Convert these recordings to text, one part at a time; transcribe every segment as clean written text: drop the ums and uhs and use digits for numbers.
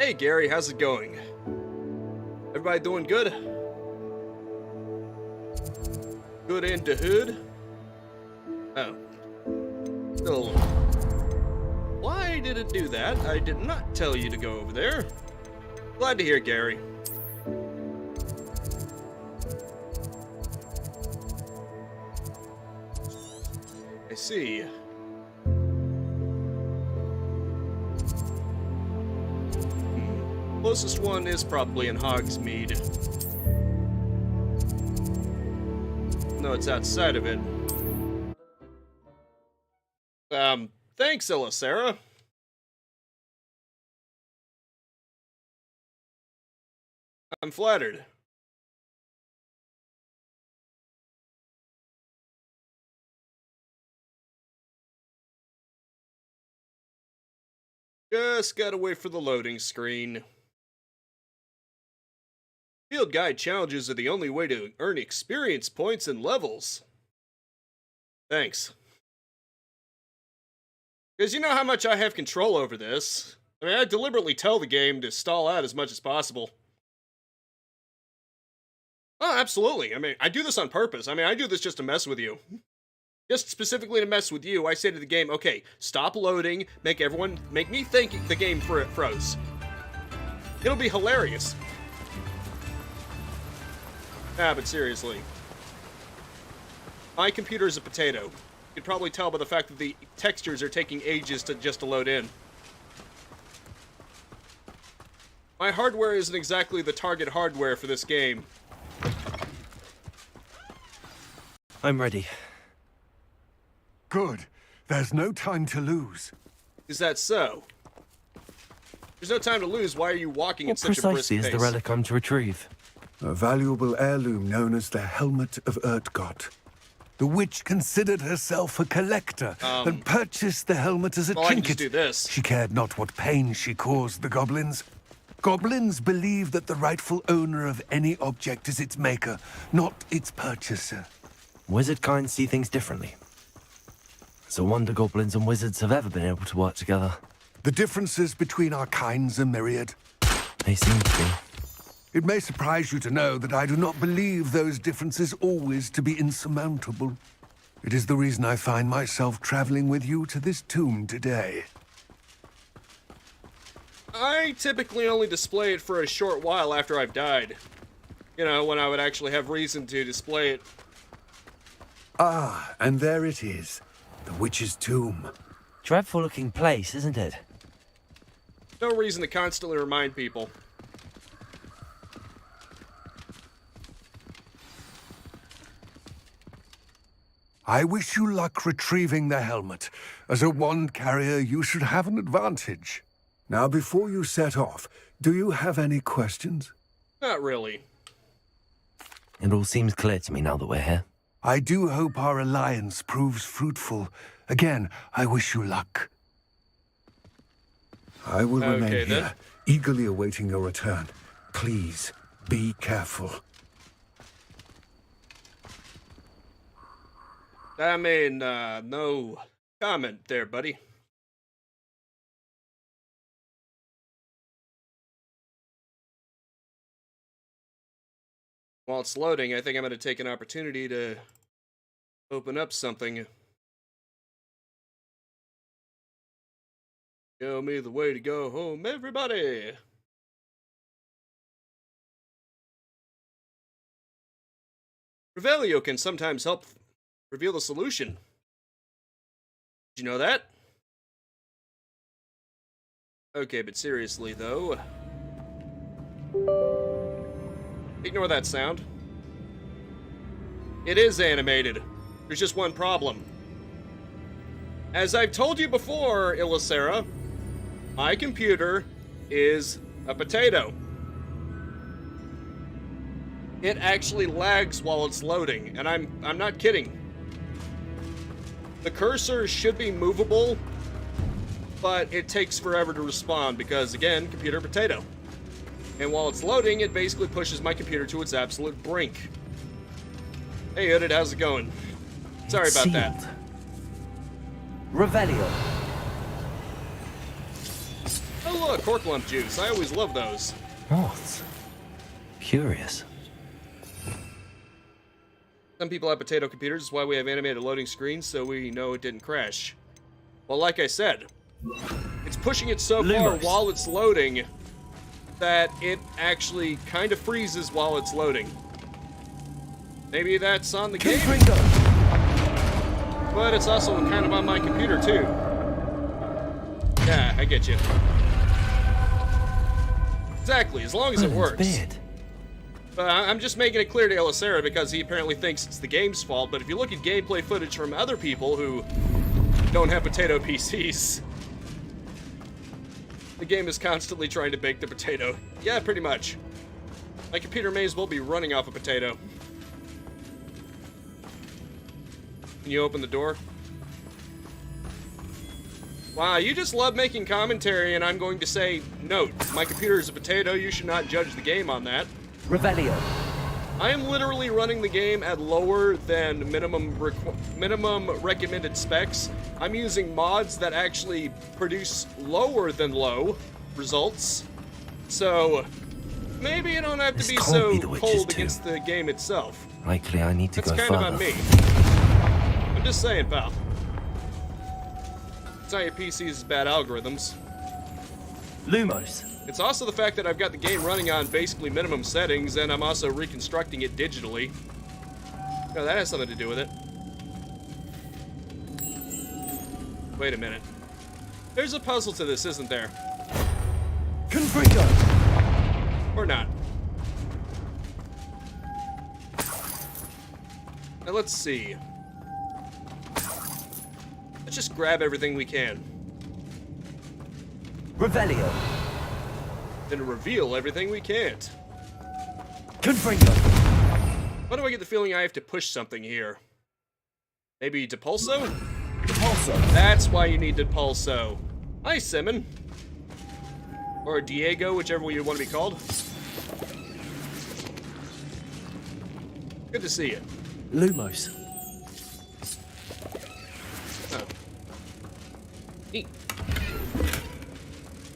Hey Gary, how's it going? Everybody doing good? Good in the hood? Oh. Still. Why did it do that? I did not tell you to go over there. Glad to hear, Gary. I see. Closest one is probably in Hogsmeade. No, it's outside of it. Thanks, Sarah. I'm flattered. Just gotta wait for the loading screen. Field guide challenges are the only way to earn experience points and levels. Thanks. Because you know how much I have control over this. I mean, I deliberately tell the game to stall out as much as possible. Oh, absolutely. I mean, I do this on purpose. I mean, I do this just to mess with you. Just specifically to mess with you, I say to the game, okay, stop loading, make me think the game froze. It'll be hilarious. Nah, but seriously. My computer is a potato. You could probably tell by the fact that the textures are taking ages to load in. My hardware isn't exactly the target hardware for this game. I'm ready. Good. There's no time to lose. Is that so? There's no time to lose. Why are you walking at such a brisk pace? What precisely is the relic I'm to retrieve? A valuable heirloom known as the Helmet of Urtkot. The witch considered herself a collector and purchased the helmet as a well, trinket. I can just do this. She cared not what pain she caused the goblins. Goblins believe that the rightful owner of any object is its maker, not its purchaser. Wizard kind see things differently. It's a wonder goblins and wizards have ever been able to work together. The differences between our kinds are myriad. They seem to be. It may surprise you to know that I do not believe those differences always to be insurmountable. It is the reason I find myself traveling with you to this tomb today. I typically only display it for a short while after I've died. You know, when I would actually have reason to display it. Ah, and there it is. The witch's tomb. Dreadful looking place, isn't it? No reason to constantly remind people. I wish you luck retrieving the helmet. As a wand carrier, you should have an advantage. Now, before you set off, do you have any questions? Not really. It all seems clear to me now that we're here. I do hope our alliance proves fruitful. Again, I wish you luck. I will remain Okay, here, then. eagerly awaiting your return. Please, be careful. I mean, no comment there, buddy. While it's loading, I think I'm going to take an opportunity to open up something. Show me the way to go home, everybody! Revelio can sometimes help reveal the solution. Did you know that? Okay, but seriously, though. Ignore that sound. It is animated. There's just one problem. As I've told you before, Illicera, my computer is a potato. It actually lags while it's loading, and I'm not kidding. The cursor should be movable, but it takes forever to respond because, again, computer potato. And while it's loading, it basically pushes my computer to its absolute brink. Hey, Hooded, how's it going? Sorry about that. Revelio. Oh look, cork lump juice. I always love those. What? Curious. Some people have potato computers, that's why we have animated loading screens, so we know it didn't crash. Well, like I said, it's pushing it so far while it's loading that it actually kind of freezes while it's loading. Maybe that's on the game, but it's also kind of on my computer too. Yeah, I get you. Exactly, as long as it works. But I'm just making it clear to Elisera because he apparently thinks it's the game's fault, but if you look at gameplay footage from other people who don't have potato PCs, the game is constantly trying to bake the potato. Yeah, pretty much. My computer may as well be running off a potato. Can you open the door? Wow, you just love making commentary, and I'm going to say, note, my computer is a potato, you should not judge the game on that. Revelio. I am literally running the game at lower than minimum recommended specs. I'm using mods that actually produce lower than low results. So, maybe you don't have to be so cold against the game itself. Likely I need to go further. That's kind of on me. I'm just saying, pal. It's not your PC's bad algorithms. Lumos. It's also the fact that I've got the game running on basically minimum settings, and I'm also reconstructing it digitally. No, that has something to do with it. Wait a minute. There's a puzzle to this, isn't there? Confringo. Or not. Now let's see. Let's just grab everything we can. Revelio. Then reveal everything we can't. Confringo. Why do I get the feeling I have to push something here? Maybe Depulso? Depulso. That's why you need Depulso. Hi, Simon. Or Diego, whichever you want to be called. Good to see you. Lumos. Oh. Neat.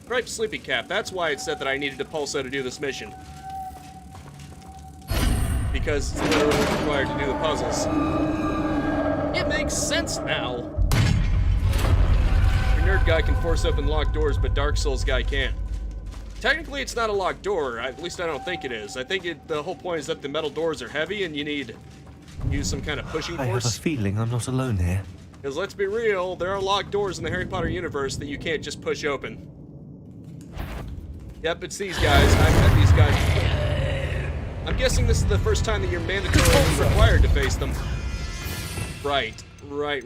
Right, Sleepy Cap. That's why it said that I needed Depulso to do this mission. Because it's literally required to do the puzzles. It makes sense now. Your nerd guy can force open locked doors, but Dark Souls guy can't. Technically, it's not a locked door. At least I don't think it is. I think the whole point is that the metal doors are heavy and you need to use some kind of pushing I have force. a feeling I'm not alone here. Because let's be real, there are locked doors in the Harry Potter universe that you can't just push open. Yep, it's these guys. I've met these guys before. I'm guessing this is the first time that you're mandatorily required to face them. Right. I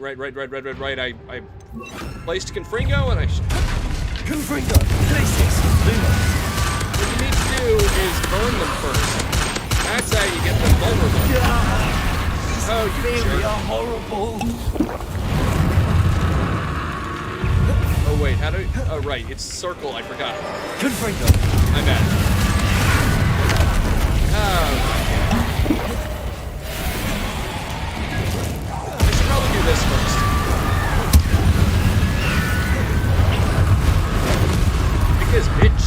placed Confringo and I should... Confringo. Places. What you need to do is burn them first. That's how you get them vulnerable. Oh, you They jerk. are horrible. Oh, wait, how do... Oh, right, it's circle, I forgot. Confringo. My bad. Oh, I should probably do this first. Because, bitch.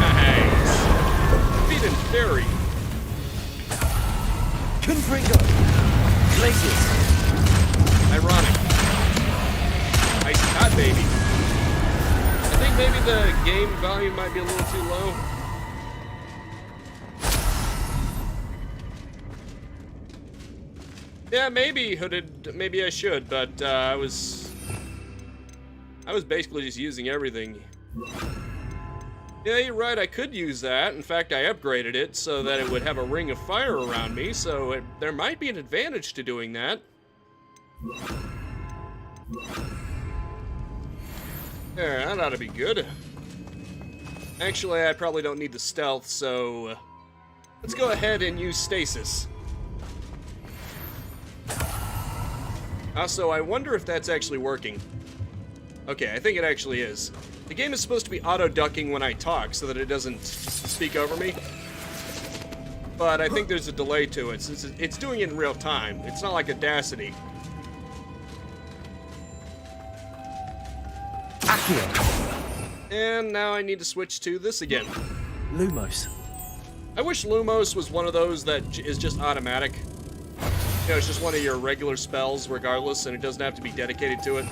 Nice. Feed and fairy. Confringo. Places. Ironic. Ice hot baby. I think maybe the game volume might be a little too low. Yeah, maybe hooded. Maybe I should, but I was basically just using everything. Yeah, you're right. I could use that. In fact, I upgraded it so that it would have a ring of fire around me. So there might be an advantage to doing that. There, that ought to be good. Actually, I probably don't need the stealth, so let's go ahead and use stasis. Also, I wonder if that's actually working. Okay, I think it actually is. The game is supposed to be auto-ducking when I talk so that it doesn't speak over me. But I think there's a delay to it since it's doing it in real time. It's not like Audacity. Accio. And now I need to switch to this again. Lumos. I wish Lumos was one of those that is just automatic. You know, it's just one of your regular spells regardless, and it doesn't have to be dedicated to it.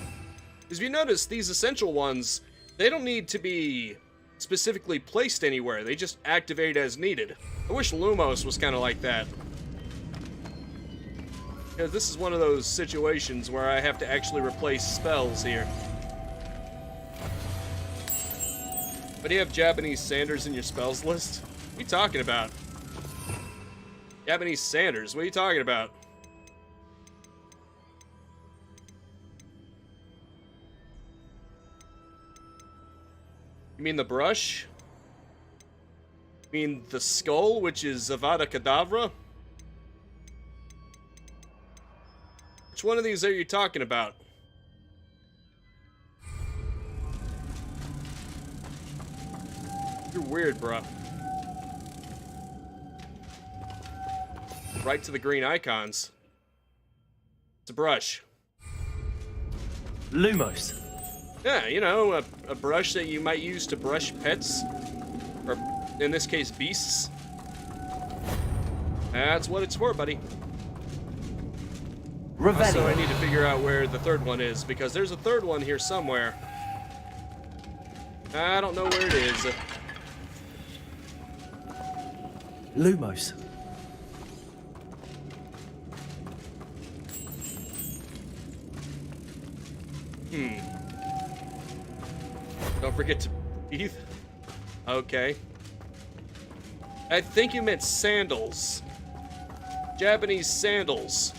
Because if you notice, these essential ones, they don't need to be specifically placed anywhere. They just activate as needed. I wish Lumos was kind of like that. Because this is one of those situations where I have to actually replace spells here. But do you have Japanese Sanders in your spells list? What are you talking about? Japanese Sanders, what are you talking about? You mean the brush? You mean the skull, which is Avada Kedavra? Which one of these are you talking about? You're weird, bro. Right to the green icons. It's a brush. Lumos. Yeah, you know, a brush that you might use to brush pets. Or, in this case, beasts. That's what it's for, buddy. Revelio. Also, I need to figure out where the third one is, because there's a third one here somewhere. I don't know where it is. Lumos. Don't forget to breathe. Okay. I think you meant sandals. Japanese sandals.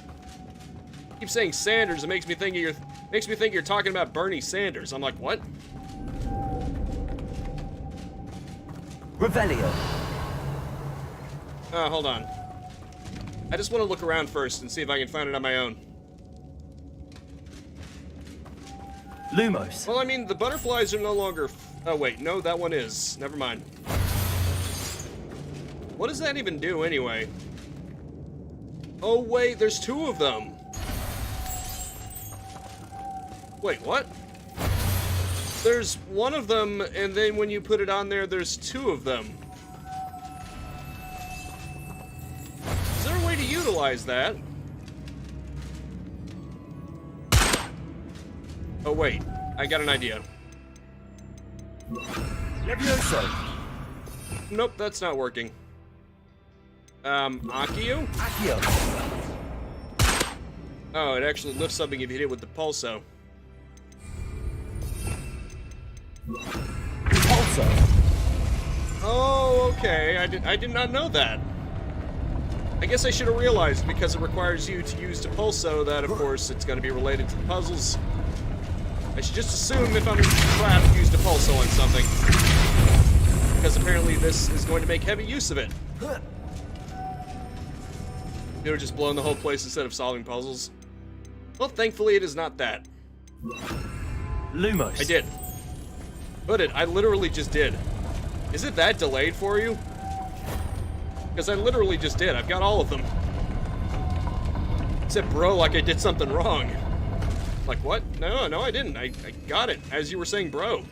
Keep saying Sanders, it makes me think you're talking about Bernie Sanders. I'm like, what? Revelio. Hold on. I just want to look around first and see if I can find it on my own. Lumos. Well, I mean, the butterflies are no longer... Oh, wait. No, that one is. Never mind. What does that even do, anyway? Oh, wait. There's two of them. Wait, what? There's one of them, and then when you put it on there, there's two of them. Is there a way to utilize that? Oh, wait. I got an idea. Levioso. Nope, that's not working. Accio? Accio. Oh, it actually lifts something if you hit it with the pulso. Pulso. Oh, okay. I did not know that. I guess I should have realized, because it requires you to use Depulso, that of course it's going to be related to the puzzles. I should just assume if I'm trapped, use Depulso on something. Because apparently this is going to make heavy use of it. You were just blowing the whole place instead of solving puzzles. Well, thankfully it is not that. Lumos. I did. Put it, I literally just did. Is it that delayed for you? Because I literally just did. I've got all of them. Except, bro, like I did something wrong. Like, what? No, I didn't. I got it, as you were saying, bro.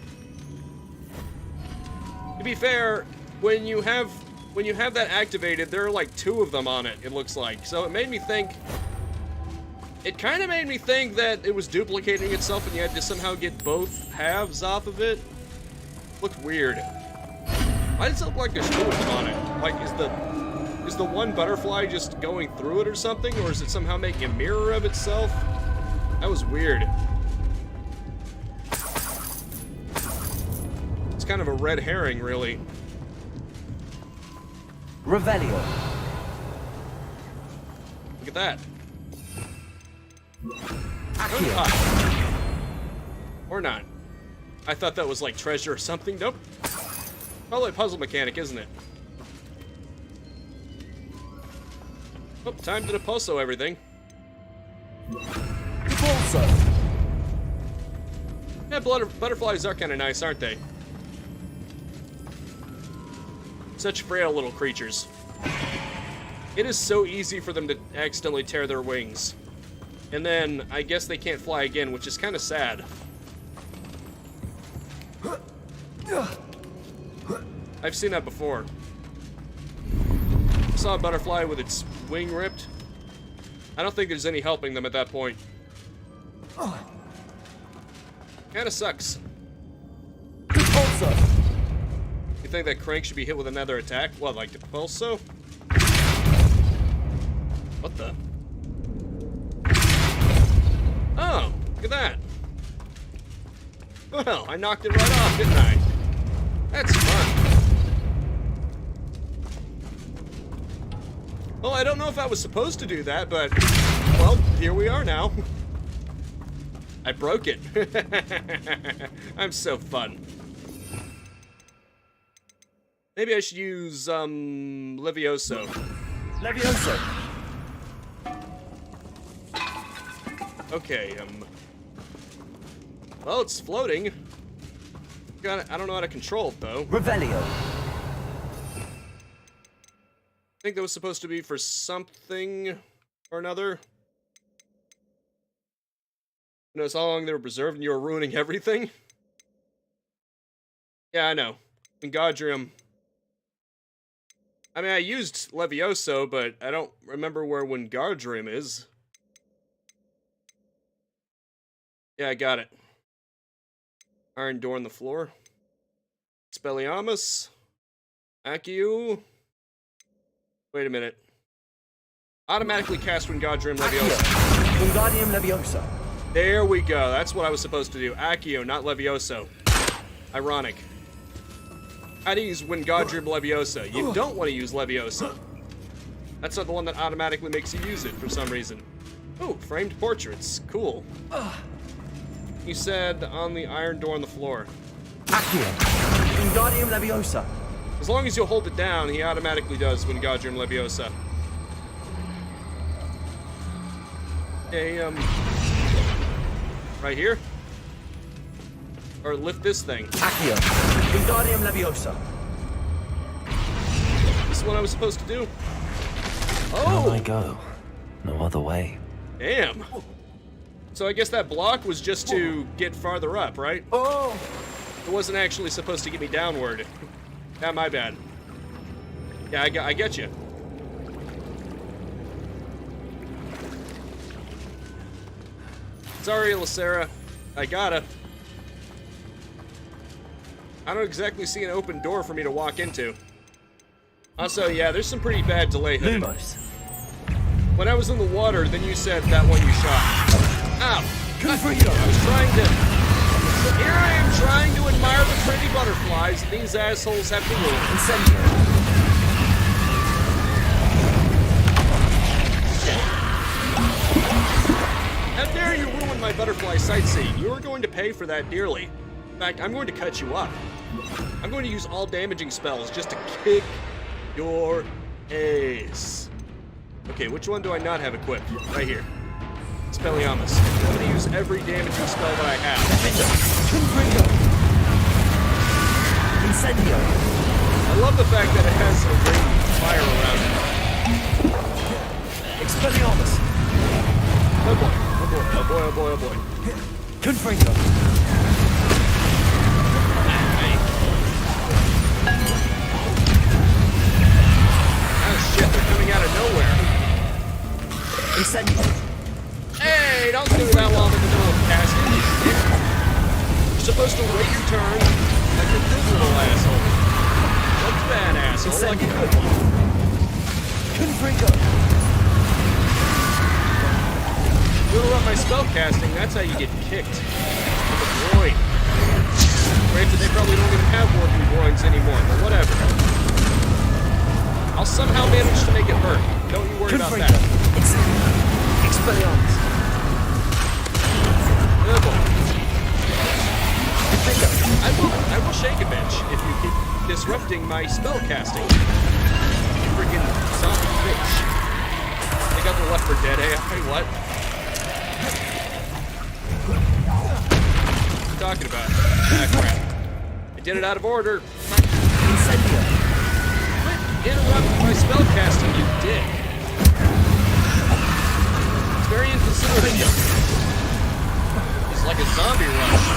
To be fair, when you have that activated, there are like two of them on it, it looks like. So it made me think... It kind of made me think that it was duplicating itself and you had to somehow get both halves off of it. Looked weird. Why does it look like there's two of them on it? Like, is the one butterfly just going through it or something? Or is it somehow making a mirror of itself? That was weird. It's kind of a red herring, really. Revelio. Look at that. Accio. Ah. Or not. I thought that was like treasure or something. Nope. Probably a puzzle mechanic, isn't it? Oh, time to Depulso everything. Depulso. Yeah, butterflies are kind of nice, aren't they? Such frail little creatures. It is so easy for them to accidentally tear their wings. And then, I guess they can't fly again, which is kind of sad. I've seen that before. I saw a butterfly with its wing ripped. I don't think there's any helping them at that point. Kinda sucks. You think that Crank should be hit with another attack? What, like the Pulso? What the? Oh, look at that. Well, I knocked it right off, didn't I? That's fun. Well, I don't know if I was supposed to do that, but, well, here we are now. I broke it. I'm so fun. Maybe I should use, Levioso. Levioso. Okay, well, it's floating. I don't know how to control it, though. Revelio. I think that was supposed to be for something or another. You know, how long they were preserved and you were ruining everything? Yeah, I know. Wingardium. I mean, I used Levioso, but I don't remember where Wingardium is. Yeah, I got it. Iron Door on the floor. Expelliarmus. Accio. Wait a minute. Automatically cast Wingardium Leviosa. Wingardium Leviosa. There we go. That's what I was supposed to do. Accio, not Levioso. Ironic. How do you use Wingardium Leviosa? You don't want to use Leviosa. That's not the one that automatically makes you use it for some reason. Ooh, framed portraits. Cool. You said on the iron door on the floor. Accio. Wingardium Leviosa. As long as you hold it down, he automatically does Wingardium Leviosa. Okay, right here? Or lift this thing. Accio. Wingardium Leviosa. This is what I was supposed to do. Down I Oh! go. No other way. Damn. So I guess that block was just to get farther up, right? Oh! It wasn't actually supposed to get me downward. Yeah, my bad. Yeah, I get you. Sorry, Lacera. I gotta. I don't exactly see an open door for me to walk into. Also, yeah, there's some pretty bad delay hidden. Lumos. When I was in the water, then you said that one you shot. Ow! Confringo. I was trying to... Here I am trying to admire the pretty butterflies, and these assholes have to ruin. Incendio. How dare you ruin my butterfly sightseeing? You are going to pay for that dearly. In fact, I'm going to cut you up. I'm going to use all damaging spells just to kick your ass. Okay, which one do I not have equipped? Right here. Expelliarmus. I'm going to use every damaging spell that I have. Confringo. Incendio. I love the fact that it has a ring of fire around it. Expelliarmus. Oh boy, oh boy, oh boy, oh boy, oh boy. Confringo. Oh shit, they're coming out of nowhere. Incendio. Hey, don't do that while I'm in the middle of casting, you dick. You're supposed to wait your turn like a good little asshole. Not a bad asshole, like a good one. Confringo. You interrupt my spell casting, that's how you get kicked. In the groin. Granted, they probably don't even have working groins anymore, but whatever. I'll somehow manage to make it hurt. Don't you worry about that. Expelliarmus. Oh boy. I will shake a bench if you keep disrupting my spell casting. You freaking zombie bitch. They got the Left 4 Dead AI, what? What are you talking about? Ah, crap. I did it out of order. Incendio. Quit interrupting my spell casting, you dick. It's very inconsiderate of you. It's like a zombie rush.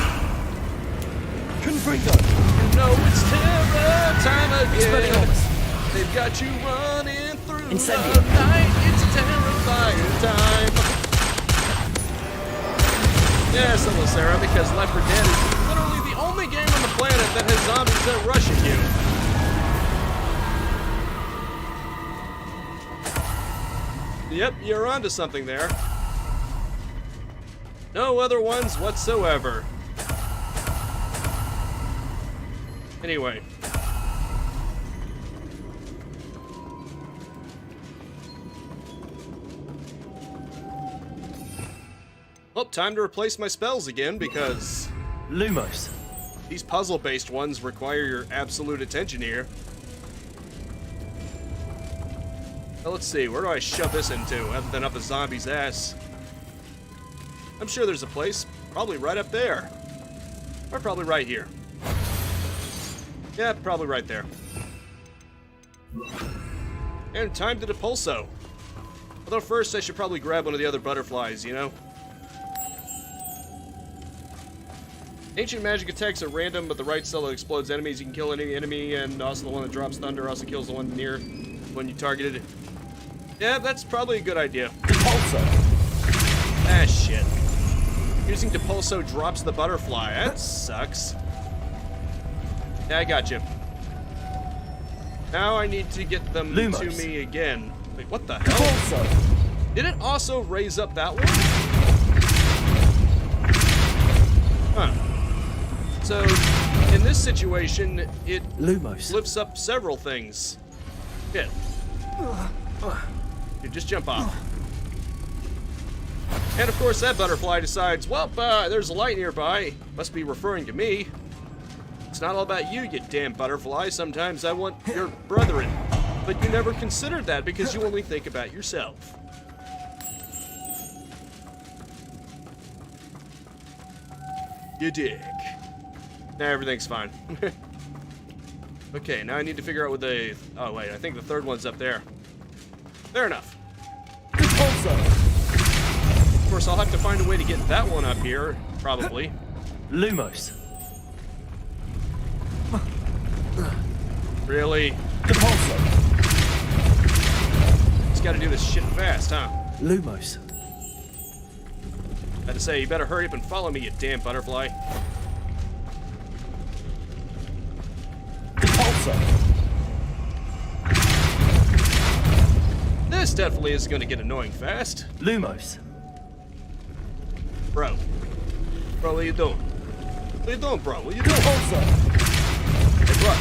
for it, go. You know it's terror time Spreading again. onwards. They've got you running through Incendiary. the night. It's terrifying time. Yes, hello, Sarah, because Left 4 Dead is literally the only game on the planet that has zombies that rush at you. Yep, you're onto something there. No other ones whatsoever. Anyway. Well, time to replace my spells again because Lumos. these puzzle-based ones require your absolute attention here. Well, let's see, where do I shove this into other than up a zombie's ass? I'm sure there's a place, probably right up there. Or probably right here. Yeah, probably right there. And time to Depulso. Although first I should probably grab one of the other butterflies, you know? Ancient magic attacks are random, but the right cell that explodes enemies, you can kill any enemy, and also the one that drops thunder also kills the one near when you targeted. Yeah, that's probably a good idea. Depulso. Ah, shit. Using Depulso drops the butterfly. That sucks. Yeah, I got you. Now I need to get them Lumos. to me again. Wait, what the hell? Depulso. Did it also raise up that one? Huh. So, in this situation, it Lumos. lifts up several things. Shit. Dude, just jump off. And of course that butterfly decides, well, there's a light nearby. Must be referring to me. It's not all about you, you damn butterfly. Sometimes I want your brethren. But you never considered that because you only think about yourself. You dick. Now everything's fine. Okay, now I need to figure out what the... Oh, wait, I think the third one's up there. Fair enough. Depulso. Of course, I'll have to find a way to get that one up here, probably. Lumos. Really? Depulso. Just gotta do this shit fast, huh? Lumos. Had to say, you better hurry up and follow me, you damn butterfly. Depulso. This definitely is gonna get annoying fast. Lumos. Bro. Bro, what you doing? What you doing, bro? What you doing? Depulso. Hey, bro.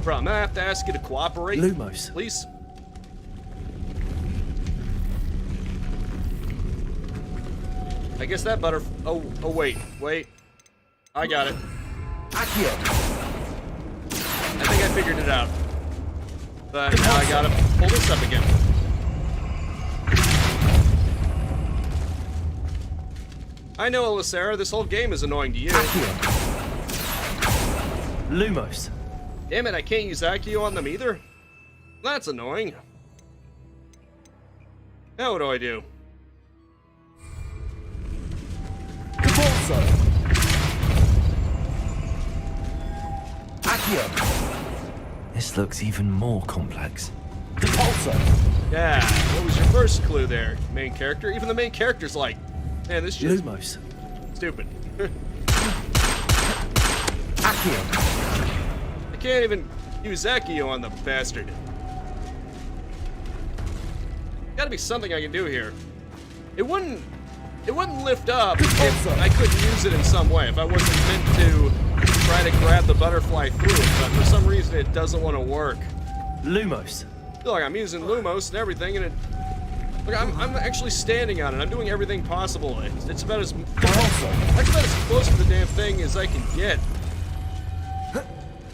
Bro, I'm gonna have to ask you to cooperate. Lumos. Please. I guess that oh, wait. I got it. Accio. I think I figured it out. But now I gotta pull this up again. I know, Elisara, this whole game is annoying to you. Accio. Lumos. Damn it, I can't use Accio on them either? That's annoying. Now what do I do? Depulso. Accio. This looks even more complex. Depulso. Yeah, what was your first clue there, main character? Even the main character's like, man, this shit's Lumos. stupid. Accio. I can't even use Accio on the bastard. Gotta be something I can do here. It wouldn't lift up if I couldn't use it in some way, if I wasn't meant to try to grab the butterfly through it, but for some reason it doesn't want to work. Lumos. I feel like I'm using Lumos and everything, and look, I'm actually standing on it. I'm doing everything possible. It's about as that's about as close to the damn thing as I can get.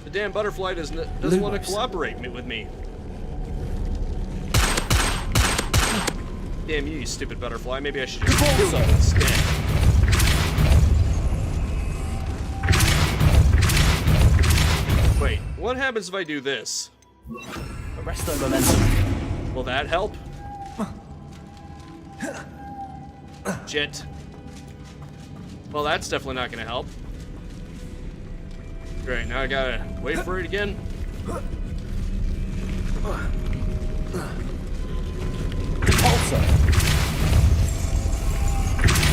The damn butterfly doesn't want to cooperate with me. Damn you stupid butterfly. Maybe I should just kill you instead. Wait, what happens if I do this? Arresto momentum. Will that help? Shit. Well, that's definitely not gonna help. Great, now I gotta wait for it again.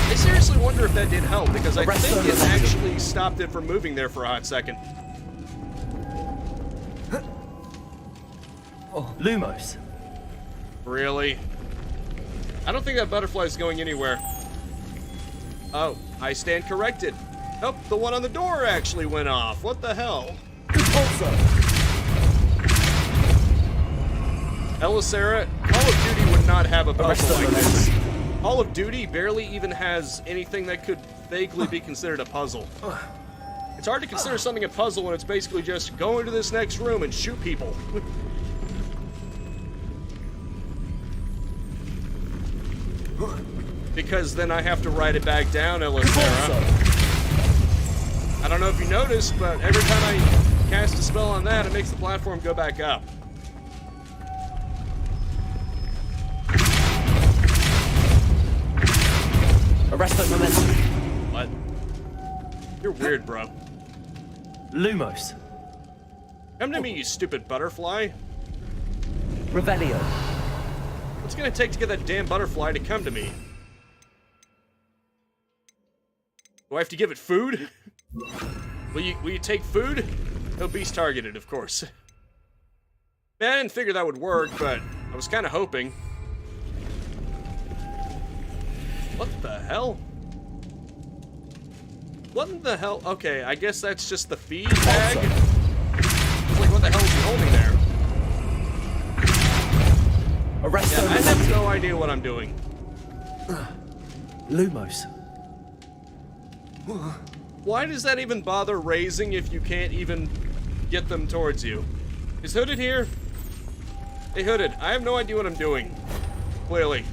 I seriously wonder if that did help, because I think it actually stopped it from moving there for a hot second. Lumos. Really? I don't think that butterfly's going anywhere. Oh, I stand corrected. Nope, the one on the door actually went off. What the hell? Elisera, Call of Duty would not have a puzzle like this. Call of Duty barely even has anything that could vaguely be considered a puzzle. It's hard to consider something a puzzle when it's basically just go into this next room and shoot people. Because then I have to write it back down, Elisera. I don't know if you noticed, but every time I cast a spell on that, it makes the platform go back up. Arrest that momentum. What? You're weird, bro. Lumos. Come to me, you stupid butterfly. Revelio. What's it gonna take to get that damn butterfly to come to me? Do I have to give it food? Will you take food? No, beast targeted, of course. Man, I didn't figure that would work, but I was kind of hoping. What the hell? What in the hell? Okay, I guess that's just the feed bag. It's like, what the hell is he holding there? Arrest I have no idea what I'm doing. Lumos. Why does that even bother raising if you can't even get them towards you? Is Hooded here? Hey, Hooded, I have no idea what I'm doing. Clearly.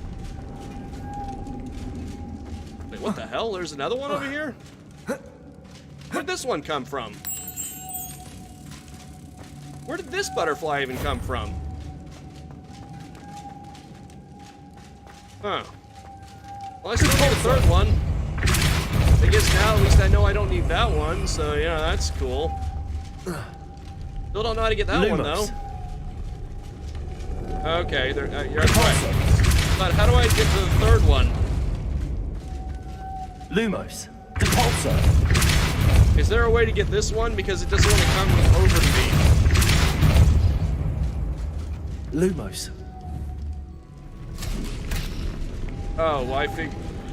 Wait, what the hell? There's another one over here? Where'd this one come from? Where did this butterfly even come from? Huh. Well, I still need a third one. I guess now at least I know I don't need that one, so yeah, that's cool. Still don't know how to get that one though. Okay, you're right. But how do I get to the third one? Lumos. Depulso. Is there a way to get this one? Because it doesn't want to come over to me. Lumos. Oh, well,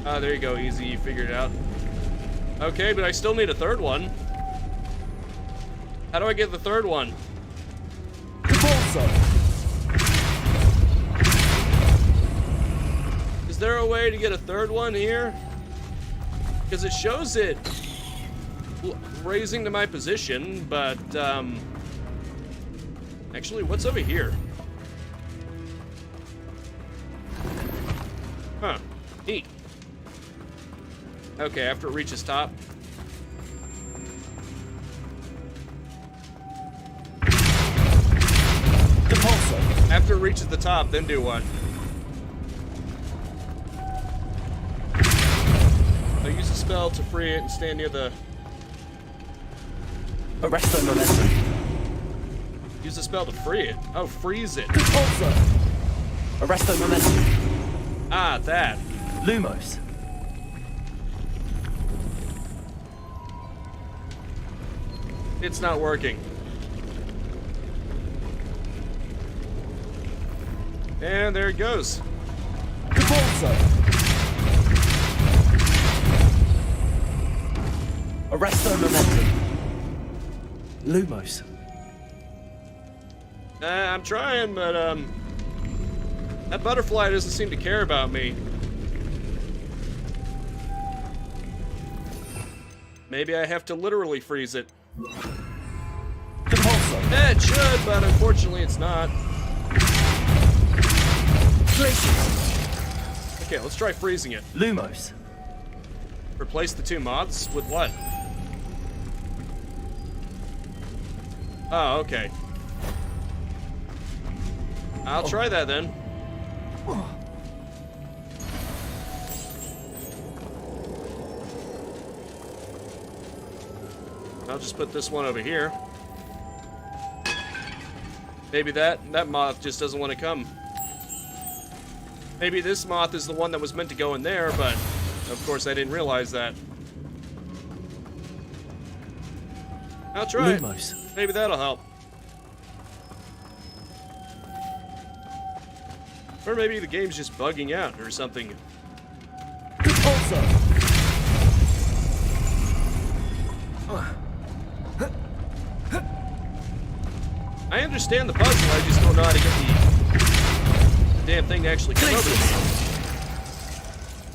oh, there you go, easy, you figured it out. Okay, but I still need a third one. How do I get the third one? Is there a way to get a third one here? Because it shows it raising to my position, but, actually, what's over here? Huh, neat. Okay, after it reaches top. Depulso. After it reaches the top, then do what? I use a spell to free it and stand near the... Arresto momentum. Use a spell to free it. Oh, freeze it. Depulso. Arresto momentum. Ah, that. Lumos. It's not working. And there it goes. Depulso. Arresto momentum. Lumos. I'm trying, but, that butterfly doesn't seem to care about me. Maybe I have to literally freeze it. Depulso. It should, but unfortunately it's not. Okay, let's try freezing it. Lumos. Replace the two moths with what? Oh, okay. I'll try that then. I'll just put this one over here. Maybe that moth just doesn't want to come. Maybe this moth is the one that was meant to go in there, but of course I didn't realize that. I'll try it. Lumos. Maybe that'll help. Or maybe the game's just bugging out or something. I understand the puzzle, I just don't know how to get the damn thing to actually come over to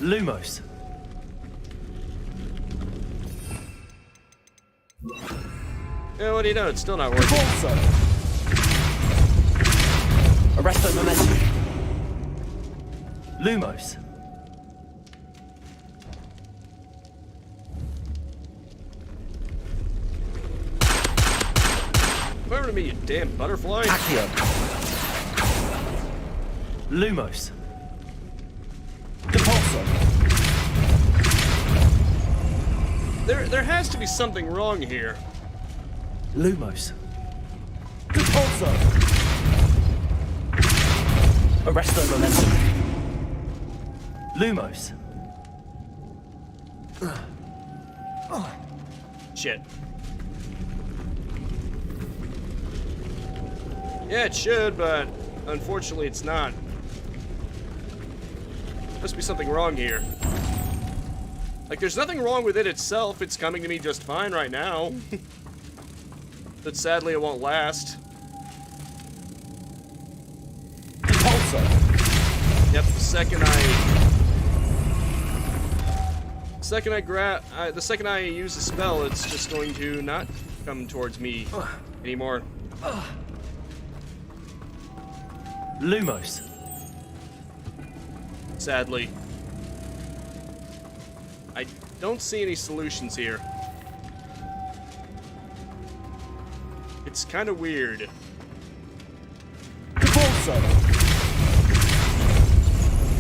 me. Lumos. Yeah, what do you know? It's still not working. Arresto momentum. Lumos. Come over to me, you damn butterfly. Accio. Lumos. Depulso. There has to be something wrong here. Lumos. Depulso. Arresto momentum. Lumos. Shit. Yeah, it should, but unfortunately it's not. Must be something wrong here. Like, there's nothing wrong with it itself. It's coming to me just fine right now. But sadly, it won't last. Depulso. Yep, the second I use the spell, it's just going to not come towards me anymore. Lumos. Sadly. I don't see any solutions here. It's kind of weird. Depulso.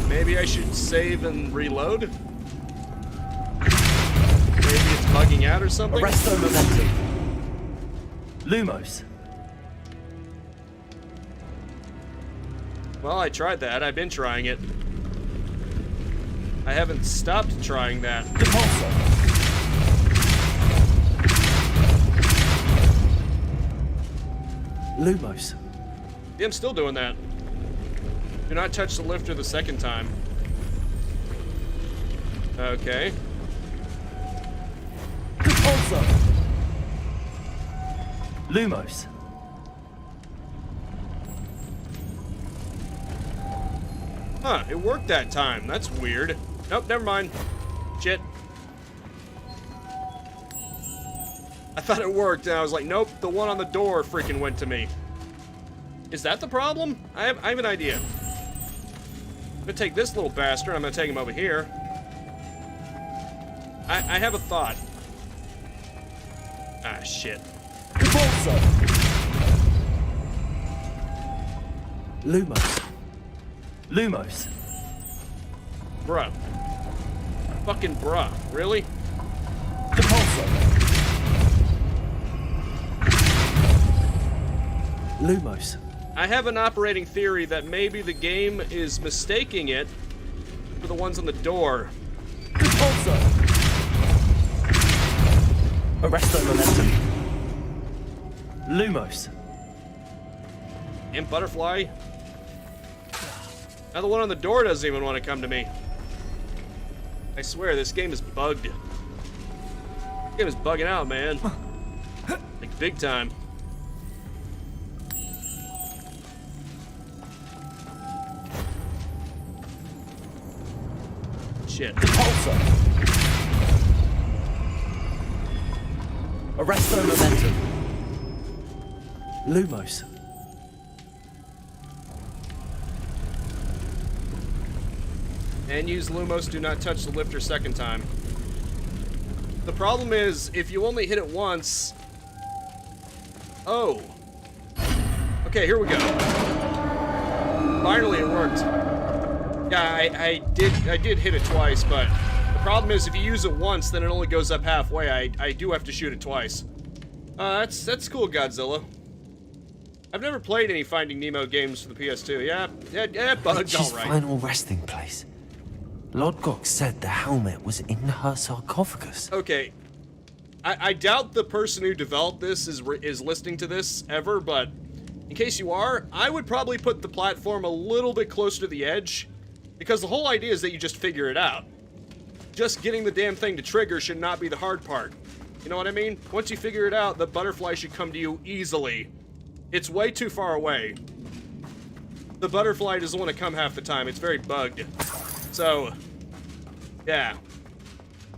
Maybe I should save and reload? Maybe it's bugging out or something? Arresto momentum. Lumos. Well, I tried that. I've been trying it. I haven't stopped trying that. Depulso. Lumos. Yeah, I'm still doing that. Do not touch the lifter the second time. Okay. Depulso. Lumos. Huh, it worked that time. That's weird. Nope, never mind. Shit. I thought it worked, and I was like, nope, the one on the door freaking went to me. Is that the problem? I have an idea. I'm gonna take this little bastard, I'm gonna take him over here. I have a thought. Ah, shit. Depulso. Lumos. Lumos. Bruh. Fucking bruh. Really? Depulso. Lumos. I have an operating theory that maybe the game is mistaking it for the ones on the door. Depulso. Arresto momentum. Lumos. And butterfly. Now the one on the door doesn't even want to come to me. I swear, this game is bugged. This game is bugging out, man. Like, big time. Shit. Depulso. Arresto momentum. Lumos. And use Lumos, do not touch the lifter second time. The problem is, if you only hit it once... Oh. Okay, here we go. Finally, it worked. Yeah, I did hit it twice, but the problem is if you use it once, then it only goes up halfway. I do have to shoot it twice. That's cool, Godzilla. I've never played any Finding Nemo games for the PS2. Yeah, bugs, His alright. final resting place. Lodgok said the helmet was in her sarcophagus. Okay. I doubt the person who developed this is listening to this ever, but in case you are, I would probably put the platform a little bit closer to the edge, because the whole idea is that you just figure it out. Just getting the damn thing to trigger should not be the hard part. You know what I mean? Once you figure it out, the butterfly should come to you easily. It's way too far away. The butterfly doesn't want to come half the time. It's very bugged. So, yeah.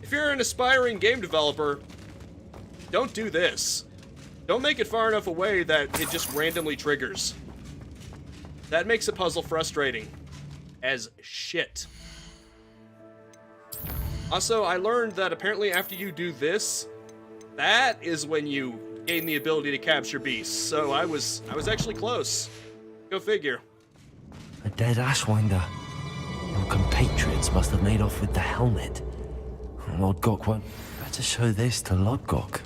If you're an aspiring game developer, don't do this. Don't make it far enough away that it just randomly triggers. That makes a puzzle frustrating as shit. Also, I learned that apparently after you do this, that is when you gain the ability to capture beasts. So I was actually close. Go figure. A dead Ashwinder. Your compatriots must have made off with the helmet. Lodgok won't better show this to Lodgok.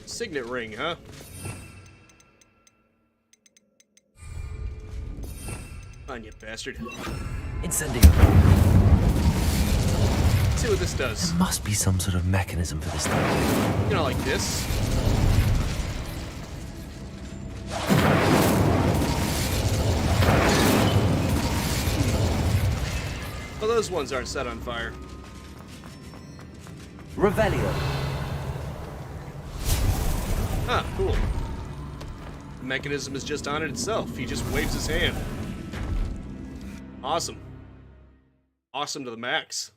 Signet ring, huh? Come on, you bastard. Incendio. Let's see what this does. There must be some sort of mechanism for this thing. You know, like this. Well, those ones aren't set on fire. Revelio. Ah, cool. The mechanism is just on it itself. He just waves his hand. Awesome. Awesome to the max.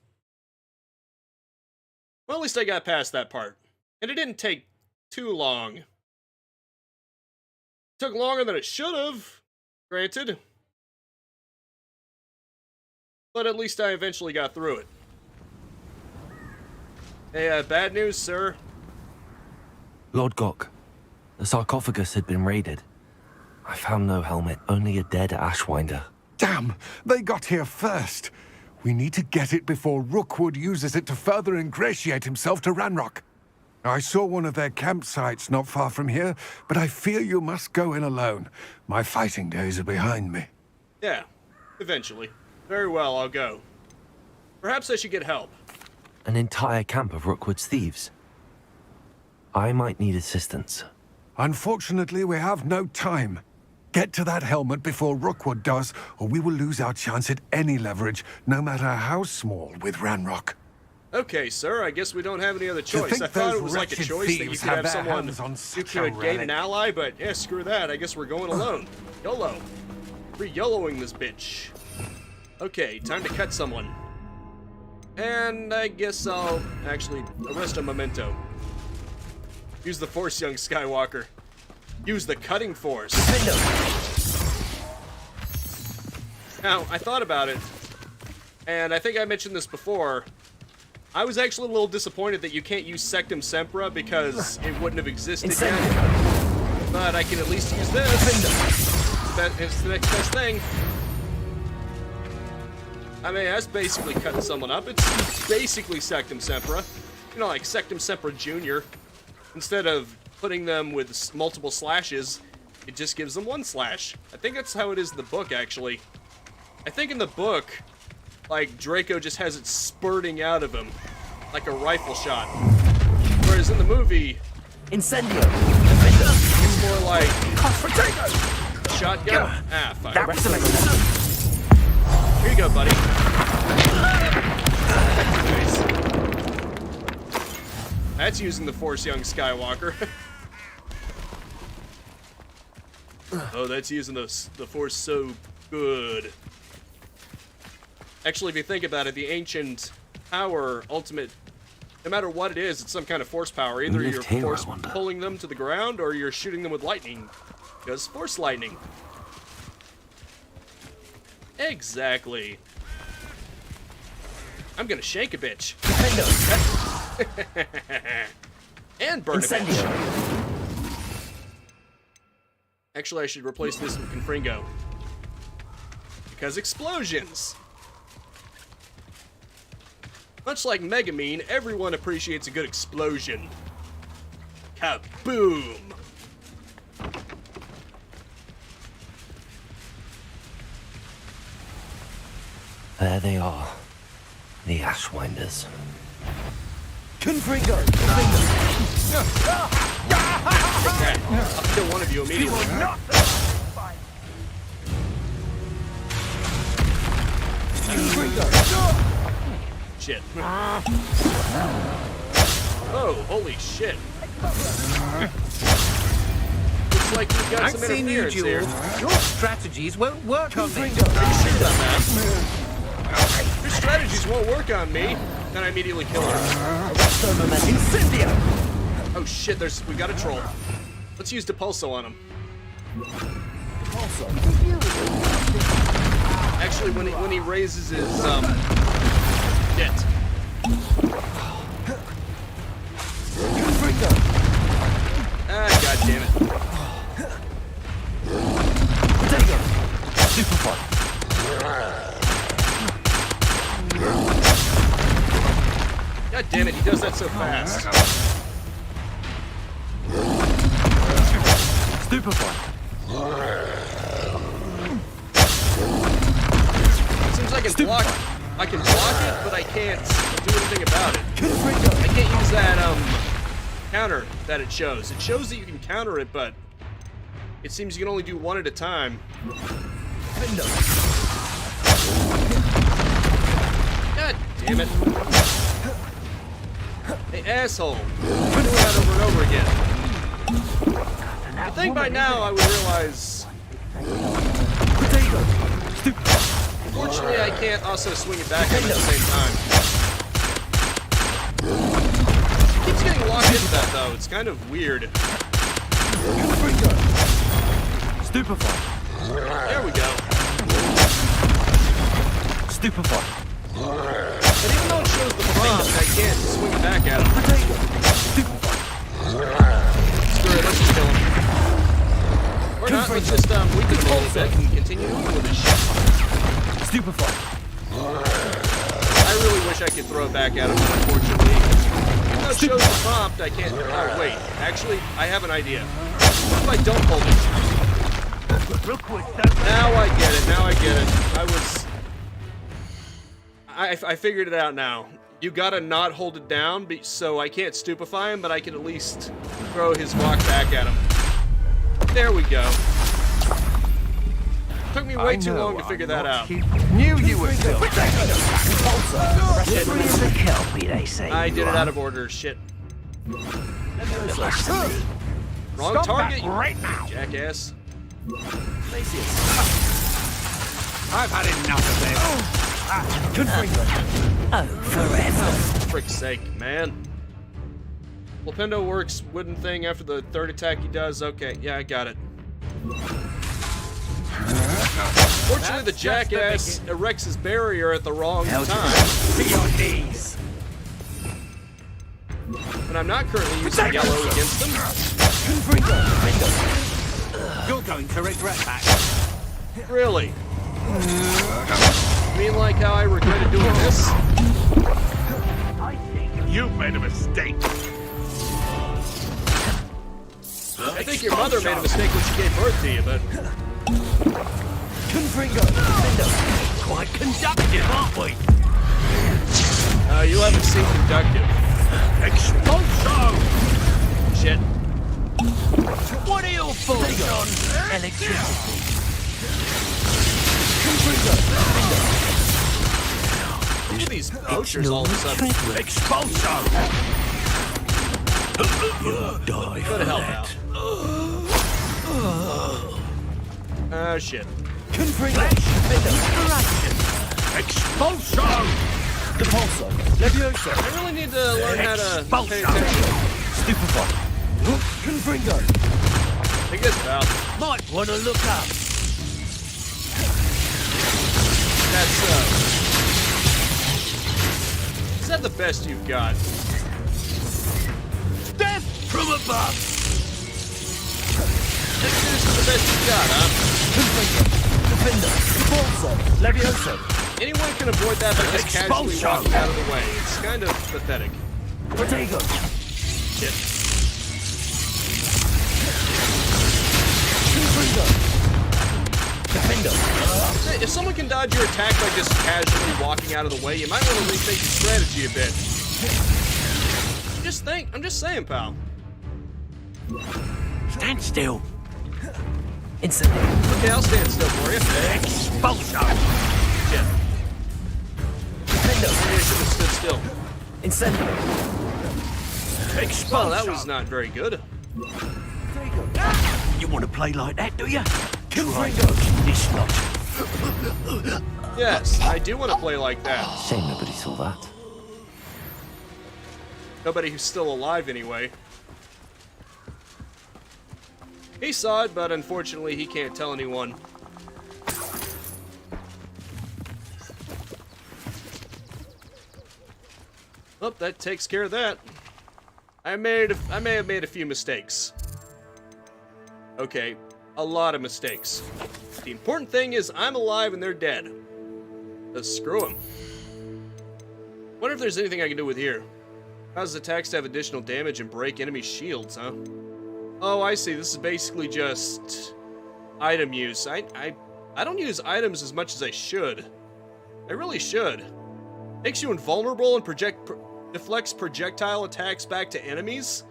Well, at least I got past that part. And it didn't take too long. It took longer than it should have, granted. But at least I eventually got through it. Hey, bad news, sir. Lodgok. The sarcophagus had been raided. I found no helmet, only a dead Ashwinder. Damn! They got here first. We need to get it before Rookwood uses it to further ingratiate himself to Ranrock. I saw one of their campsites not far from here, but I fear you must go in alone. My fighting days are behind me. Yeah, eventually. Very well, I'll go. Perhaps I should get help. An entire camp of Rookwood's thieves. I might need assistance. Unfortunately, we have no time. Get to that helmet before Rookwood does, or we will lose our chance at any leverage, no matter how small, with Ranrock. Okay, sir, I guess we don't have any other choice. think I thought those it was like a wretched choice that you thieves could have have their someone hands on who such a could gain an relic? ally, but yeah, screw that. I guess we're going alone. YOLO. We're YOLOing this bitch. Okay, time to cut someone. And I guess I'll actually arrest a memento. Use the Force, young Skywalker. Use the cutting force. Now, I thought about it, and I think I mentioned this before. I was actually a little disappointed that you can't use Sectum Sempra because it wouldn't have existed yet. But I can at least use this. It's the next best thing. I mean, that's basically cutting someone up. It's basically Sectum Sempra. You know, like Sectum Sempra Jr. Instead of putting them with multiple slashes, it just gives them one slash. I think that's how it is in the book, actually. I think in the book, like, Draco just has it spurting out of him, like a rifle shot. Whereas in the movie, Incendio. it's more like shotgun. Ah, fuck. Here you go, buddy. Nice. That's using the Force, young Skywalker. Oh, that's using the Force so good. Actually, if you think about it, the ancient power, ultimate, no matter what it is, it's some kind of force power. Either you're force pulling them to the ground, or you're shooting them with lightning. Because force lightning. Exactly. I'm gonna shank a bitch. And burn a bitch. Actually, I should replace this with Confringo. Because explosions! Much like Megamine, everyone appreciates a good explosion. Kaboom! There they are. The Ashwinders. Confringo! Okay, I'll kill one of you immediately. Shit. Oh, holy shit. Looks like we've got I've some seen you interference here. duel. Your strategies won't work on me. Are you sure about that? Your strategies won't work on me. Then I immediately kill her. Incendio! Oh shit, we got a troll. Let's use Depulso on him. Actually, when he raises his debt. Ah, god damn it. Superfly. God damn it, he does that so fast. Superfly. Seems like I can block it, but I can't do anything about it. I can't use that counter that it shows. It shows that you can counter it, but it seems you can only do one at a time. God damn it. Hey, asshole. I'm doing that over and over again. I think by now I would realize... Unfortunately, I can't also swing it back at him at the same time. He keeps getting locked into that, though. It's kind of weird. Stupefy. There we go. Stupefy. But even though it shows the prompt, I can't swing it back at him. Screw it, let's just kill him. Or not, let's just weaken him a little bit and continue with this shit. Stupefy. I really wish I could throw it back at him, but unfortunately, even though it shows the prompt, I can't... Oh, wait. Actually, I have an idea. What if I don't hold it? Now I get it, now I get it. I figured it out now. You gotta not hold it down, so I can't stupefy him, but I can at least throw his rock back at him. There we go. Took me way too long to figure that out. Knew you were still. I did it out of order. Shit. Wrong target, right now. jackass. I've had enough of this. Oh, forever. For frick's sake, man. Lupendo works wooden thing after the third attack he does. Okay, yeah, I got it. Fortunately, the jackass erects his barrier at the wrong time. To your knees. But I'm not currently using yellow against him. You're going to regret that. Really? You mean like how I regretted doing this? You made a mistake. I think your mother made a mistake when she gave birth to you, but... Quite conductive, aren't we? You haven't seen conductive. Expulso! Shit. What are your thoughts on electricity? Look at these poachers all of a sudden. Expulso! Go to hell now. Oh shit. Expulso! Depulso! Levioso! I really need to learn how to pay Expulso! attention. Stupefy! Confringo! I guess about. Might want to look up. That's is that the best you've got? Death from above! This is the best you've got, huh? Defender! Depulso! Levioso! Anyone can avoid that by just casually Expulsion. walking out of the way. It's kind of pathetic. Protego! Shit. Defender. If someone can dodge your attack by just casually walking out of the way, you might want to rethink your strategy a bit. I'm just saying, pal. Stand still. Instantly. Okay, I'll stand still for you. Expulsion. Shit. Defender. Maybe I should have stood still. Incendiary. Expulsion. Well, that was not very good. You want to play like that, do you? Confringo. This lot. Yes, I do want to play like that. Shame nobody saw that. Nobody who's still alive, anyway. He saw it, but unfortunately, he can't tell anyone. Well, that takes care of that. I may have made a few mistakes. Okay, a lot of mistakes. The important thing is I'm alive and they're dead. Let's screw them. Wonder if there's anything I can do with here. Causes attacks to have additional damage and break enemy shields, huh? Oh, I see. This is basically just item use. I don't use items as much as I should. I really should. Makes you invulnerable and deflects projectile attacks back to enemies.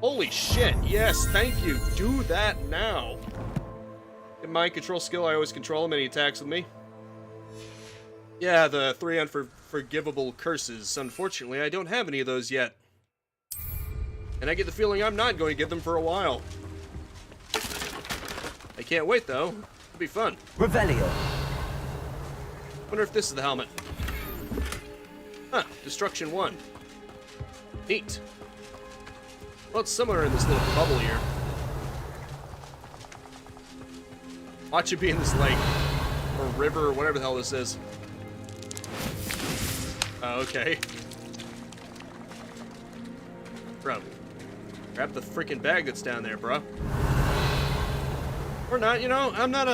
Holy shit, yes, thank you. Do that now. In my control skill, I always control him and he attacks with me. Yeah, the 3 unforgivable curses. Unfortunately, I don't have any of those yet. And I get the feeling I'm not going to get them for a while. I can't wait, though. It'll be fun. Revelio. Wonder if this is the helmet. Huh, Destruction 1. Neat. Well, it's somewhere in this little bubble here. Watch it be in this lake. Or river, or whatever the hell this is. Oh, okay. Bro. Grab the freaking bag that's down there, bro. Or not, you know, I'm not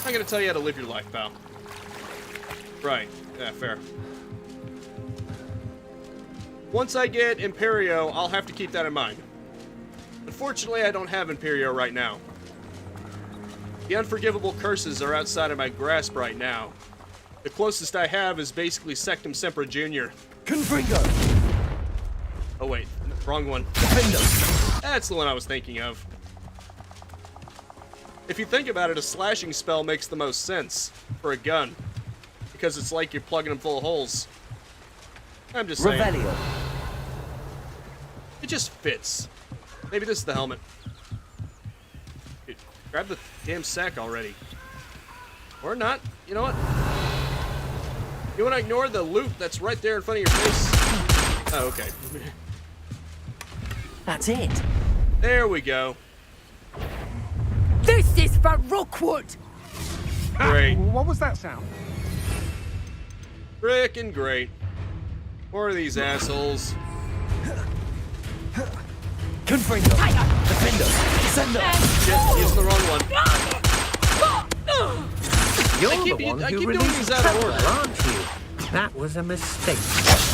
gonna tell you how to live your life, pal. Right. Yeah, fair. Once I get Imperio, I'll have to keep that in mind. Unfortunately, I don't have Imperio right now. The unforgivable curses are outside of my grasp right now. The closest I have is basically Sectum Sempra Jr. Confringo. Oh wait, wrong one. Defender. That's the one I was thinking of. If you think about it, a slashing spell makes the most sense for a gun. Because it's like you're plugging them full of holes. I'm just saying. Revelio. It just fits. Maybe this is the helmet. Dude, grab the damn sack already. Or not. You know what? You want to ignore the loot that's right there in front of your face? Oh, okay. That's it. There we go. This is for Rookwood! Great. What was that sound? Frickin' great. More of these assholes. Confringo. Defender. Sender. Shit, using the wrong one. You're I keep the one doing who these released out of Trevor, order. aren't you? That was a mistake.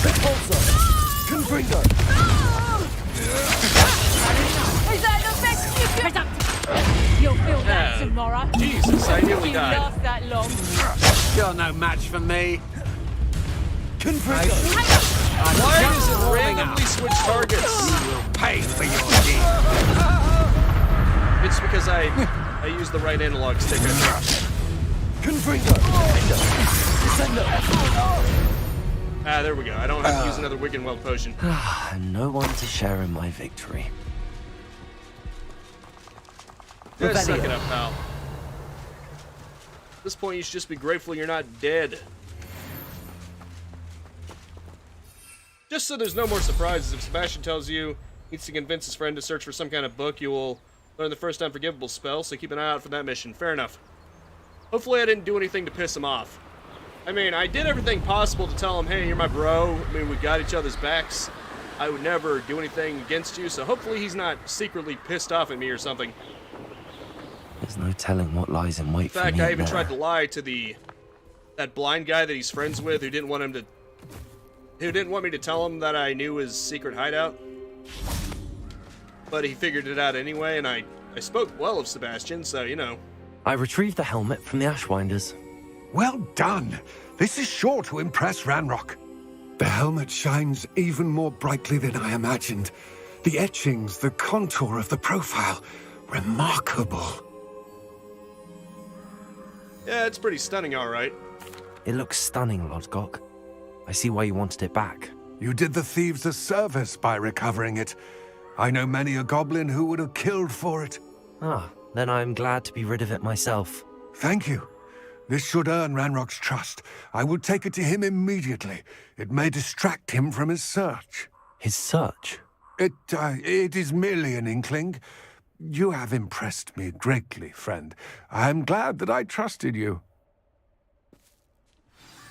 Repulsor. Confringo. Is that the best you can... You'll feel that tomorrow. Jesus, I nearly You died. last that long. You're no match for me. Confringo. Why does it randomly switch targets? You will pay for your deed. It's because I used the right analog stick, I think. Confringo. Defender. Sender. Ah, there we go. I don't have to use another Wicked Weld potion. And no one to share in my victory. Just suck Revelio. it up, pal. At this point, you should just be grateful you're not dead. Just so there's no more surprises, if Sebastian tells you he needs to convince his friend to search for some kind of book, you will learn the first unforgivable spell, so keep an eye out for that mission. Fair enough. Hopefully I didn't do anything to piss him off. I mean, I did everything possible to tell him, hey, you're my bro. I mean, we got each other's backs. I would never do anything against you, so hopefully he's not secretly pissed off at me or something. There's no telling what lies in wait In for fact, me. I even there. tried to lie to that blind guy that he's friends with who didn't want me to tell him that I knew his secret hideout. But he figured it out anyway, and I I spoke well of Sebastian, so, you know. I retrieved the helmet from the Ashwinders. Well done. This is sure to impress Ranrock. The helmet shines even more brightly than I imagined. The etchings, the contour of the profile, remarkable. Yeah, it's pretty stunning, all right. It looks stunning, Lodgok. I see why you wanted it back. You did the thieves a service by recovering it. I know many a goblin who would have killed for it. Ah, then I'm glad to be rid of it myself. Thank you. This should earn Ranrock's trust. I will take it to him immediately. It may distract him from his search. His search? It is merely an inkling. You have impressed me greatly, friend. I am glad that I trusted you.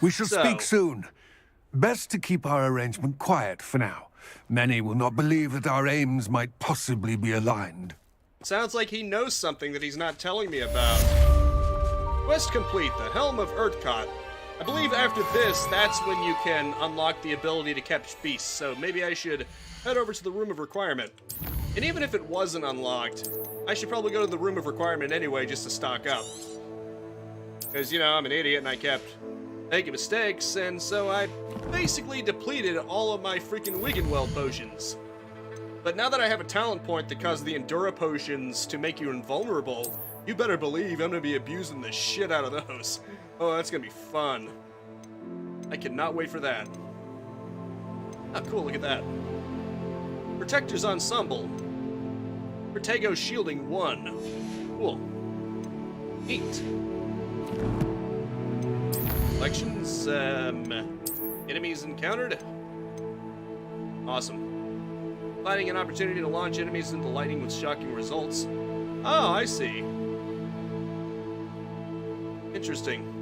We shall speak soon. Best to keep our arrangement quiet for now. Many will not believe that our aims might possibly be aligned. Sounds like he knows something that he's not telling me about. Quest complete, the Helm of Urtkot. I believe after this, that's when you can unlock the ability to catch beasts, so maybe I should head over to the Room of Requirement. And even if it wasn't unlocked, I should probably go to the Room of Requirement anyway just to stock up. Because, you know, I'm an idiot and I kept making mistakes, and so I basically depleted all of my freaking Wiggenweld potions. But now that I have a talent point that causes the Endura potions to make you invulnerable, you better believe I'm gonna be abusing the shit out of those. Oh, that's gonna be fun. I cannot wait for that. Oh, cool, look at that. Protector's Ensemble. Protego Shielding 1. Cool. Neat. Collections, enemies encountered. Awesome. Finding an opportunity to launch enemies into lightning with shocking results. Oh, I see. Interesting.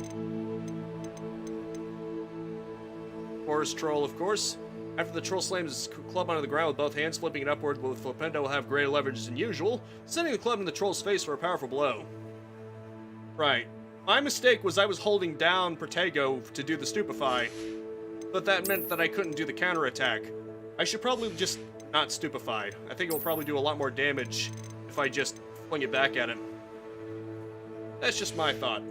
Forest Troll, of course. After the troll slams his club onto the ground with both hands, flipping it upward, with Flipendo will have greater leverage than usual, sending the club in the troll's face for a powerful blow. Right. My mistake was I was holding down Protego to do the Stupefy, but that meant that I couldn't do the counterattack. I should probably just not Stupefy. I think it will probably do a lot more damage if I just fling it back at him. That's just my thought.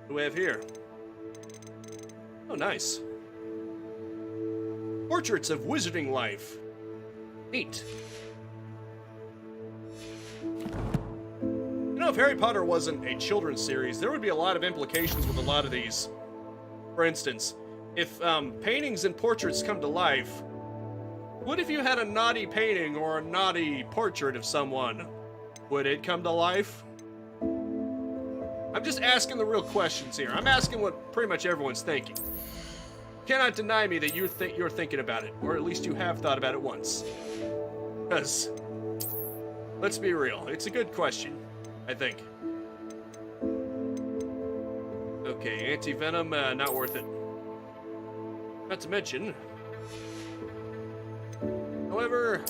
What do we have here? Oh, nice. Portraits of Wizarding Life. Neat. You know, if Harry Potter wasn't a children's series, there would be a lot of implications with a lot of these. For instance, if paintings and portraits come to life, what if you had a naughty painting or a naughty portrait of someone? Would it come to life? I'm just asking the real questions here. I'm asking what pretty much everyone's thinking. You cannot deny me that you're thinking about it, or at least you have thought about it once. Because, let's be real, it's a good question, I think. Okay, anti-venom, not worth it. Not to mention, however,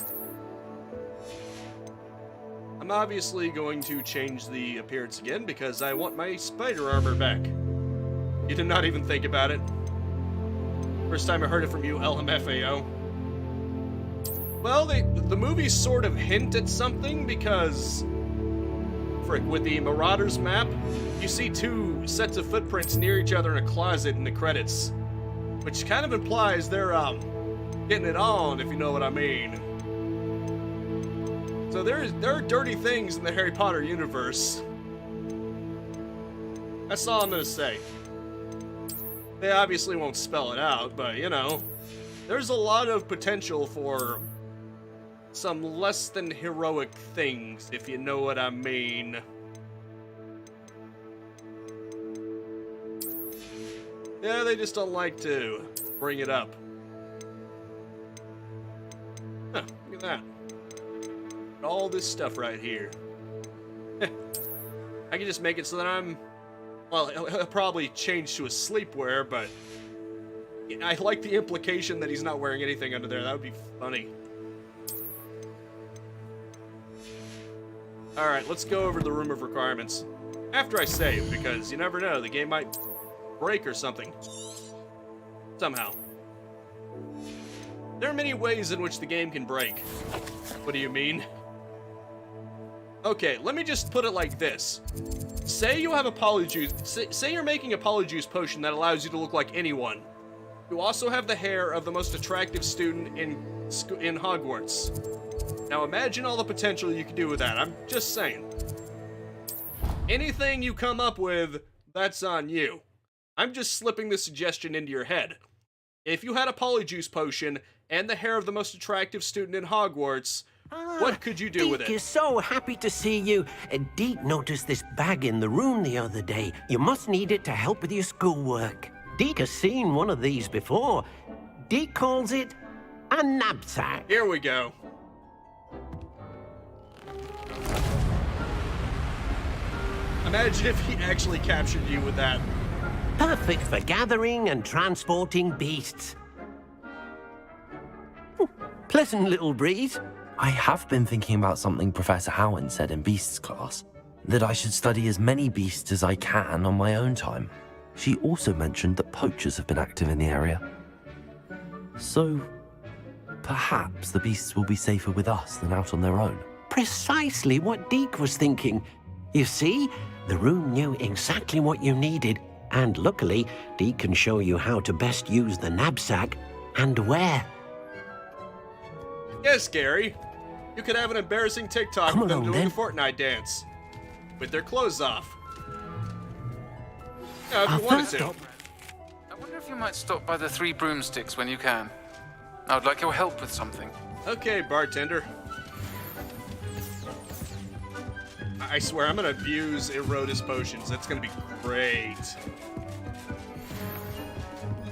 I'm obviously going to change the appearance again because I want my spider armor back. You did not even think about it. First time I heard it from you, LMFAO. Well, the movies sort of hint at something because, frick, with the Marauders map, you see two sets of footprints near each other in a closet in the credits, which kind of implies they're getting it on, if you know what I mean. So there are dirty things in the Harry Potter universe. That's all I'm gonna say. They obviously won't spell it out, but you know, there's a lot of potential for some less than heroic things, if you know what I mean. Yeah, they just don't like to bring it up. Huh, look at that. All this stuff right here. I can just make it so that I'm... Well, he'll probably change to a sleepwear, but... I like the implication that he's not wearing anything under there. That would be funny. Alright, let's go over the Room of Requirements. After I save, because you never know, the game might break or something. Somehow. There are many ways in which the game can break. What do you mean? Okay, let me just put it like this. Say you have a polyjuice. Say you're making a polyjuice potion that allows you to look like anyone. You also have the hair of the most attractive student in Hogwarts. Now imagine all the potential you could do with that. I'm just saying. Anything you come up with, that's on you. I'm just slipping the suggestion into your head. If you had a polyjuice potion and the hair of the most attractive student in Hogwarts, what could you do with it? Deke is so happy to see you. Deke noticed this bag in the room the other day. You must need it to help with your schoolwork. Deke has seen one of these before. Deke calls it a Nab-Sack. Here we go. Imagine if he actually captured you with that. Perfect for gathering and transporting beasts. Pleasant little breeze. I have been thinking about something Professor Howard said in Beasts class, that I should study as many beasts as I can on my own time. She also mentioned that poachers have been active in the area. So, perhaps the beasts will be safer with us than out on their own. Precisely what Deke was thinking. You see, the room knew exactly what you needed, and luckily, Deke can show you how to best use the Nab-Sack and where. Yes, Gary. You could have an embarrassing TikTok Come with them along, doing a then. Fortnite dance. With their clothes off. Yeah, if Our you wanted first to. stop. I wonder if you might stop by the Three Broomsticks when you can. I would like your help with something. Okay, bartender. I swear, I'm gonna abuse Erodus potions. That's gonna be great.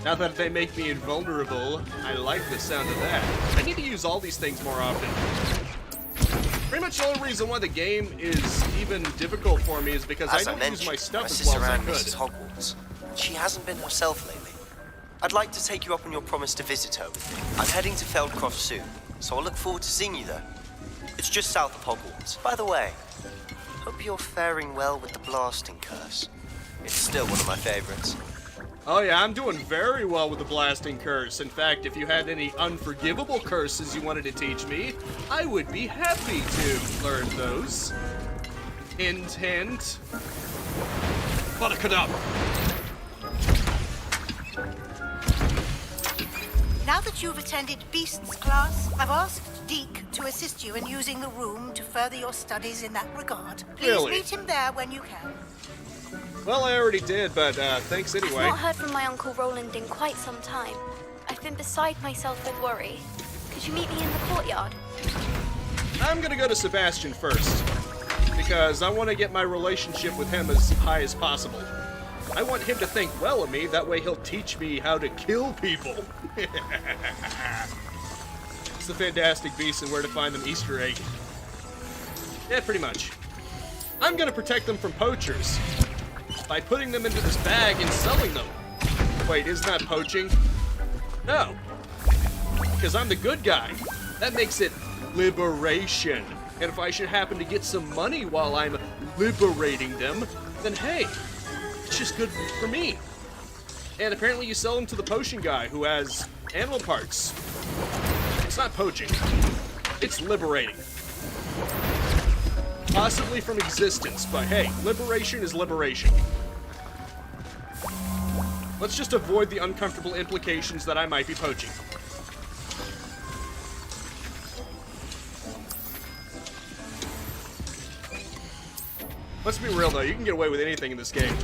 Now that they make me invulnerable, I like the sound of that. I need to use all these things more often. Pretty much the only reason why the game is even difficult for me is because I don't use my stuff as well as I could. Mrs. Hogwarts. She hasn't been herself lately. I'd like to take you up on your promise to visit her with me. I'm heading to Feldcroft soon, so I'll look forward to seeing you there. It's just south of Hogwarts. By the way, hope you're faring well with the blasting curse. It's still one of my favorites. Oh yeah, I'm doing very well with the blasting curse. In fact, if you had any unforgivable curses you wanted to teach me, I would be happy to learn those. Hint, hint. Buttercadabra. Now that you've attended Beasts class, I've asked Deke to assist you in using the room to further your studies in that regard. Please Really? meet him there when you can. Well, I already did, but thanks anyway. I've not heard from my Uncle Roland in quite some time. I've been beside myself with worry. Could you meet me in the courtyard? I'm gonna go to Sebastian first, because I want to get my relationship with him as high as possible. I want him to think well of me, that way he'll teach me how to kill people. It's the Fantastic Beasts and Where to Find Them Easter egg. Yeah, pretty much. I'm gonna protect them from poachers by putting them into this bag and selling them. Wait, isn't that poaching? No, because I'm the good guy. That makes it liberation. And if I should happen to get some money while I'm liberating them, then hey, it's just good for me. And apparently you sell them to the potion guy who has animal parts. It's not poaching, it's liberating. Possibly from existence, but hey, liberation is liberation. Let's just avoid the uncomfortable implications that I might be poaching. Let's be real though, you can get away with anything in this game.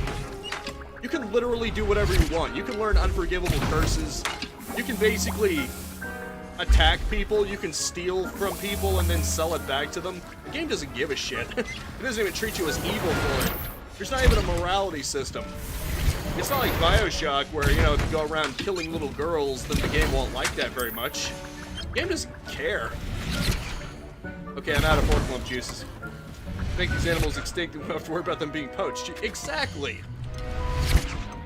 You can literally do whatever you want. You can learn unforgivable curses. You can basically attack people, you can steal from people and then sell it back to them. The game doesn't give a shit. It doesn't even treat you as evil for it. There's not even a morality system. It's not like BioShock where, you know, if you go around killing little girls, then the game won't like that very much. The game doesn't care. Okay, I'm out of pork lump juices. Make these animals extinct and we don't have to worry about them being poached. Exactly.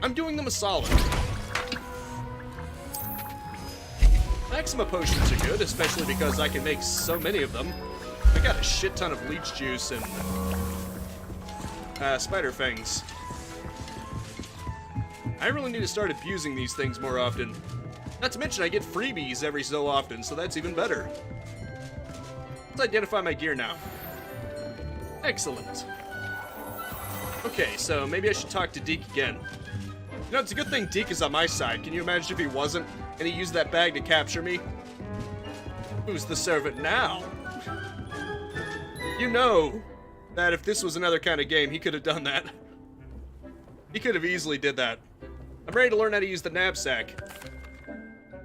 I'm doing them a solid. Maxima potions are good, especially because I can make so many of them. I got a shit ton of leech juice and spider fangs. I really need to start abusing these things more often. Not to mention I get freebies every so often, so that's even better. Let's identify my gear now. Excellent. Okay, so maybe I should talk to Deke again. You know, it's a good thing Deke is on my side. Can you imagine if he wasn't, and he used that bag to capture me? Who's the servant now? You know that if this was another kind of game, he could have done that. He could have easily did that. I'm ready to learn how to use the Nab-Sack.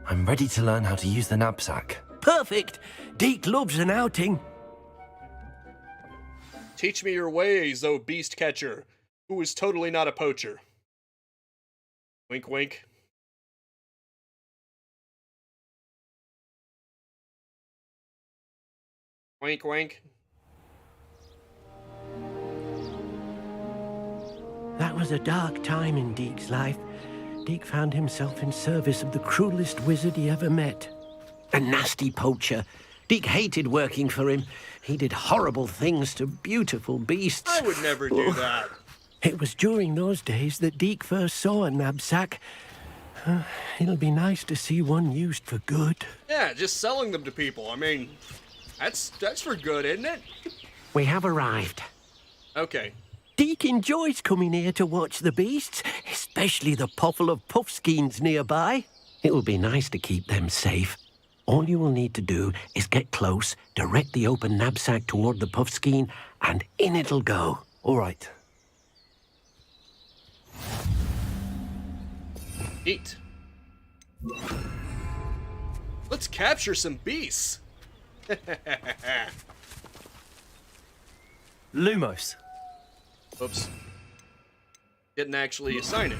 I'm ready to learn how to use the Nab-Sack. Perfect! Deke loves an outing. Teach me your ways, O beast catcher, who is totally not a poacher. Wink, wink. Wink, wink. That was a dark time in Deke's life. Deke found himself in service of the cruelest wizard he ever met. A nasty poacher. Deke hated working for him. He did horrible things to beautiful beasts. I would never do that. It was during those days that Deke first saw a Nab-Sack. It'll be nice to see one used for good. Yeah, just selling them to people. I mean, that's for good, isn't it? We have arrived. Okay. Deke enjoys coming here to watch the beasts, especially the poffle of puffskeins nearby. It will be nice to keep them safe. All you will need to do is get close, direct the open Nab-Sack toward the puffskein, and in it'll go. All right. Neat. Let's capture some beasts. Lumos. Oops. Didn't actually assign it.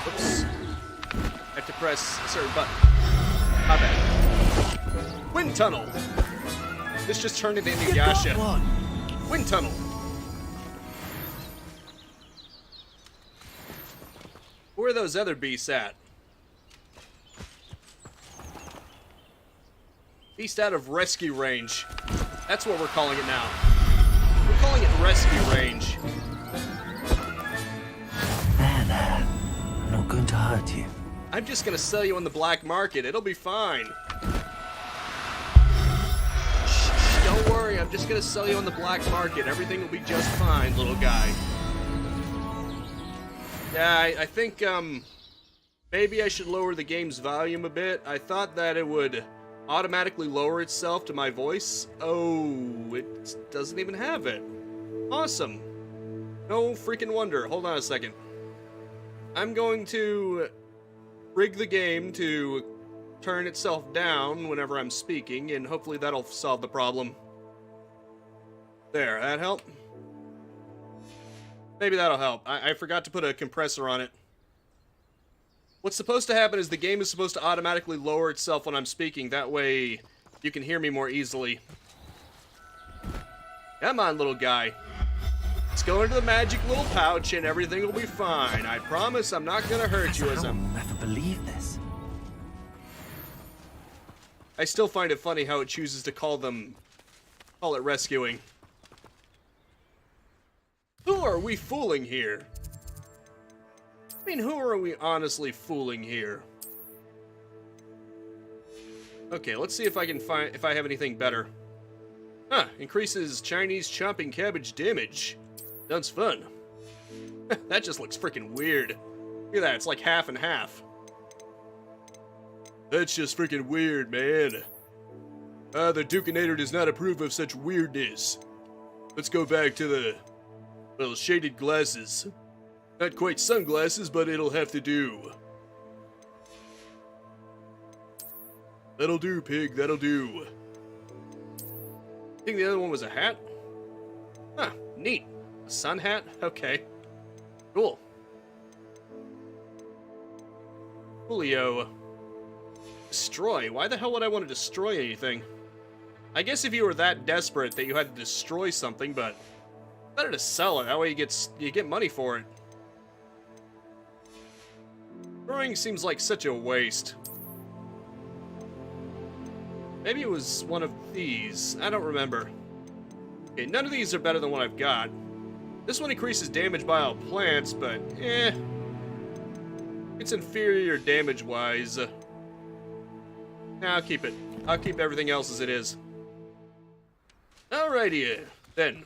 Oops. I have to press a certain button. My bad. Wind tunnel. This just turned into Inuyasha. Wind tunnel. Where are those other beasts at? Beast out of rescue range. That's what we're calling it now. We're calling it rescue range. There. I'm not going to hurt you. I'm just gonna sell you on the black market. It'll be fine. Shh, don't worry. I'm just gonna sell you on the black market. Everything will be just fine, little guy. Yeah, I think, maybe I should lower the game's volume a bit. I thought that it would automatically lower itself to my voice. Oh, it doesn't even have it. Awesome. No freaking wonder. Hold on a second. I'm going to rig the game to turn itself down whenever I'm speaking, and hopefully that'll solve the problem. There, that help? Maybe that'll help. I forgot to put a compressor on it. What's supposed to happen is the game is supposed to automatically lower itself when I'm speaking. That way you can hear me more easily. Come on, little guy. Let's go into the magic little pouch and everything will be fine. I promise I'm not gonna hurt you as I'm... I'll never believe this. I still find it funny how it chooses to call it rescuing. Who are we fooling here? I mean, who are we honestly fooling here? Okay, let's see if I can find if I have anything better. Huh, increases Chinese chopping cabbage damage. Sounds fun. That just looks freaking weird. Look at that, it's like half and half. That's just freaking weird, man. The Dukinator does not approve of such weirdness. Let's go back to the, well, shaded glasses. Not quite sunglasses, but it'll have to do. That'll do, pig, that'll do. I think the other one was a hat? Huh, neat. A sun hat? Okay. Cool. Coolio. Destroy? Why the hell would I want to destroy anything? I guess if you were that desperate that you had to destroy something, but better to sell it. That way you get money for it. Destroying seems like such a waste. Maybe it was one of these. I don't remember. Okay, none of these are better than what I've got. This one increases damage by all plants, but It's inferior damage-wise. Nah, I'll keep it. I'll keep everything else as it is. Alrighty, then.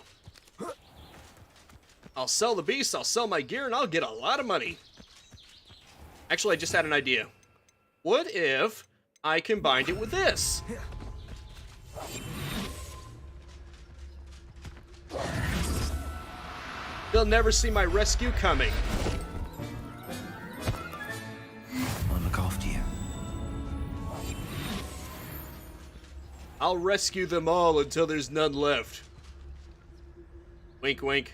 I'll sell the beast, I'll sell my gear, and I'll get a lot of money. Actually, I just had an idea. What if I combined it with this? They'll never see my rescue coming. I'll look after you. I'll rescue them all until there's none left. Wink, wink.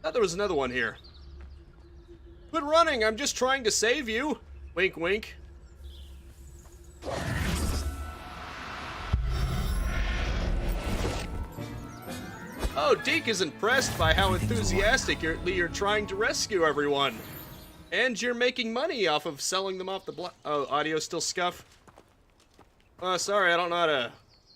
Thought there was another one here. Quit running, I'm just trying to save you. Wink, wink. Oh, Deke is impressed by how enthusiastic you're trying to rescue everyone. And you're making money off of selling them off the block. Oh, audio still scuff? Sorry, I don't know how to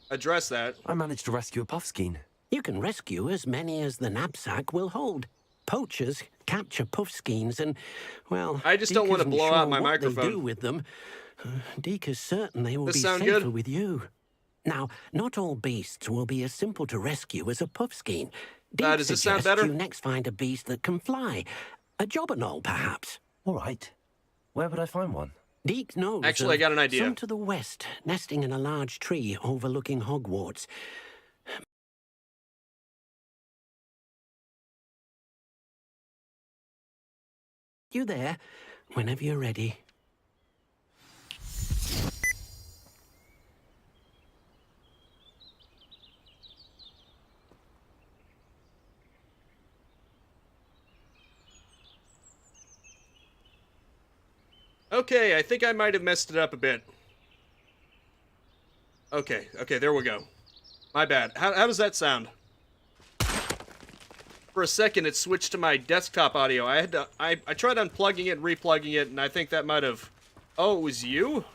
address that. I managed to rescue a puffskein. You can rescue as many as the Nab-Sack will hold. Poachers capture puffskeins and, well, I just don't want to blow out my microphone. They do with them. Deke is certain they will be safer good? with you. Now, not all beasts will be as simple to rescue as a puffskein. Deke Does this sound better? you next find a beast that can fly. A jobberknoll, perhaps. All right. Where would I find one? Deke knows Actually, I got an idea. some to the west, nesting in a large tree overlooking Hogwarts. You there, whenever you're ready. Okay, I think I might have messed it up a bit. Okay, there we go. My bad. How does that sound? For a second, it switched to my desktop audio. I tried unplugging it and replugging it, and I think that might have... Oh, it was you?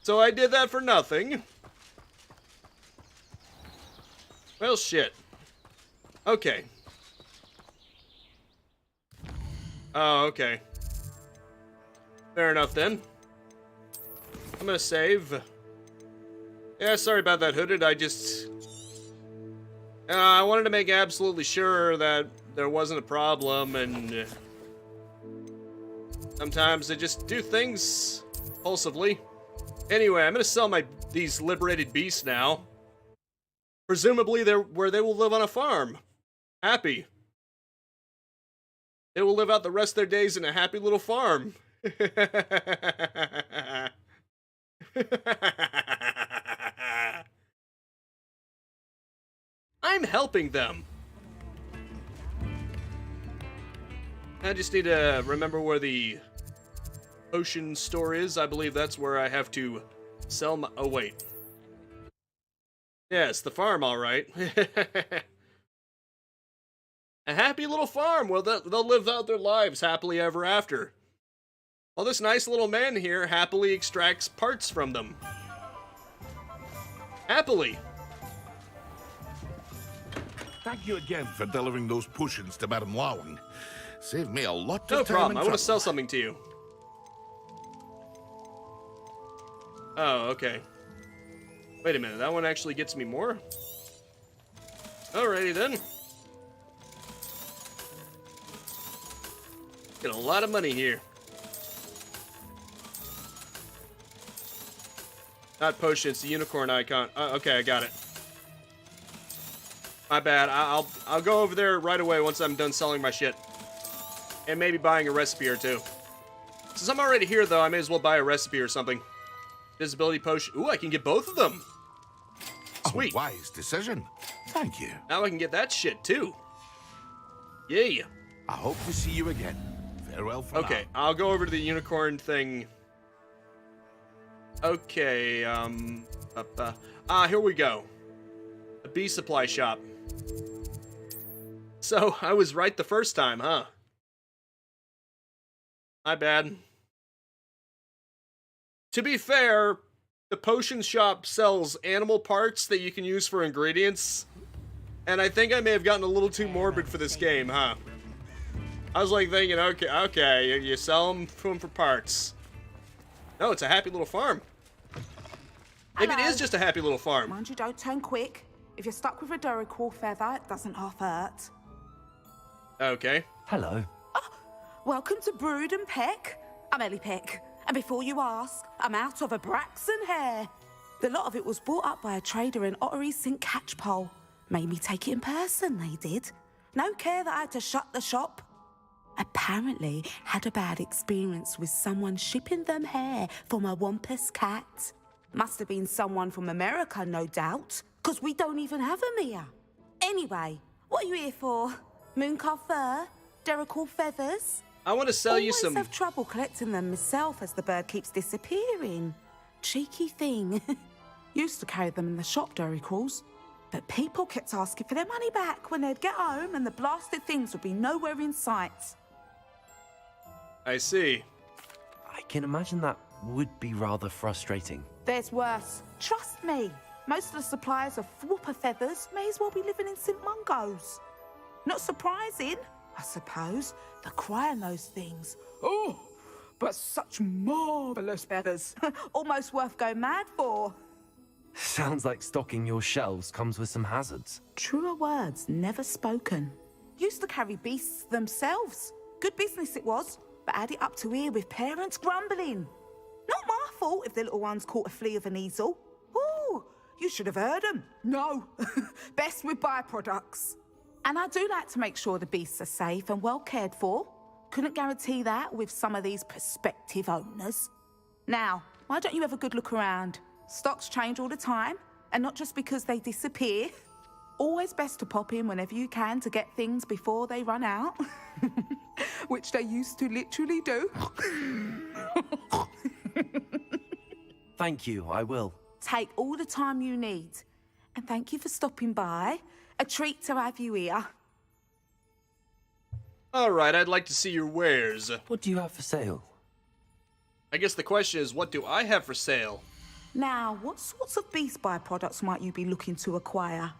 So I did that for nothing. Well, shit. Okay. Oh, okay. Fair enough, then. I'm gonna save. Yeah, sorry about that, Hooded. I wanted to make absolutely sure that there wasn't a problem, and sometimes I just do things impulsively. Anyway, I'm gonna sell these liberated beasts now. Presumably, where they will live on a farm. Happy. They will live out the rest of their days in a happy little farm. I'm helping them. I just need to remember where the potion store is. I believe that's where I have to sell my... Oh, wait. Yes, the farm, all right. A happy little farm where they'll live out their lives happily ever after. While this nice little man here happily extracts parts from them. Happily. Thank you again for delivering those potions to Madame Lawing. Saved me a lot No of time problem. and I want to sell trouble. something to you. Oh, okay. Wait a minute. That one actually gets me more? Alrighty then. Get a lot of money here. Not potion, it's the unicorn icon. Okay, I got it. My bad. I'll go over there right away once I'm done selling my shit. And maybe buying a recipe or two. Since I'm already here, though, I may as well buy a recipe or something. Visibility potion. Ooh, I can get both of them. Sweet. A wise decision. Thank you. Now I can get that shit, too. Yeah. I hope to see you again. Farewell for Okay, now. I'll go over to the unicorn thing. Okay, here we go. A bee supply shop. So, I was right the first time, huh? My bad. To be fair, the potion shop sells animal parts that you can use for ingredients. And I think I may have gotten a little too morbid for this game, huh? I was like thinking, okay, you sell them for parts. No, it's a happy little farm. Maybe it is just a happy little farm. Mind you, don't turn quick. If you're stuck with a Duracell feather, it doesn't half hurt. Okay. Hello. Welcome to Brood and Peck. I'm Ellie Peck. And before you ask, I'm out of a Braxton hair. The lot of it was bought up by a trader in Ottery St. Catchpole. Made me take it in person, they did. No care that I had to shut the shop. Apparently had a bad experience with someone shipping them hair from a Wampus cat. Must have been someone from America, no doubt, because we don't even have them here. Anyway, what are you here for? Mooncar fur? Duracell feathers? I want to sell you some... I have trouble collecting them myself as the bird keeps disappearing. Cheeky thing. Used to carry them in the shop, Duracells. But people kept asking for their money back when they'd get home and the blasted things would be nowhere in sight. I see. I can imagine that would be rather frustrating. There's worse. Trust me. Most of the suppliers of whooper feathers may as well be living in St. Mungo's. Not surprising, I suppose. The cry on those things. Oh, but such marvellous feathers. Almost worth going mad for. Sounds like stocking your shelves comes with some hazards. Truer words never spoken. Used to carry beasts themselves. Good business it was, but had it up to here with parents grumbling. Not my fault if the little ones caught a flea of an easel. Ooh, you should have heard them. No, best with byproducts. And I do like to make sure the beasts are safe and well cared for. Couldn't guarantee that with some of these prospective owners. Now, why don't you have a good look around? Stocks change all the time, and not just because they disappear. Always best to pop in whenever you can to get things before they run out. Which they used to literally do. Thank you, I will. Take all the time you need. And thank you for stopping by. A treat to have you here. Alright, I'd like to see your wares. What do you have for sale? I guess the question is, what do I have for sale? Now, what sorts of beast byproducts might you be looking to acquire?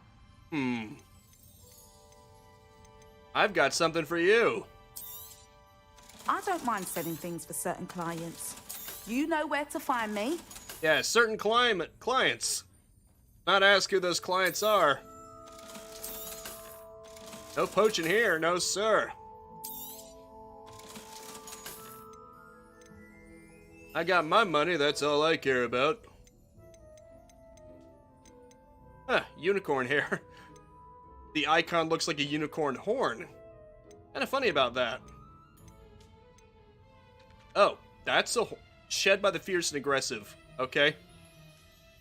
I've got something for you. I don't mind selling things for certain clients. You know where to find me. Yeah, certain clients. Not ask who those clients are. No poaching here, no sir. I got my money, that's all I care about. Huh, unicorn hair. The icon looks like a unicorn horn. Kinda funny about that. Oh, that's a shed by the fierce and aggressive. Okay.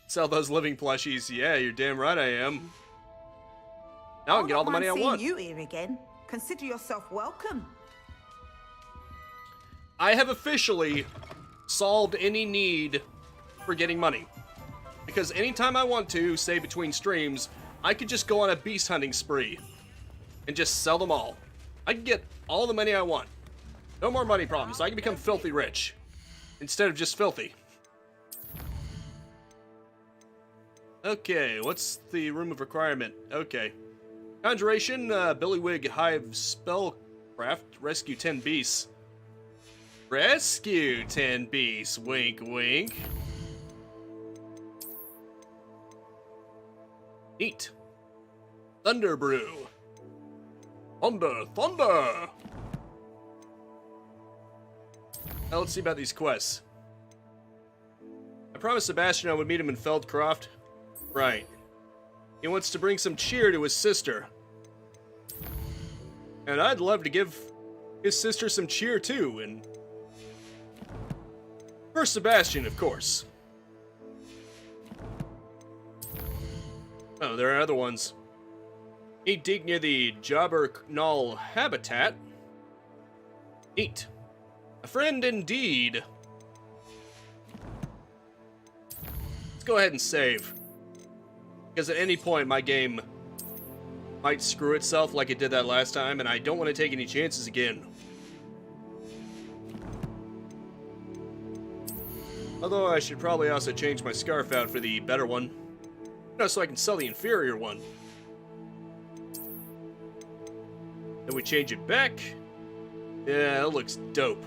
Sell those living plushies. Yeah, you're damn right I am. Now I can get all the money I want. You here again. Consider yourself welcome. I have officially solved any need for getting money. Because anytime I want to, say between streams, I could just go on a beast hunting spree and just sell them all. I can get all the money I want. No more money problems. I can become filthy rich instead of just filthy. Okay, what's the room of requirement? Okay. Conjuration, Billywig Hive Spellcraft, Rescue 10 Beasts. Rescue 10 Beasts, wink wink. Neat. Thunder Brew. Thunder! Now let's see about these quests. I promised Sebastian I would meet him in Feldcroft. Right. He wants to bring some cheer to his sister. And I'd love to give his sister some cheer too, and... First Sebastian, of course. Oh, there are other ones. Eat dig near the Jobber Knoll habitat. Eat. A friend indeed. Let's go ahead and save. Because at any point my game might screw itself like it did that last time, and I don't want to take any chances again. Although I should probably also change my scarf out for the better one. You know, so I can sell the inferior one. Then we change it back. Yeah, it looks dope.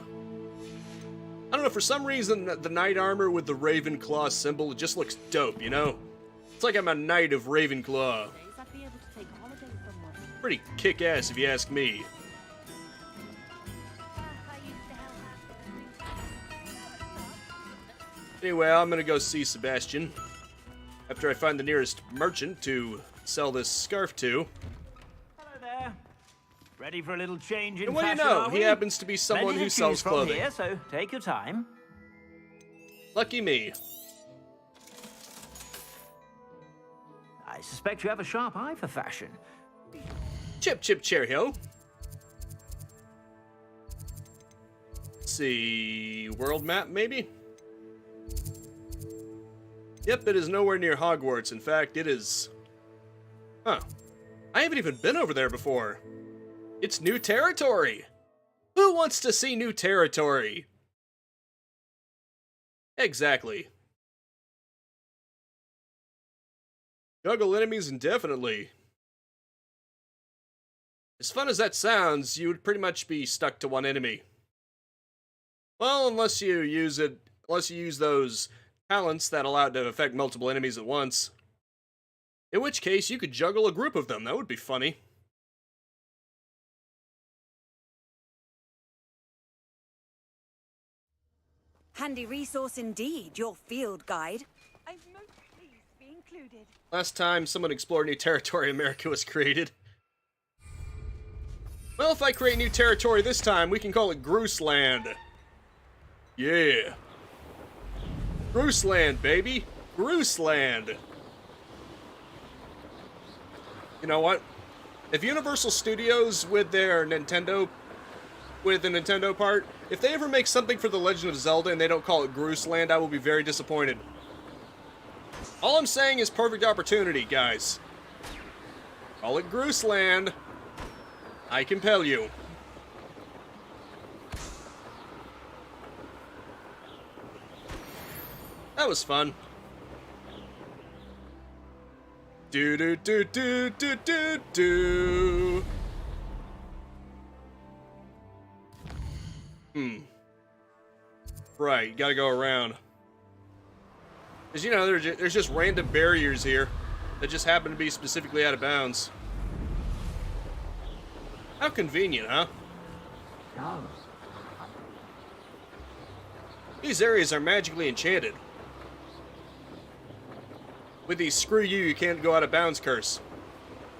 I don't know, for some reason, the knight armor with the Ravenclaw symbol, it just looks dope, you know? It's like I'm a knight of Ravenclaw. Pretty kick-ass if you ask me. Anyway, I'm gonna go see Sebastian after I find the nearest merchant to sell this scarf to. Hello there. Ready for a little change in And what do you fashion, know? are He we? happens to be someone Plenty who to sells choose from clothing. Here, so take your time. Lucky me. I suspect you have a sharp eye for fashion. Chip, chip, cheerio. Let's see, world map, maybe? Yep, it is nowhere near Hogwarts. In fact, it is... Huh. I haven't even been over there before. It's new territory. Who wants to see new territory? Exactly. Juggle enemies indefinitely. As fun as that sounds, you would pretty much be stuck to one enemy. Well, unless you use those talents that allow it to affect multiple enemies at once. In which case, you could juggle a group of them. That would be funny. Handy resource indeed, your field guide. I'm most pleased to be included. Last time someone explored new territory, America was created. Well, if I create new territory this time, we can call it Grooseland. Yeah. Grooseland, baby. Grooseland. You know what? If Universal Studios with the Nintendo part, if they ever make something for The Legend of Zelda and they don't call it Grooseland, I will be very disappointed. All I'm saying is perfect opportunity, guys. Call it Grooseland. I compel you. That was fun. Do do do do do do do. Right, gotta go around. Because, you know, there's just random barriers here that just happen to be specifically out of bounds. How convenient, huh? These areas are magically enchanted. With the screw you can't go out of bounds curse.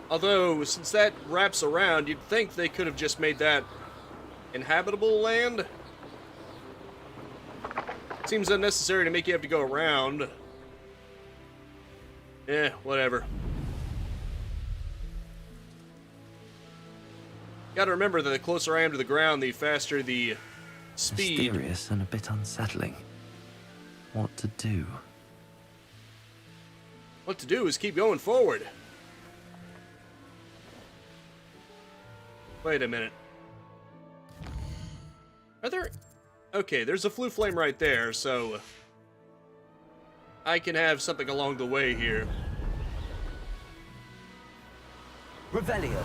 Although, since that wraps around, you'd think they could have just made that inhabitable land. Seems unnecessary to make you have to go around. Eh, whatever. Gotta remember that the closer I am to the ground, the faster the speed. Mysterious and a bit unsettling. What to do? What to do is keep going forward. Wait a minute. Are there... Okay, there's a flue flame right there, so... I can have something along the way here. Revelio.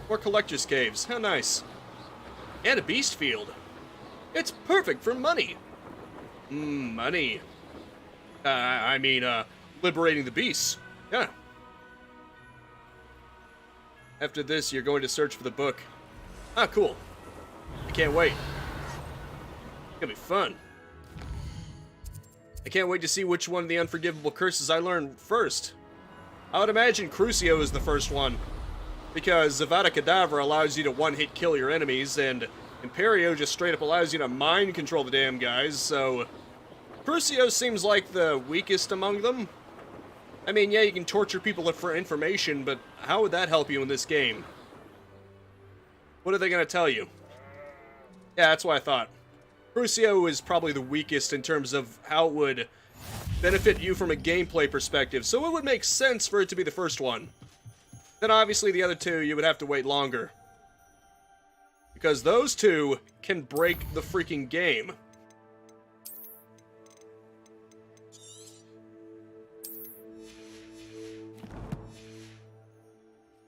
More collector's caves. How nice. And a beast field. It's perfect for money. Money. I mean, liberating the beasts. Yeah. After this, you're going to search for the book. Ah, cool. I can't wait. It's gonna be fun. I can't wait to see which one of the unforgivable curses I learn first. I would imagine Crucio is the first one, because Avada Kedavra allows you to one-hit kill your enemies, and Imperio just straight up allows you to mind control the damn guys, so... Crucio seems like the weakest among them. I mean, yeah, you can torture people for information, but how would that help you in this game? What are they gonna tell you? Yeah, that's what I thought. Crucio is probably the weakest in terms of how it would benefit you from a gameplay perspective, so it would make sense for it to be the first one. Then obviously the other two, you would have to wait longer. Because those two can break the freaking game.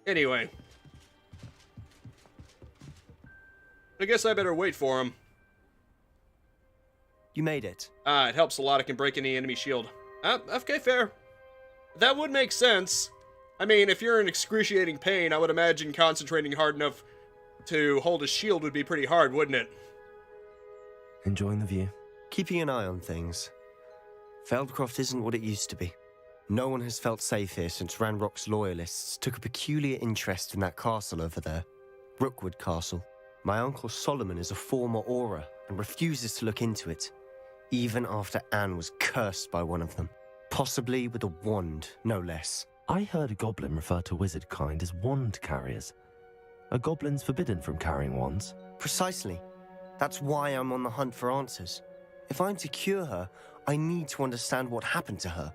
Anyway. I guess I better wait for him. You made it. It helps a lot. It can break any enemy shield. Okay, fair. That would make sense. I mean, if you're in excruciating pain, I would imagine concentrating hard enough to hold a shield would be pretty hard, wouldn't it? Enjoying the view? Keeping an eye on things. Feldcroft isn't what it used to be. No one has felt safe here since Ranrock's loyalists took a peculiar interest in that castle over there. Rookwood Castle. My uncle Solomon is a former Auror and refuses to look into it, even after Anne was cursed by one of them. Possibly with a wand, no less. I heard a goblin refer to wizard kind as wand carriers. Are goblins forbidden from carrying wands? Precisely. That's why I'm on the hunt for answers. If I'm to cure her, I need to understand what happened to her.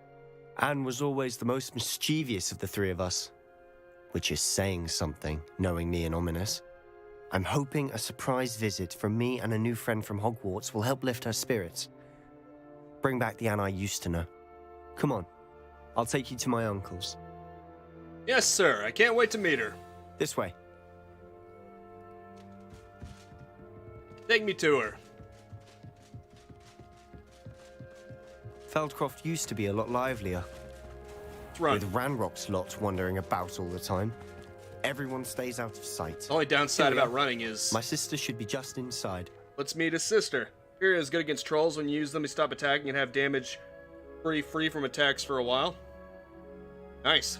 Anne was always the most mischievous of the three of us. Which is saying something, knowing me and Ominous. I'm hoping a surprise visit from me and a new friend from Hogwarts will help lift her spirits. Bring back the Anne I used to know. Come on. I'll take you to my uncle's. Yes, sir. I can't wait to meet her. This way. Take me to her. Feldcroft used to be a lot livelier. Let's run. With Ranrock's lot wandering about all the time. Everyone stays out of sight. The only downside about running is... My sister should be just inside. Let's meet his sister. Fury is good against trolls. When you use them, you stop attacking and have damage free from attacks for a while. Nice.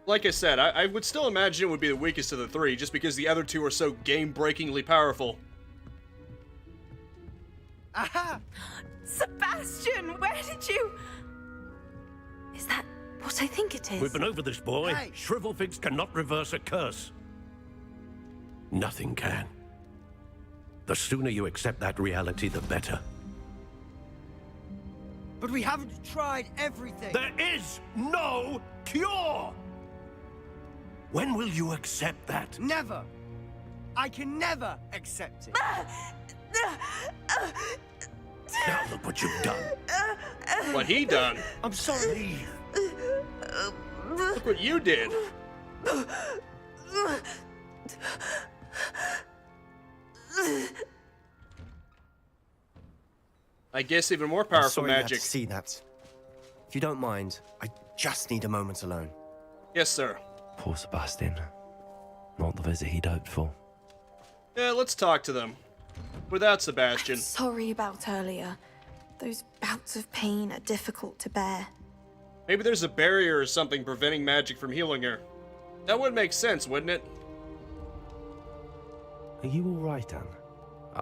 Like I said, I would still imagine it would be the weakest of the three, just because the other two are so game-breakingly powerful. Aha! Sebastian, where did you... Is that what I think it is? We've been over this, boy. Hey. Shrivelfigs cannot reverse a curse. Nothing can. The sooner you accept that reality, the better. But we haven't tried everything. There is no cure! When will you accept that? Never. I can never accept it. Now look what you've done. What he done? I'm sorry. Look what you did. I guess even more powerful sorry magic. You had to see that. If you don't mind, I just need a moment alone. Yes, sir. Poor Sebastian. Not the visit he'd hoped for. Yeah, let's talk to them. Without Sebastian. I'm sorry about earlier. Those bouts of pain are difficult to bear. Maybe there's a barrier or something preventing magic from healing her. That would make sense, wouldn't it? Are you all right, Anne?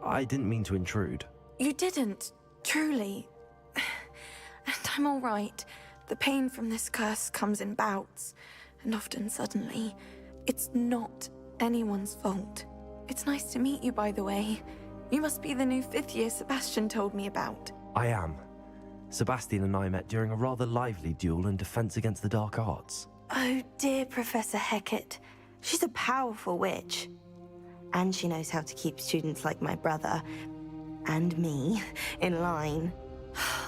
I didn't mean to intrude. You didn't, truly. And I'm all right. The pain from this curse comes in bouts, and often suddenly. It's not anyone's fault. It's nice to meet you, by the way. You must be the new 5th year Sebastian told me about. I am. Sebastian and I met during a rather lively duel in defense against the dark arts. Oh, dear Professor Hecat. She's a powerful witch. And she knows how to keep students like my brother, and me, in line.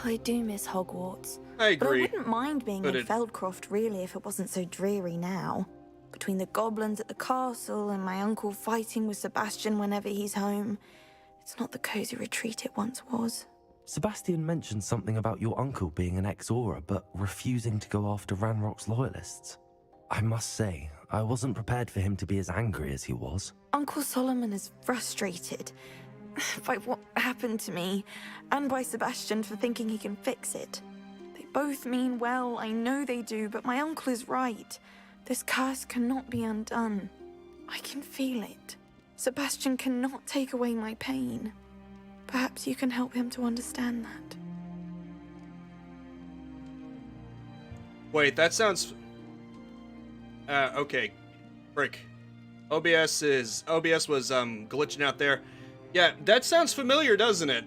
I do miss Hogwarts. I agree. But I wouldn't mind being But in Feldcroft, really, if it wasn't so dreary now. Between the goblins at the castle and my uncle fighting with Sebastian whenever he's home, it's not the cozy retreat it once was. Sebastian mentioned something about your uncle being an ex-Auror, but refusing to go after Ranrock's loyalists. I must say, I wasn't prepared for him to be as angry as he was. Uncle Solomon is frustrated by what happened to me, and by Sebastian for thinking he can fix it. They both mean well, I know they do, but my uncle is right. This curse cannot be undone. I can feel it. Sebastian cannot take away my pain. Perhaps you can help him to understand that. Wait, that sounds... okay. Frick. OBS was, glitching out there. Yeah, that sounds familiar, doesn't it?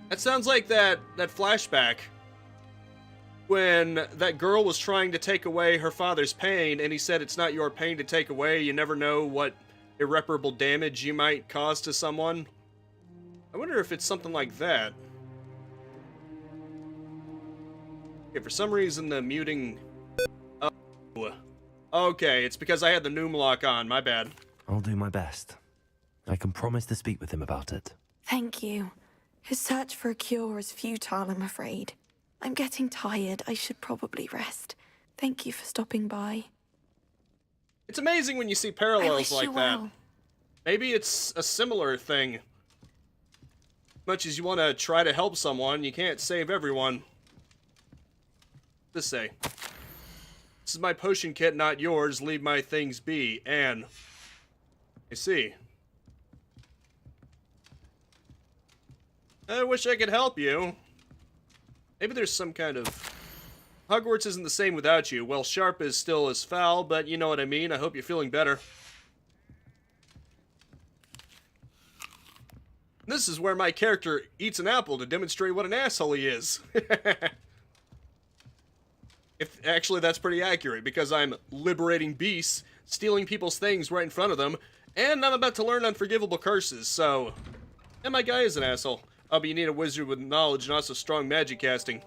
That sounds like that flashback when that girl was trying to take away her father's pain, and he said it's not your pain to take away. You never know what irreparable damage you might cause to someone. I wonder if it's something like that. Okay, for some reason the muting... Okay, it's because I had the Noom lock on. My bad. I'll do my best. I can promise to speak with him about it. Thank you. His search for a cure is futile, I'm afraid. I'm getting tired. I should probably rest. Thank you for stopping by. It's amazing when you see I parallels wish like you that. well. Maybe it's a similar thing. Much as you want to try to help someone, you can't save everyone. This say. This is my potion kit, not yours. Leave my things be. Anne. I see. I wish I could help you. Maybe there's some kind of... Hogwarts isn't the same without you. Well, Sharp is still as foul, but you know what I mean. I hope you're feeling better. This is where my character eats an apple to demonstrate what an asshole he is. If actually, that's pretty accurate, because I'm liberating beasts, stealing people's things right in front of them, and I'm about to learn unforgivable curses, so... And my guy is an asshole. Oh, but you need a wizard with knowledge and also strong magic casting.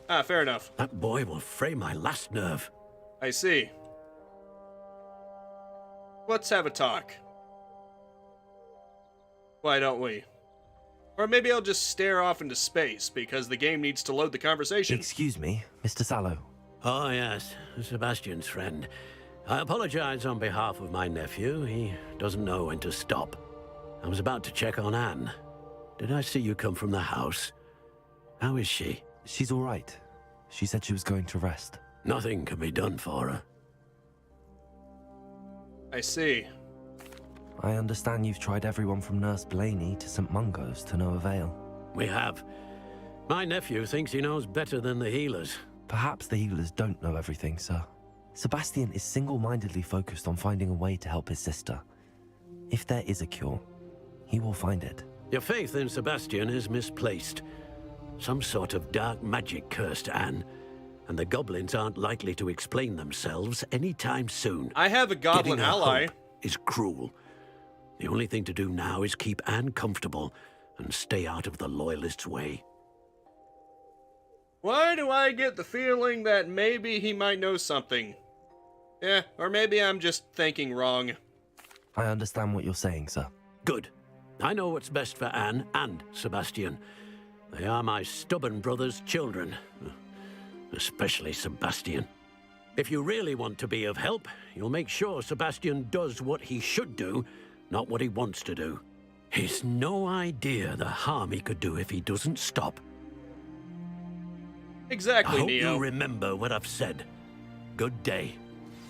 Ah, fair enough. That boy will fray my last nerve. I see. Let's have a talk. Why don't we? Or maybe I'll just stare off into space, because the game needs to load the conversation. Excuse me, Mr. Sallow. Oh, yes, Sebastian's friend. I apologize on behalf of my nephew. He doesn't know when to stop. I was about to check on Anne. Did I see you come from the house? How is she? She's all right. She said she was going to rest. Nothing can be done for her. I see. I understand you've tried everyone from Nurse Blaney to St. Mungo's to no avail. We have. My nephew thinks he knows better than the healers. Perhaps the healers don't know everything, sir. Sebastian is single-mindedly focused on finding a way to help his sister. If there is a cure, he will find it. Your faith in Sebastian is misplaced. Some sort of dark magic cursed Anne, and the goblins aren't likely to explain themselves anytime soon. I have a goblin Giving her ally. hope is cruel. The only thing to do now is keep Anne comfortable and stay out of the Loyalists' way. Why do I get the feeling that maybe he might know something? Or maybe I'm just thinking wrong. I understand what you're saying, sir. Good. I know what's best for Anne and Sebastian. They are my stubborn brother's children. Especially Sebastian. If you really want to be of help, you'll make sure Sebastian does what he should do, not what he wants to do. He's no idea the harm he could do if he doesn't stop. Exactly, I hope Neo. you remember what I've said. Good day.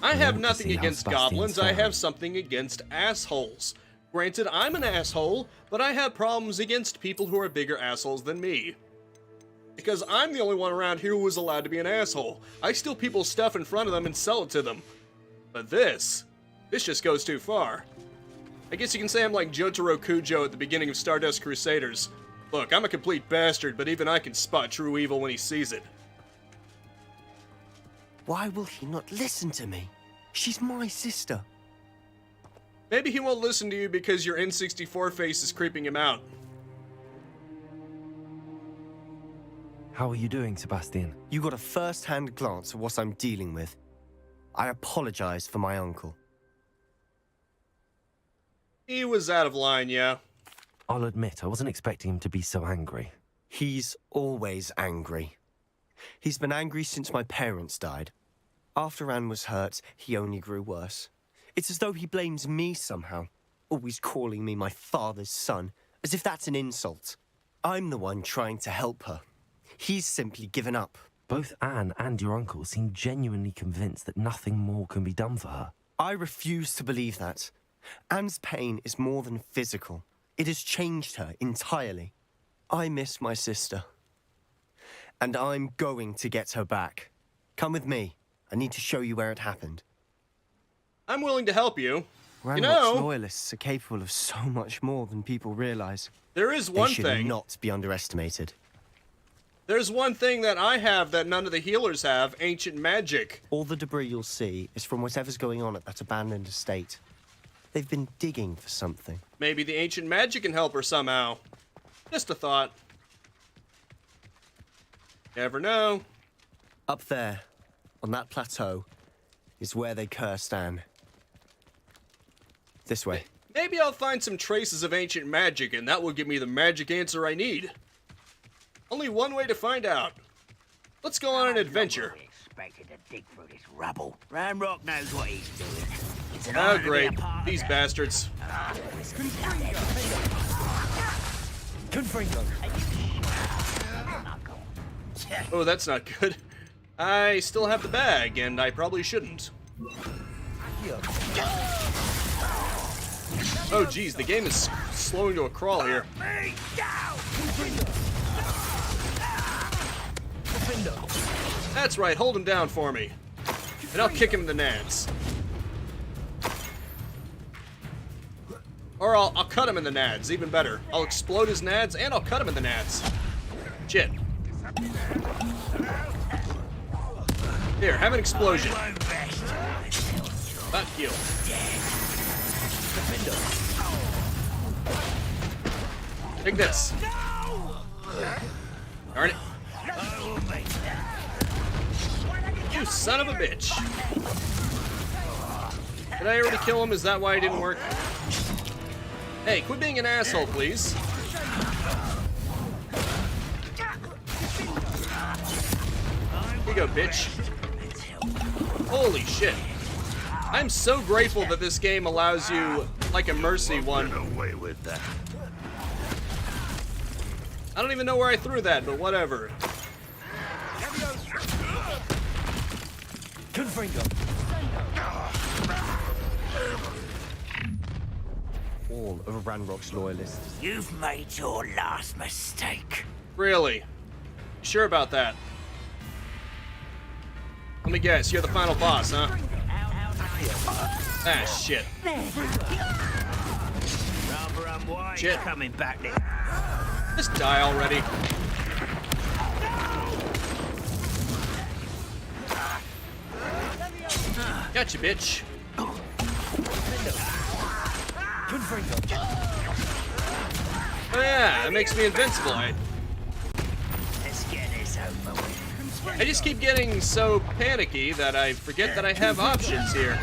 I have want to nothing see how against Sebastian's goblins, I have faring. something against assholes. Granted, I'm an asshole, but I have problems against people who are bigger assholes than me. Because I'm the only one around here who is allowed to be an asshole. I steal people's stuff in front of them and sell it to them. But this just goes too far. I guess you can say I'm like Jotaro Kujo at the beginning of Stardust Crusaders. Look, I'm a complete bastard, but even I can spot true evil when he sees it. Why will he not listen to me? She's my sister. Maybe he won't listen to you because your N64 face is creeping him out. How are you doing, Sebastian? You got a first-hand glance at what I'm dealing with. I apologize for my uncle. He was out of line, yeah. I'll admit, I wasn't expecting him to be so angry. He's always angry. He's been angry since my parents died. After Anne was hurt, he only grew worse. It's as though he blames me somehow, always calling me my father's son, as if that's an insult. I'm the one trying to help her. He's simply given up. Both Anne and your uncle seem genuinely convinced that nothing more can be done for her. I refuse to believe that. Anne's pain is more than physical. It has changed her entirely. I miss my sister. And I'm going to get her back. Come with me. I need to show you where it happened. I'm willing to help you. Ranrock's loyalists are capable of so much more than people realize. There is one they should thing. not be underestimated. There's one thing that I have that none of the healers have, ancient magic. All the debris you'll see is from whatever's going on at that abandoned estate. They've been digging for something. Maybe the ancient magic can help her somehow. Just a thought. Never know. Up there, on that plateau, is where they cursed Anne. This way. Maybe I'll find some traces of ancient magic, and that will give me the magic answer I need. Only one way to find out. Let's go on an adventure. Expected to dig through this rubble. Ranrock knows what he's doing. It's an Oh, honor to be great. a part of These it. bastards. Oh, that's not good. I still have the bag, and I probably shouldn't. Oh, geez, the game is slowing to a crawl here. That's right, hold him down for me. And I'll kick him in the nads. Or I'll cut him in the nads, even better. I'll explode his nads, and I'll cut him in the nads. Shit. Here, have an explosion. Fuck you. Take this. Darn it. You son of a bitch. Did I already kill him? Is that why it didn't work? Hey, quit being an asshole, please. Here you go, bitch. Holy shit. I'm so grateful that this game allows you, like a mercy one. Away with that. I don't even know where I threw that, but whatever. All of Ranrock's loyalists. You've made your last mistake. Really? You sure about that? Let me guess, you're the final boss, huh? Ah, shit. Shit. Coming back there. Just die already. Gotcha, bitch. Oh yeah, that makes me invincible. Let's get this over with. I just keep getting so panicky that I forget that I have options here.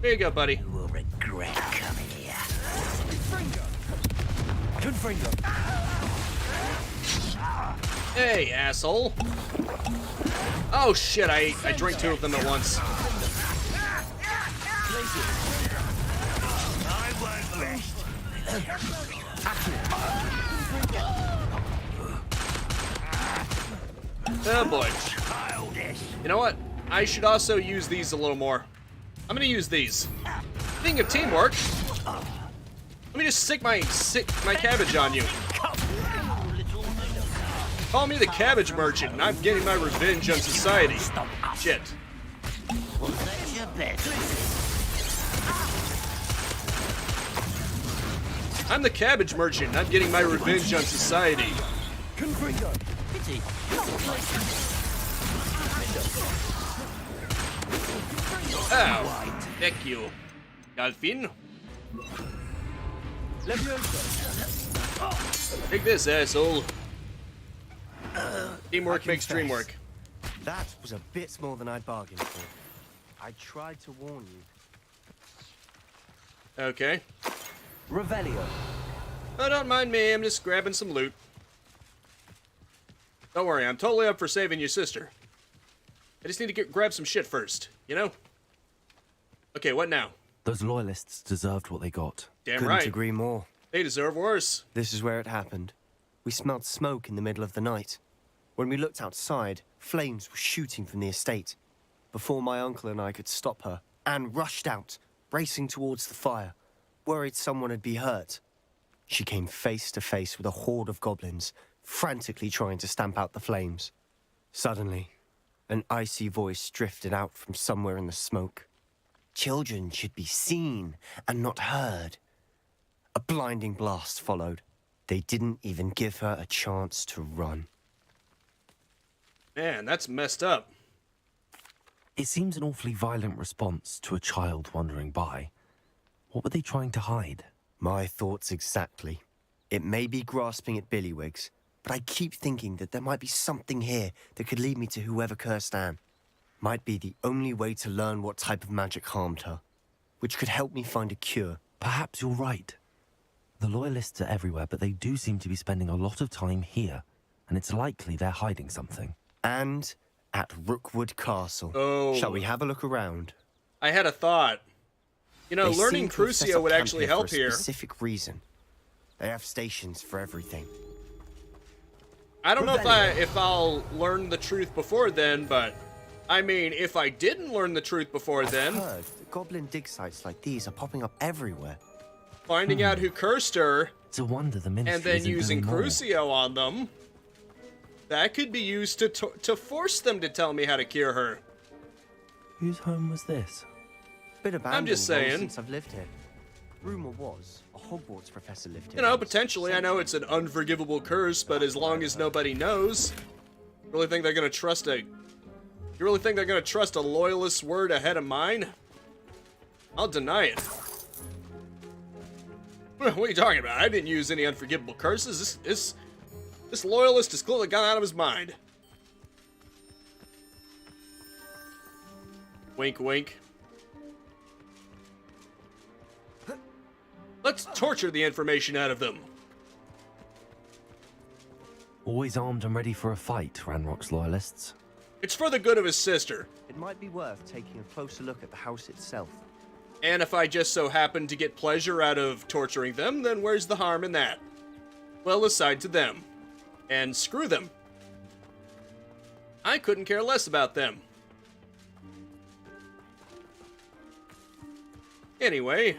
Here you go, buddy. You will regret coming here. Hey, asshole. Oh shit, I drank two of them at once. I won't rest. Oh boy. You know what? I should also use these a little more. I'm gonna use these. Speaking of teamwork, let me just stick my cabbage on you. Call me the cabbage merchant, and I'm getting my revenge on society. Shit. I'm the cabbage merchant, and I'm getting my revenge on society. Ow. Thank you. Galfin. Take this, asshole. Teamwork makes dream work. That was a bit more than I'd bargained for. I tried to warn you. Okay. Revelio. Oh, don't mind me, I'm just grabbing some loot. Don't worry, I'm totally up for saving your sister. I just need to grab some shit first, you know? Okay, what now? Those loyalists deserved what they got. Damn Couldn't right. agree more. They deserve worse. This is where it happened. We smelled smoke in the middle of the night. When we looked outside, flames were shooting from the estate. Before my uncle and I could stop her, Anne rushed out, racing towards the fire, worried someone had been hurt. She came face to face with a horde of goblins, frantically trying to stamp out the flames. Suddenly, an icy voice drifted out from somewhere in the smoke. Children should be seen and not heard. A blinding blast followed. They didn't even give her a chance to run. Man, that's messed up. It seems an awfully violent response to a child wandering by. What were they trying to hide? My thoughts exactly. It may be grasping at billywhigs, but I keep thinking that there might be something here that could lead me to whoever cursed Anne. Might be the only way to learn what type of magic harmed her, which could help me find a cure. Perhaps you're right. The Loyalists are everywhere, but they do seem to be spending a lot of time here, and it's likely they're hiding something. And at Rookwood Castle. Oh. Shall we have a look around? I had a thought. You know, They learning seem to have set Crucio up would camp actually here help for a here. specific reason. They have stations for everything. I don't know But if I'll learn the truth before then, but I mean, if I didn't learn the truth before then, I've heard that goblin dig sites like these are popping up everywhere. finding out who cursed her, It's a wonder the ministry and then isn't using doing more. Crucio on them, that could be used to force them to tell me how to cure her. Whose home was this? Bit abandoned I'm just long saying. since I've lived here. Rumor was a Hogwarts professor lived here. You know, once. potentially, I know it's an unforgivable curse, but as long as nobody knows, really think they're gonna trust a... You really think they're gonna trust a loyalist's word ahead of mine? I'll deny it. What are you talking about? I didn't use any unforgivable curses. This loyalist has clearly gone out of his mind. Wink, wink. Let's torture the information out of them. Always armed and ready for a fight, Ranrock's Loyalists. It's for the good of his sister. It might be worth taking a closer look at the house itself. And if I just so happen to get pleasure out of torturing them, then where's the harm in that? Well, aside to them. And screw them. I couldn't care less about them. Anyway,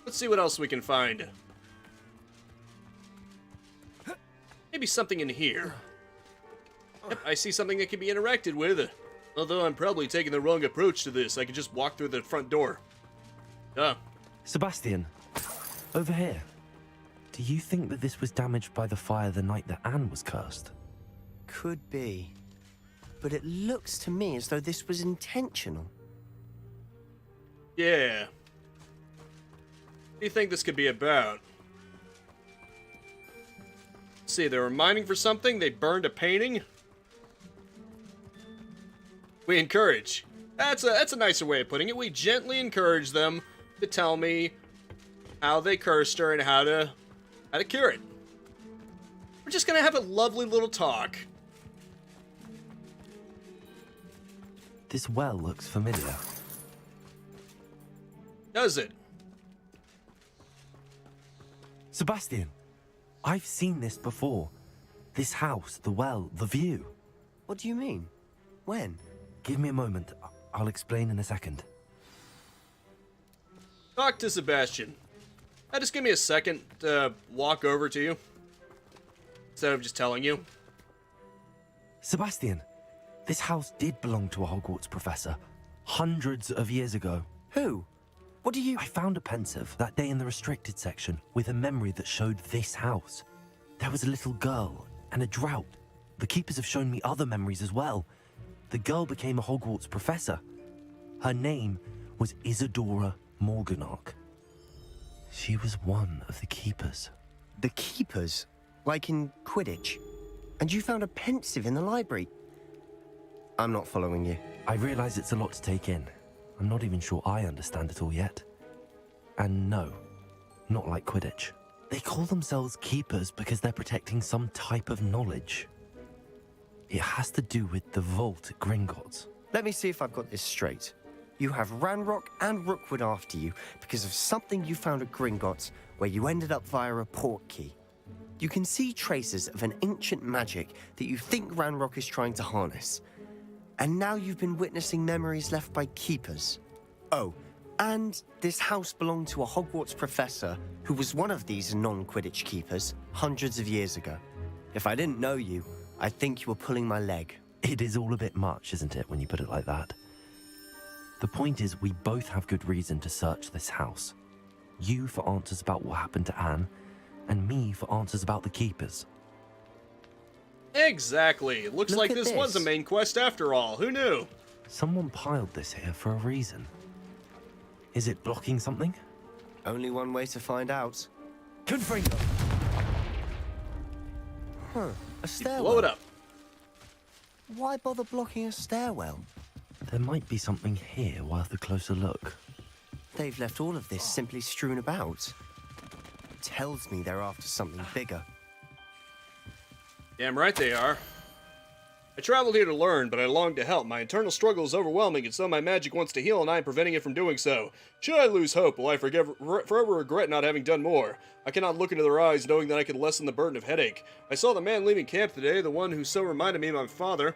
let's see what else we can find. Maybe something in here. Yep, I see something that can be interacted with. Although I'm probably taking the wrong approach to this. I could just walk through the front door. Sebastian, over here. Do you think that this was damaged by the fire the night that Anne was cursed? Could be. But it looks to me as though this was intentional. Yeah. What do you think this could be about? Let's see, they were mining for something, they burned a painting. We encourage. That's a nicer way of putting it. We gently encourage them to tell me how they cursed her and how to cure it. We're just gonna have a lovely little talk. This well looks familiar. Does it? Sebastian, I've seen this before. This house, the well, the view. What do you mean? When? Give me a moment. I'll explain in a second. Talk to Sebastian. Just give me a second to walk over to you. Instead of just telling you. Sebastian, this house did belong to a Hogwarts professor. Hundreds of years ago. Who? What do you... I found a pensive that day in the restricted section with a memory that showed this house. There was a little girl and a drought. The keepers have shown me other memories as well. The girl became a Hogwarts professor. Her name was Isadora Morganach. She was one of the keepers. The keepers? Like in Quidditch? And you found a pensive in the library? I'm not following you. I realize it's a lot to take in. I'm not even sure I understand it all yet. And no, not like Quidditch. They call themselves keepers because they're protecting some type of knowledge. It has to do with the vault at Gringotts. Let me see if I've got this straight. You have Ranrock and Rookwood after you because of something you found at Gringotts where you ended up via a port key. You can see traces of an ancient magic that you think Ranrock is trying to harness. And now you've been witnessing memories left by keepers. Oh, and this house belonged to a Hogwarts professor who was one of these non-Quidditch keepers hundreds of years ago. If I didn't know you, I think you were pulling my leg. It is all a bit much, isn't it, when you put it like that? The point is, we both have good reason to search this house. You for answers about what happened to Anne, and me for answers about the keepers. Exactly. Looks Look like at this was a this. main quest after all. Who knew? Someone piled this here for a reason. Is it blocking something? Only one way to find out. Confringo! Huh, a stairwell. Blow it up. Why bother blocking a stairwell? There might be something here worth a closer look. They've left all of this simply strewn about. Tells me they're after something bigger. Damn right they are. I traveled here to learn, but I long to help. My internal struggle is overwhelming, and so my magic wants to heal, and I am preventing it from doing so. Should I lose hope, will I forever regret not having done more? I cannot look into their eyes, knowing that I could lessen the burden of headache. I saw the man leaving camp today, the one who so reminded me of my father.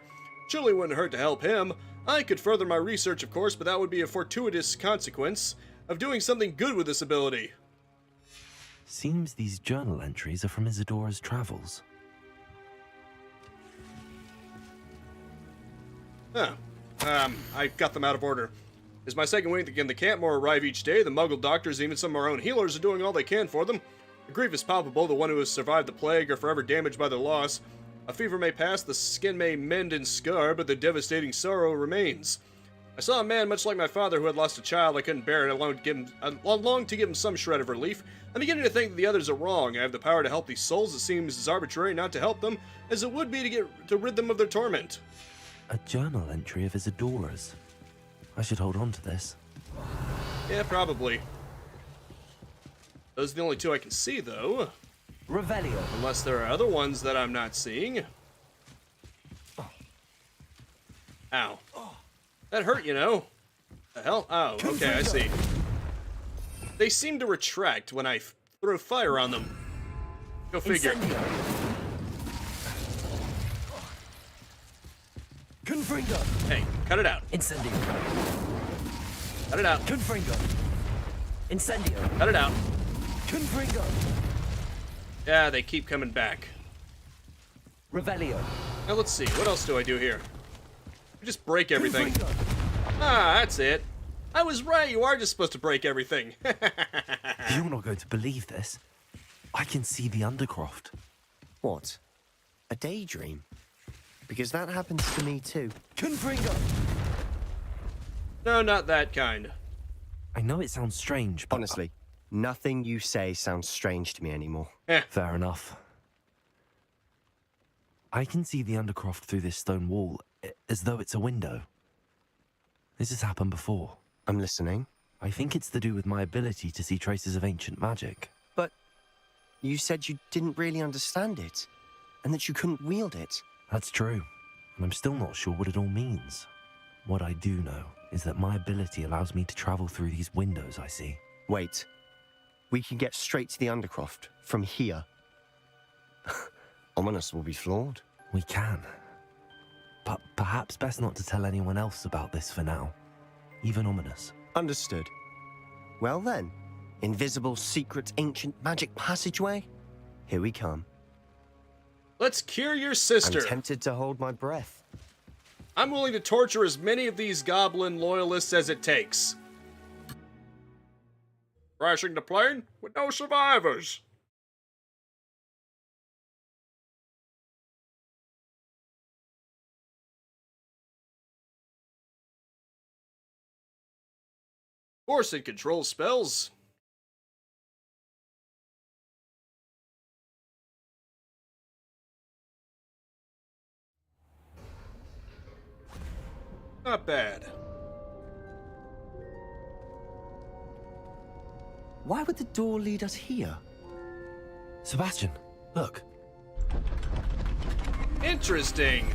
Surely wouldn't hurt to help him. I could further my research, of course, but that would be a fortuitous consequence of doing something good with this ability. Seems these journal entries are from Isadora's travels. Huh. I got them out of order. As my second week in the camp, more arrive each day. The Muggle doctors, even some of our own healers, are doing all they can for them. The grief is palpable. The one who has survived the plague are forever damaged by their loss. A fever may pass, the skin may mend and scar, but the devastating sorrow remains. I saw a man much like my father who had lost a child. I couldn't bear it. I longed to give him some shred of relief. I'm beginning to think that the others are wrong. I have the power to help these souls. It seems as arbitrary not to help them as it would be to rid them of their torment. A journal entry of Isadora's. I should hold on to this. Yeah, probably. Those are the only two I can see, though. Revelio. Unless there are other ones that I'm not seeing. Ow. That hurt, you know. The hell? Oh, okay, I see. They seem to retract when I throw fire on them. Go figure. Confringo. Hey, cut it out. Incendio. Cut it out. Confringo. Incendio. Cut it out. Confringo. Yeah, they keep coming back. Revelio. Now let's see, what else do I do here? Just break everything. Ah, that's it. I was right, you are just supposed to break everything. You're not going to believe this. I can see the Undercroft. What? A daydream? Because that happens to me too. Confringo. No, not that kind. I know it sounds strange, but... Honestly, nothing you say sounds strange to me anymore. Fair enough. I can see the Undercroft through this stone wall, as though it's a window. This has happened before. I'm listening. I think it's to do with my ability to see traces of ancient magic. But you said you didn't really understand it, and that you couldn't wield it. That's true, and I'm still not sure what it all means. What I do know is that my ability allows me to travel through these windows I see. Wait. We can get straight to the Undercroft from here. Ominous will be flawed. We can. But perhaps best not to tell anyone else about this for now. Even Ominous. Understood. Well then, invisible, secret, ancient magic passageway? Here we come. Let's cure your sister. I'm tempted to hold my breath. I'm willing to torture as many of these goblin loyalists as it takes. Crashing the plane with no survivors. Of course it controls spells. Not bad. Why would the door lead us here? Sebastian, look. Interesting.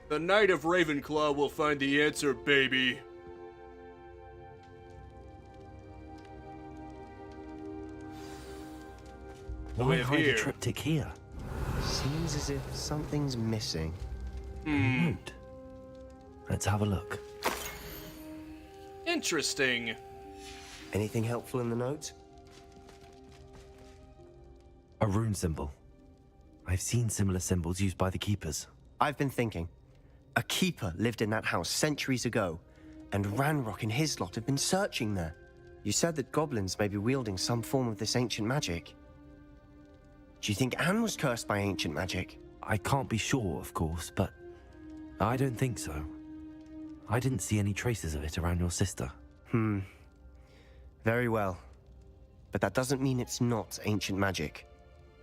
The Knight of Ravenclaw will find the answer, baby. Why hide a triptych here? Seems as if something's missing. Note. Let's have a look. Interesting. Anything helpful in the note? A rune symbol. I've seen similar symbols used by the keepers. I've been thinking. A keeper lived in that house centuries ago, and Ranrock and his lot have been searching there. You said that goblins may be wielding some form of this ancient magic. Do you think Anne was cursed by ancient magic? I can't be sure, of course, but I don't think so. I didn't see any traces of it around your sister. Very well. But that doesn't mean it's not ancient magic.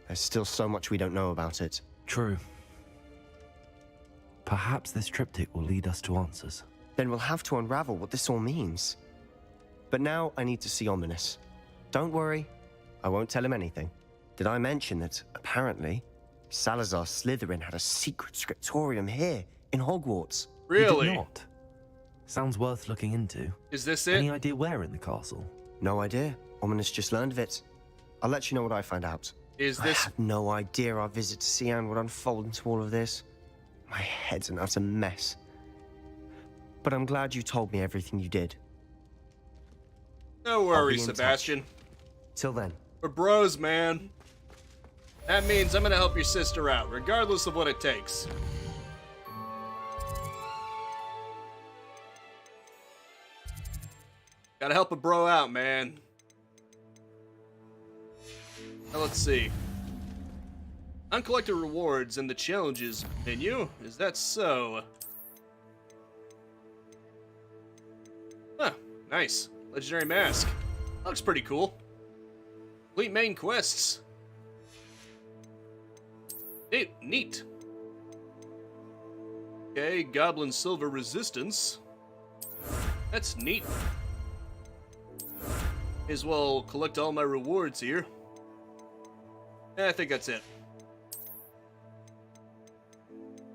There's still so much we don't know about it. True. Perhaps this triptych will lead us to answers. Then we'll have to unravel what this all means. But now I need to see Ominous. Don't worry, I won't tell him anything. Did I mention that, apparently, Salazar Slytherin had a secret scriptorium here, in Hogwarts? Really? He did not. Sounds worth looking into. Is this it? Any idea where in the castle? No idea. Ominous just learned of it. I'll let you know what I find out. Is I this... had no idea our visit to Cian would unfold into all of this. My head's an utter mess. But I'm glad you told me everything you did. No worries, Sebastian. Till then. We're bros, man. That means I'm gonna help your sister out, regardless of what it takes. Gotta help a bro out, man. Now let's see. Uncollected rewards in the challenges menu. Is that so? Huh, nice. Legendary mask. Looks pretty cool. Complete main quests. Neat. Okay, Goblin Silver Resistance. That's neat. May as well collect all my rewards here. I think that's it.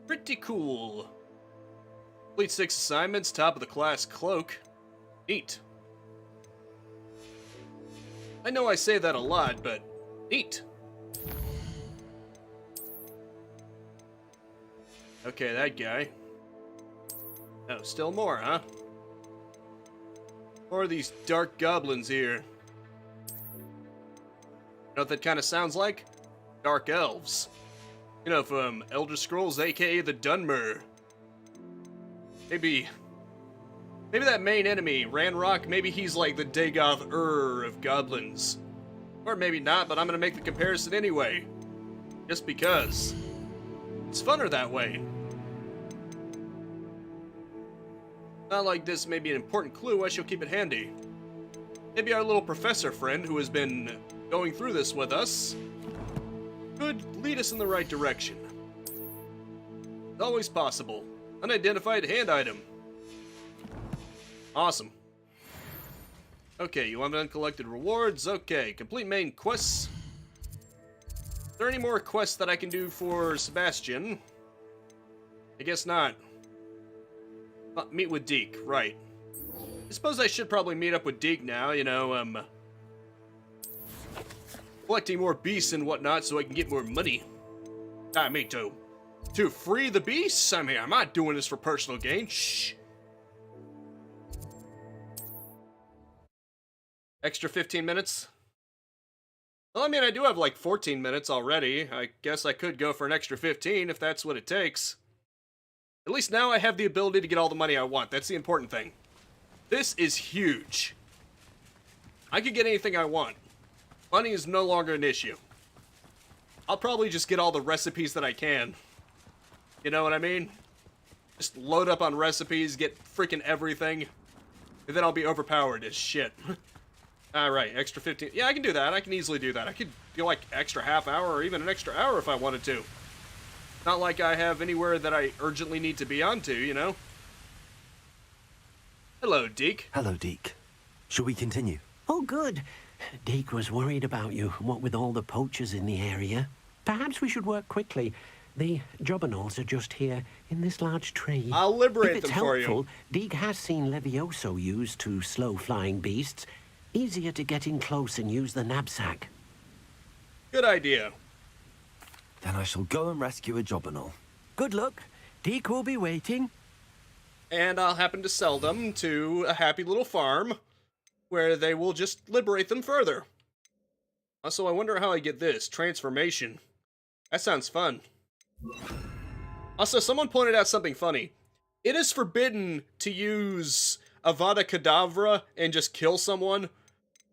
Pretty cool. Complete 6 assignments, top of the class cloak. Neat. I know I say that a lot, but neat. Okay, that guy. Oh, still more, huh? More of these dark goblins here. You know what that kind of sounds like? Dark elves. You know, from Elder Scrolls, aka the Dunmer. Maybe that main enemy, Ranrock, maybe he's like the Dagoth of goblins. Or maybe not, but I'm gonna make the comparison anyway. Just because. It's funner that way. Not like this may be an important clue, I shall keep it handy. Maybe our little professor friend who has been going through this with us could lead us in the right direction. It's always possible. Unidentified hand item. Awesome. Okay, you want uncollected rewards? Okay, complete main quests. Are there any more quests that I can do for Sebastian? I guess not. Meet with Deke, right. I suppose I should probably meet up with Deke now, you know, collecting more beasts and whatnot so I can get more money. I mean, to free the beasts? I mean, I'm not doing this for personal gain. Shh. Extra 15 minutes? Well, I mean, I do have like 14 minutes already. I guess I could go for an extra 15 if that's what it takes. At least now I have the ability to get all the money I want. That's the important thing. This is huge. I could get anything I want. Money is no longer an issue. I'll probably just get all the recipes that I can. You know what I mean? Just load up on recipes, get freaking everything, and then I'll be overpowered as shit. Alright, extra 15. Yeah, I can do that. I can easily do that. I could do like extra half hour or even an extra hour if I wanted to. Not like I have anywhere that I urgently need to be onto, you know? Hello, Deke. Hello, Deke. Shall we continue? Oh, good. Deke was worried about you, what with all the poachers in the area. Perhaps we should work quickly. The Jobberknolls are just here, in this large tree. I'll liberate them for you. If it's helpful, Deke has seen Levioso used to slow flying beasts. Easier to get in close and use the Nab-Sack. Good idea. Then I shall go and rescue a Jobberknoll. Good luck. Deke will be waiting. And I'll happen to sell them to a happy little farm where they will just liberate them further. Also, I wonder how I get this. Transformation. That sounds fun. Also, someone pointed out something funny. It is forbidden to use Avada Kedavra and just kill someone,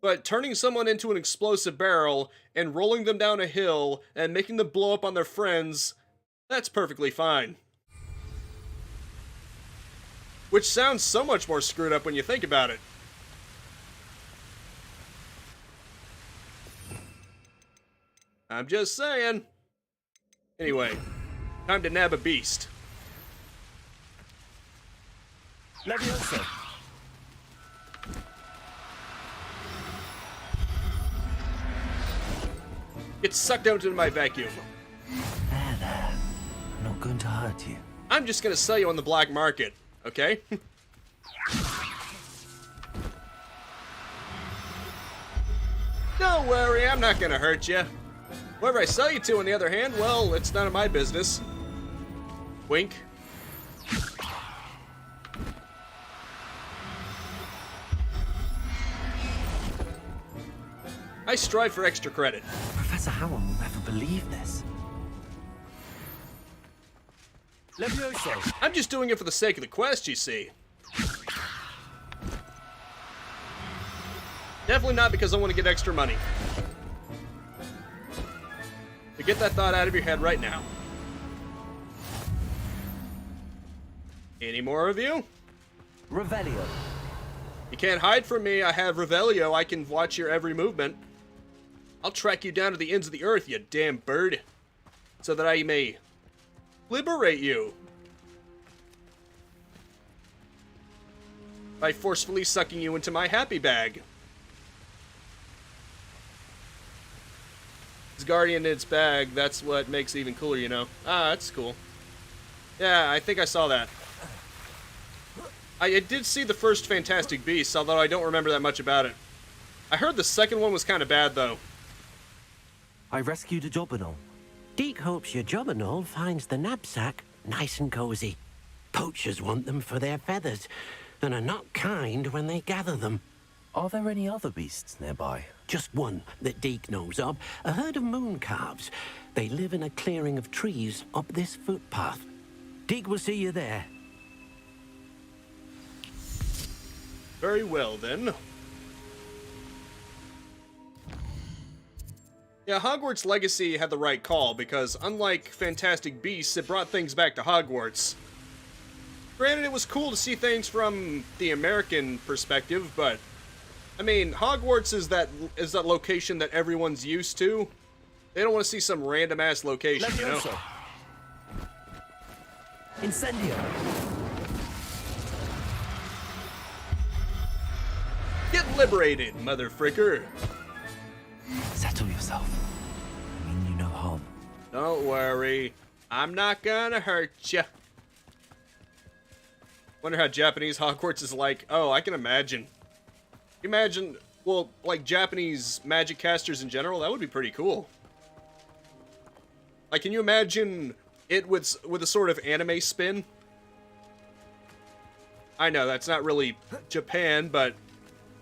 but turning someone into an explosive barrel and rolling them down a hill and making them blow up on their friends, that's perfectly fine. Which sounds so much more screwed up when you think about it. I'm just saying. Anyway, time to nab a beast. Leviosa. Get sucked out into my vacuum. There. I'm not going to hurt you. I'm just gonna sell you on the black market, okay? Don't worry, I'm not gonna hurt you. Whoever I sell you to, on the other hand, well, it's none of my business. Wink. I strive for extra credit. Professor Howell will never believe this. Levioso. I'm just doing it for the sake of the quest, you see. Definitely not because I want to get extra money. So get that thought out of your head right now. Any more of you? Revelio. You can't hide from me. I have Revelio. I can watch your every movement. I'll track you down to the ends of the earth, you damn bird, so that I may liberate you by forcefully sucking you into my happy bag. It's Guardian in its bag. That's what makes it even cooler, you know. Ah, that's cool. Yeah, I think I saw that. I did see the first Fantastic Beasts, although I don't remember that much about it. I heard the second one was kind of bad, though. I rescued a Jobberknoll. Deke hopes your Jobberknoll finds the Nab-Sack nice and cozy. Poachers want them for their feathers, and are not kind when they gather them. Are there any other beasts nearby? Just one that Deke knows of, a herd of moon calves. They live in a clearing of trees up this footpath. Deke will see you there. Very well, then. Yeah, Hogwarts Legacy had the right call, because unlike Fantastic Beasts, it brought things back to Hogwarts. Granted, it was cool to see things from the American perspective, but I mean, Hogwarts is that location that everyone's used to. They don't want to see some random-ass location, you know? Incendio. Get liberated, motherfricker. Settle yourself. I mean you no harm. Don't worry. I'm not gonna hurt ya. Wonder how Japanese Hogwarts is like. Oh, I can imagine. Imagine, well, like Japanese magic casters in general, that would be pretty cool. Like, can you imagine it with a sort of anime spin? I know, that's not really Japan, but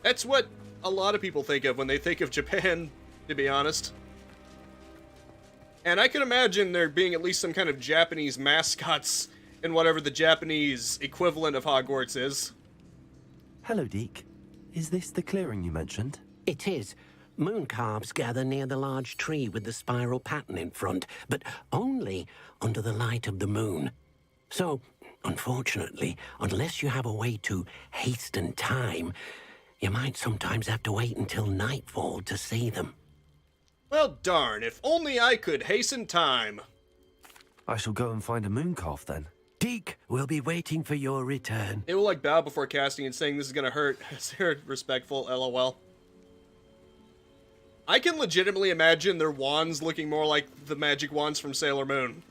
that's what a lot of people think of when they think of Japan, to be honest. And I can imagine there being at least some kind of Japanese mascots in whatever the Japanese equivalent of Hogwarts is. Hello, Deke. Is this the clearing you mentioned? It is. Moon calves gather near the large tree with the spiral pattern in front, but only under the light of the moon. So, unfortunately, unless you have a way to hasten time, you might sometimes have to wait until nightfall to see them. Well, darn, if only I could hasten time. I shall go and find a moon calf then. Deke will be waiting for your return. It will like bow before casting and saying this is gonna hurt. They're respectful, LOL. I can legitimately imagine their wands looking more like the magic wands from Sailor Moon.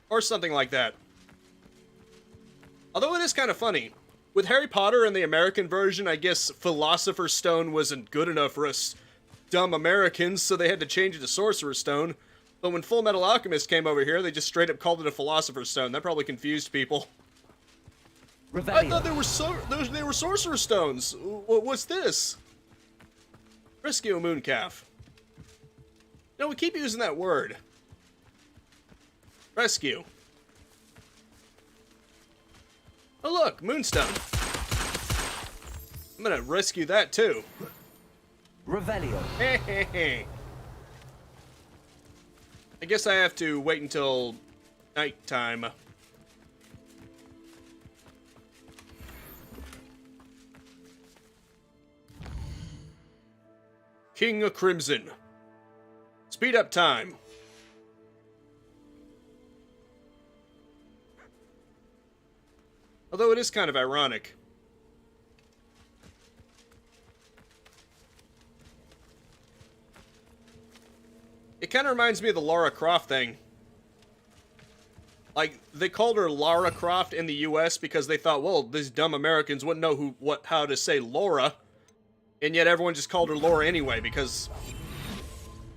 Or something like that. Although it is kind of funny. With Harry Potter in the American version, I guess Philosopher's Stone wasn't good enough for us dumb Americans, so they had to change it to Sorcerer's Stone. But when Full Metal Alchemist came over here, they just straight up called it a Philosopher's Stone. That probably confused people. Revelio. I thought they were Sorcerer's Stones. What's this? Rescue a mooncalf. No, we keep using that word. Rescue. Oh look, Moonstone. I'm gonna rescue that too. Revelio. I guess I have to wait until nighttime. King of Crimson. Speed up time. Although it is kind of ironic. It kind of reminds me of the Lara Croft thing. Like, they called her Lara Croft in the US because they thought, well, these dumb Americans wouldn't know how to say Laura. And yet everyone just called her Laura anyway because...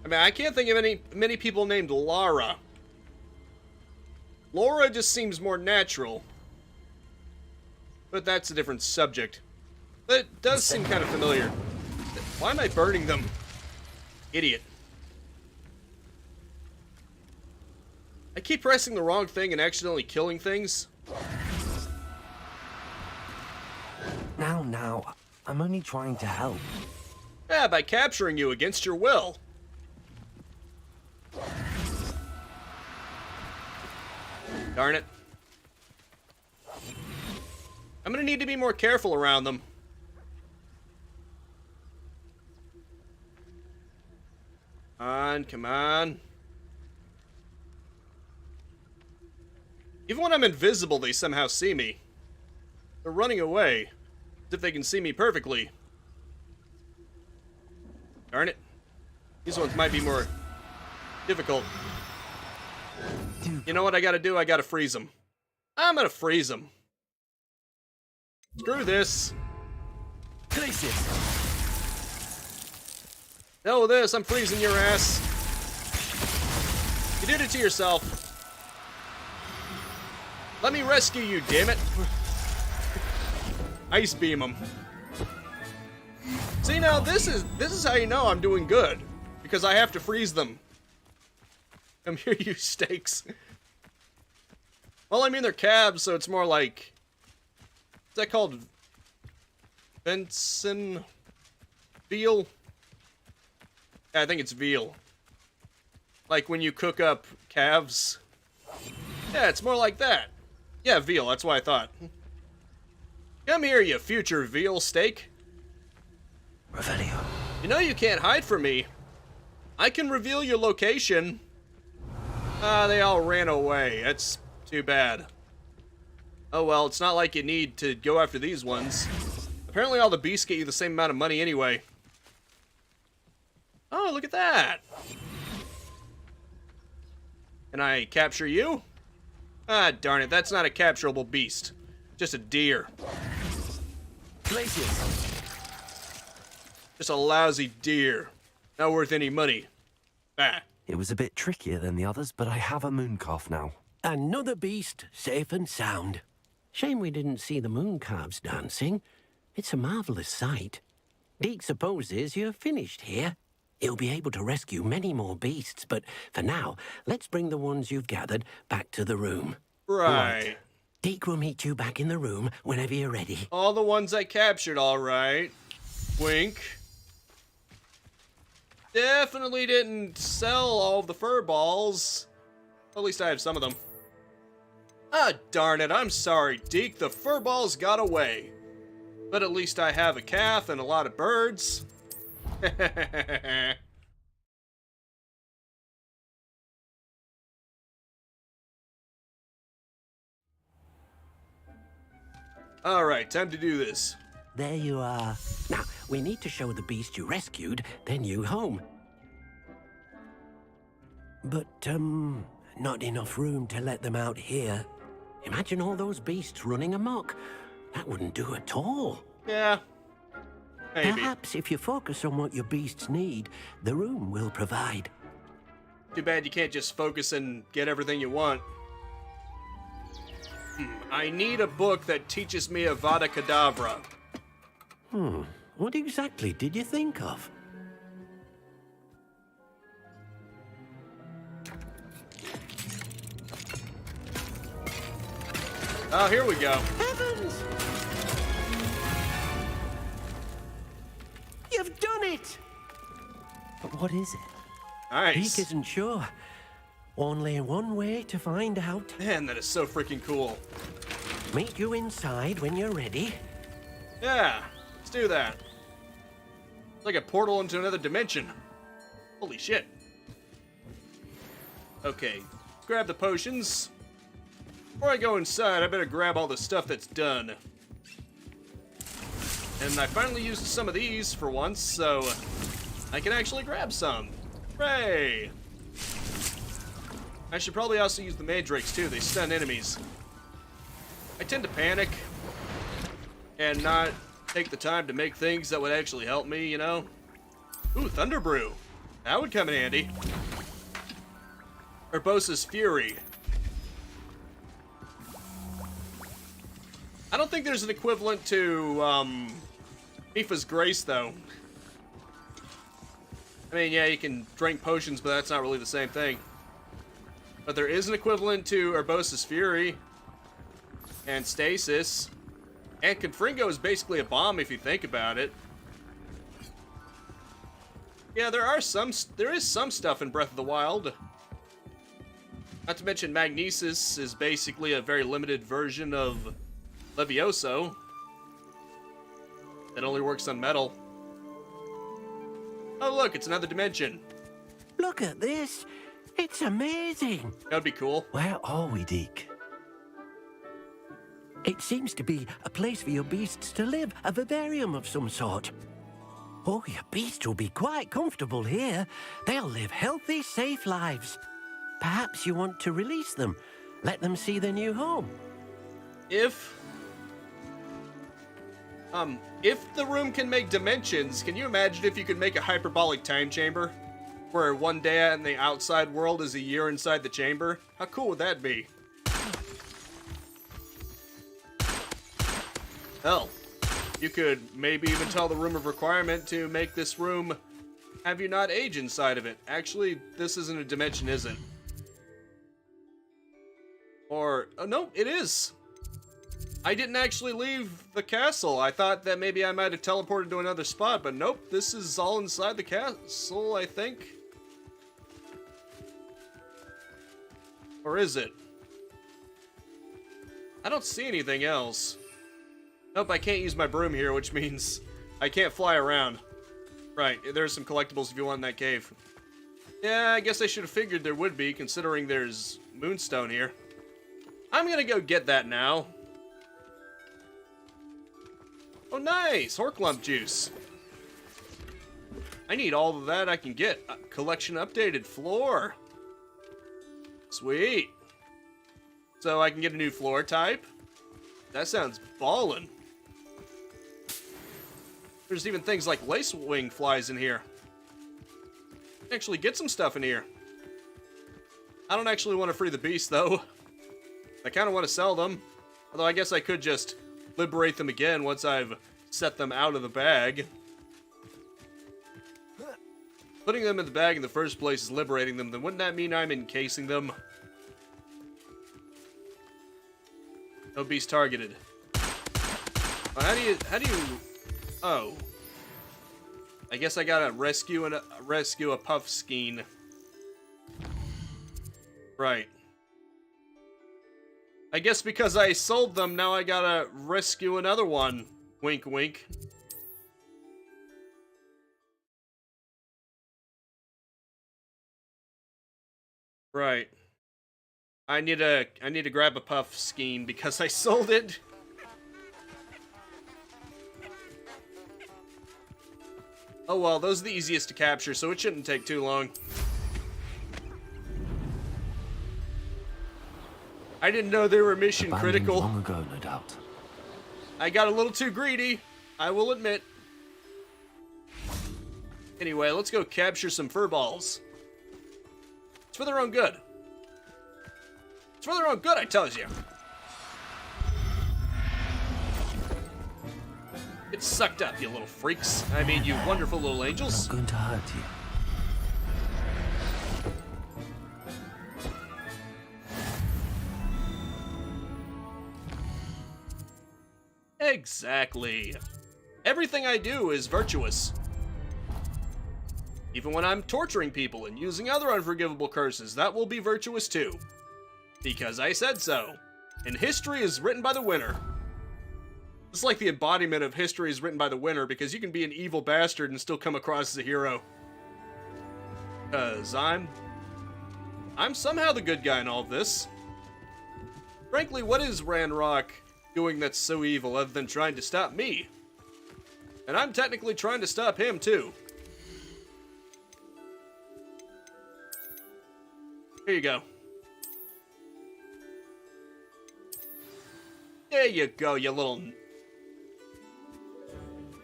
I mean, I can't think of many people named Lara. Laura just seems more natural. But that's a different subject. But it does seem kind of familiar. Why am I burning them? Idiot. I keep pressing the wrong thing and accidentally killing things. Now, I'm only trying to help. Yeah, by capturing you against your will. Darn it. I'm gonna need to be more careful around them. Come on. Even when I'm invisible, they somehow see me. They're running away, as if they can see me perfectly. Darn it. These ones might be more difficult. You know what I gotta do? I gotta freeze them. I'm gonna freeze them. Screw this. Hell with this, I'm freezing your ass. You did it to yourself. Let me rescue you, damn it. Ice beam them. See, now this is how you know I'm doing good. Because I have to freeze them. Come here, you steaks. Well, I mean, they're calves, so it's more like... What's that called? Venison? Veal? Yeah, I think it's veal. Like when you cook up calves. Yeah, it's more like that. Yeah, veal, that's what I thought. Come here, you future veal steak. Revelio. You know you can't hide from me. I can reveal your location. They all ran away. That's too bad. Oh well, it's not like you need to go after these ones. Apparently all the beasts get you the same amount of money anyway. Oh, look at that. Can I capture you? Ah, darn it, that's not a capturable beast. Just a deer. Places. Just a lousy deer. Not worth any money. Ah. It was a bit trickier than the others, but I have a moon calf now. Another beast, safe and sound. Shame we didn't see the moon calves dancing. It's a marvelous sight. Deke supposes you're finished here. He'll be able to rescue many more beasts, but for now, let's bring the ones you've gathered back to the room. Right. Deke will meet you back in the room whenever you're ready. All the ones I captured, all right. Wink. Definitely didn't sell all of the fur balls. At least I have some of them. Ah, darn it, I'm sorry, Deke. The fur balls got away. But at least I have a calf and a lot of birds. Alright, time to do this. There you are. Now, we need to show the beast you rescued their new home. But, not enough room to let them out here. Imagine all those beasts running amok. That wouldn't do at all. Yeah. Maybe. Perhaps if you focus on what your beasts need, the room will provide. Too bad you can't just focus and get everything you want. I need a book that teaches me Avada Kedavra. What exactly did you think of? Oh, here we go. Heavens! You've done it! But what is it? Nice. Deke isn't sure. Only one way to find out. Man, that is so freaking cool. Meet you inside when you're ready. Yeah, let's do that. It's like a portal into another dimension. Holy shit. Okay, let's grab the potions. Before I go inside, I better grab all the stuff that's done. And I finally used some of these for once, so I can actually grab some. Hooray! I should probably also use the mandrakes too, they stun enemies. I tend to panic and not take the time to make things that would actually help me, you know? Ooh, Thunder Brew. That would come in handy. Urbosa's Fury. I don't think there's an equivalent to, Mifa's Grace, though. I mean, yeah, you can drink potions, but that's not really the same thing. But there is an equivalent to Urbosa's Fury. And Stasis. And Confringo is basically a bomb if you think about it. Yeah, there is some stuff in Breath of the Wild. Not to mention Magnesis is basically a very limited version of Levioso. That only works on metal. Oh look, it's another dimension. Look at this. It's amazing. That'd be cool. Where are we, Deke? It seems to be a place for your beasts to live, a vivarium of some sort. Oh, your beasts will be quite comfortable here. They'll live healthy, safe lives. Perhaps you want to release them. Let them see their new home. If the room can make dimensions, can you imagine if you could make a hyperbolic time chamber? Where one day in the outside world is a year inside the chamber? How cool would that be? Hell, you could maybe even tell the Room of Requirement to make this room have you not age inside of it. Actually, this isn't a dimension, is it? Or, oh no, it is. I didn't actually leave the castle. I thought that maybe I might have teleported to another spot, but nope, this is all inside the castle, I think. Or is it? I don't see anything else. Nope, I can't use my broom here, which means I can't fly around. Right, there's some collectibles if you want in that cave. Yeah, I guess I should have figured there would be, considering there's Moonstone here. I'm gonna go get that now. Oh, nice! Horklump juice. I need all of that I can get. Collection updated floor. Sweet. So I can get a new floor type. That sounds ballin'. There's even things like lacewing flies in here. Actually get some stuff in here. I don't actually want to free the beast, though. I kind of want to sell them. Although I guess I could just liberate them again once I've set them out of the bag. Putting them in the bag in the first place is liberating them, then wouldn't that mean I'm encasing them? No beast targeted. Well, how do you... Oh. I guess I gotta rescue a puff skein. Right. I guess because I sold them, now I gotta rescue another one. Wink, wink. Right. I need to grab a puff skein because I sold it. Oh well, those are the easiest to capture, so it shouldn't take too long. I didn't know they were mission critical. Long ago, no doubt. I got a little too greedy, I will admit. Anyway, let's go capture some furballs. It's for their own good. It's for their own good, I tells you. Get sucked up, you little freaks. I mean, you wonderful little angels. I'm not going to hurt you. Exactly. Everything I do is virtuous. Even when I'm torturing people and using other unforgivable curses, that will be virtuous too. Because I said so. And history is written by the winner. It's like the embodiment of history is written by the winner, because you can be an evil bastard and still come across as a hero. Because I'm somehow the good guy in all of this. Frankly, what is Ranrock doing that's so evil other than trying to stop me? And I'm technically trying to stop him, too. Here you go. There you go, you little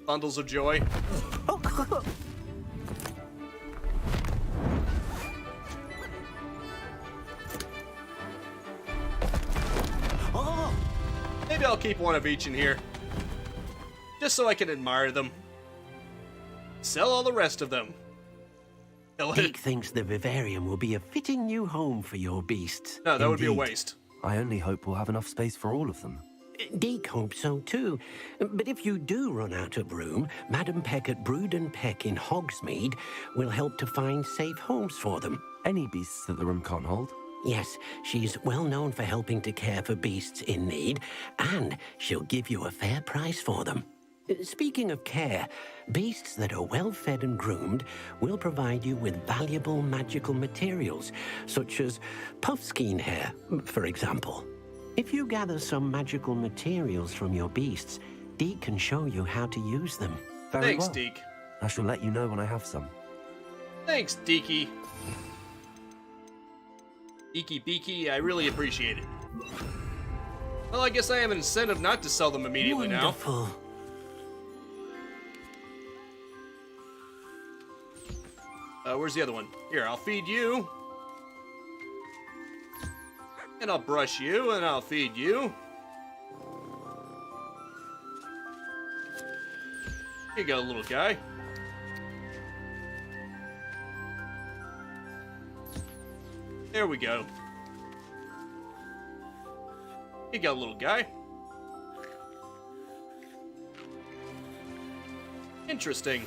bundles of joy. Maybe I'll keep one of each in here. Just so I can admire them. Sell all the rest of them. Deke thinks the vivarium will be a fitting new home for your beasts. No, that would be a Indeed. waste. I only hope we'll have enough space for all of them. Deke hopes so too. But if you do run out of room, Madam Peck at Brood and Peck in Hogsmeade will help to find safe homes for them. Any beasts that the room can't hold? Yes, she's well known for helping to care for beasts in need, and she'll give you a fair price for them. Speaking of care, beasts that are well fed and groomed will provide you with valuable magical materials, such as puffskein hair, for example. If you gather some magical materials from your beasts, Deke can show you how to use them. Very Thanks, well. Deke. I shall let you know when I have some. Thanks, Deaky. Deaky Beaky, I really appreciate it. Well, I guess I have an incentive not to sell them immediately Wonderful. now. Where's the other one? Here, I'll feed you. And I'll brush you, and I'll feed you. Here you go, little guy. There we go. Here you go, little guy. Interesting.